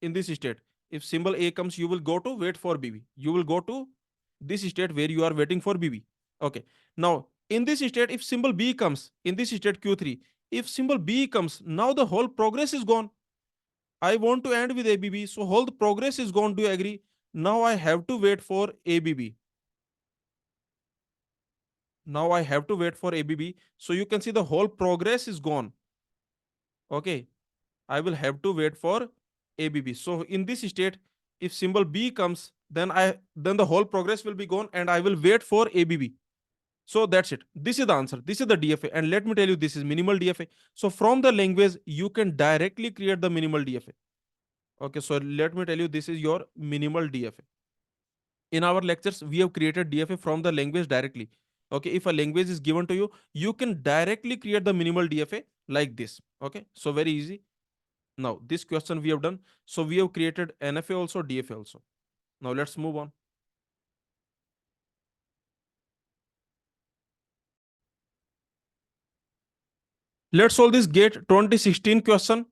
In this state, if symbol A comes, you will go to wait for BB. You will go to this state where you are waiting for BB. Okay. Now, in this state, if symbol B comes, in this state Q3, if symbol B comes, now the whole progress is gone. I want to end with ABB, so whole the progress is gone. Do you agree? Now I have to wait for ABB. Now I have to wait for ABB. So you can see the whole progress is gone. Okay. I will have to wait for ABB. So in this state, if symbol B comes, then the whole progress will be gone and I will wait for ABB. So that's it. This is the answer. This is the DFA. And let me tell you, this is minimal DFA. So from the language, you can directly create the minimal DFA. Okay, so let me tell you, this is your minimal DFA. In our lectures, we have created DFA from the language directly. Okay, if a language is given to you, you can directly create the minimal DFA like this. Okay, so very easy. Now, this question we have done. So we have created NFA also, DFA also. Now let's move on. Let's solve this GATE 2016 question.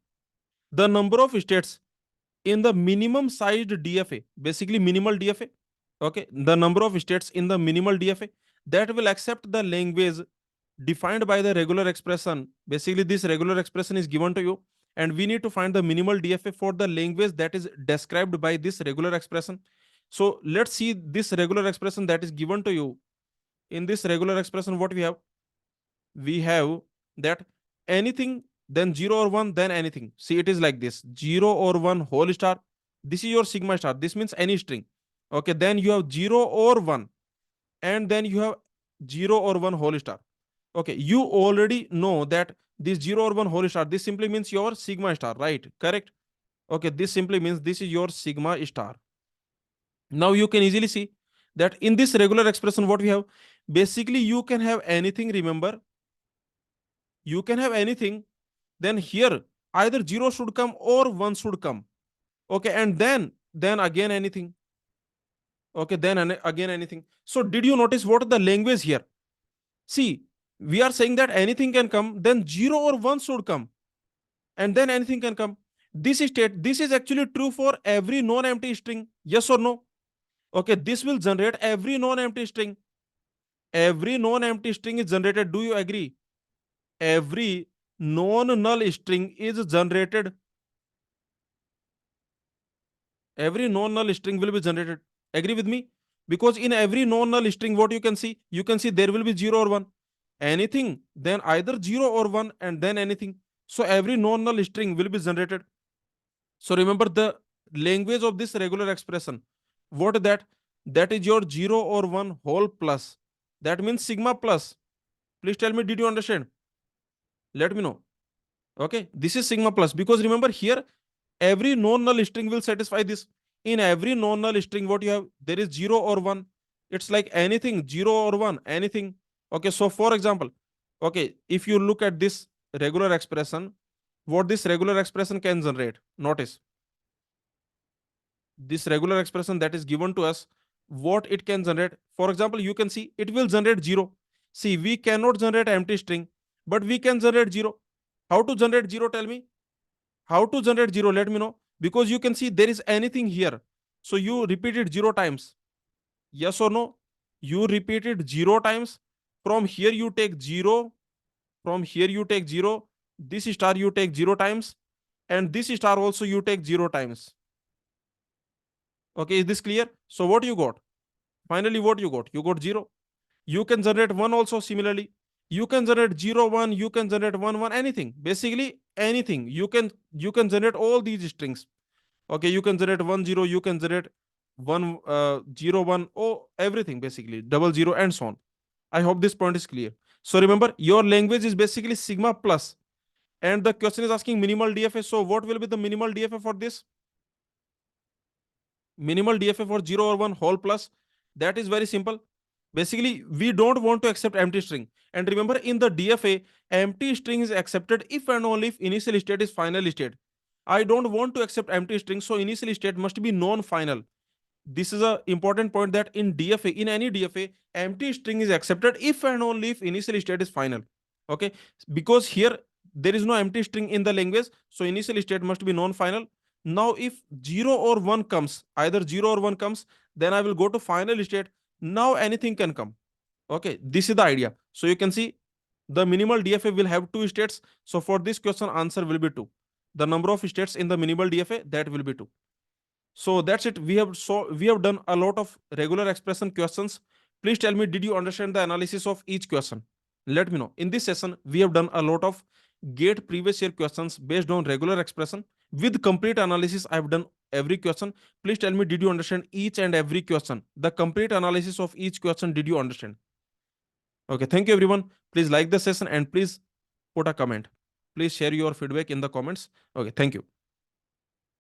The number of states in the minimum sized DFA, basically minimal DFA. Okay, the number of states in the minimal DFA that will accept the language defined by the regular expression. Basically, this regular expression is given to you, and we need to find the minimal DFA for the language that is described by this regular expression. So let's see this regular expression that is given to you. In this regular expression, what we have? We have that anything, then 0 or 1, then anything. See, it is like this: 0 or 1 whole star. This is your sigma star. This means any string. Okay, then you have 0 or 1, and then you have 0 or 1 whole star. Okay, you already know that this 0 or 1 whole star, this simply means your sigma star, right? Correct. Okay, this simply means this is your sigma star. Now you can easily see that in this regular expression, what we have, basically you can have anything. Remember, you can have anything. Then here either 0 should come or 1 should come. Okay, and then again anything. Okay, then again anything. So did you notice what the language here? See, we are saying that anything can come, then 0 or 1 should come, and then anything can come. This state, this is actually true for every non-empty string. Yes or no? Okay, this will generate every non-empty string. Every non-empty string is generated. Do you agree? Every non-null string is generated. Every non-null string will be generated. Agree with me? Because in every non-null string, what you can see? You can see there will be 0 or 1. Anything, then either 0 or 1, and then anything. So every non-null string will be generated. So remember the language of this regular expression. What that? That is your 0 or 1 whole plus. That means sigma plus. Please tell me, did you understand? Let me know. Okay, this is sigma plus, because remember here every non-null string will satisfy this. In every non-null string, what you have, there is 0 or 1. It's like anything, 0 or 1, anything. Okay, so for example, okay, if you look at this regular expression, what this regular expression can generate, notice this regular expression that is given to us, what it can generate. For example, you can see it will generate 0. See, we cannot generate empty string, but we can generate 0. How to generate 0? Tell me. How to generate 0? Let me know. Because you can see there is anything here. So you repeat it 0 times. Yes or no? You repeat it 0 times. From here you take 0. From here you take 0. This star you take 0 times. And this star also you take 0 times. Okay, is this clear? So what you got? Finally, what you got? You got 0. You can generate 1 also similarly. You can generate 0 1, you can generate 1 1, anything, basically anything. You can generate all these strings. Okay, you can generate 1 0, you can generate 1 0 1, oh, everything, basically double zero and so on. I hope this point is clear. So remember, your language is basically sigma plus, and the question is asking minimal DFA. So what will be the minimal DFA for this? Minimal DFA for 0 or 1 whole plus, that is very simple. Basically, we don't want to accept empty string. And remember, in the DFA, empty string is accepted if and only if initial state is final state. I don't want to accept empty string, so initial state must be non-final. This is a important point, that in DFA, in any DFA, empty string is accepted if and only if initial state is final. Okay, because here there is no empty string in the language, so initial state must be non-final. Now if 0 or 1 comes, either 0 or 1 comes, then I will go to final state. Now anything can come. Okay, this is the idea. So you can see the minimal DFA will have two states. So for this question, answer will be 2. The number of states in the minimal DFA, that will be 2. So that's it. We have done a lot of regular expression questions. Please tell me, did you understand the analysis of each question? Let me know. In this session, we have done a lot of gate previous year questions based on regular expression. With complete analysis, I have done every question. Please tell me, did you understand each and every question? The complete analysis of each question, did you understand? Okay, thank you everyone. Please like the session and please put a comment. Please share your feedback in the comments. Okay, thank you.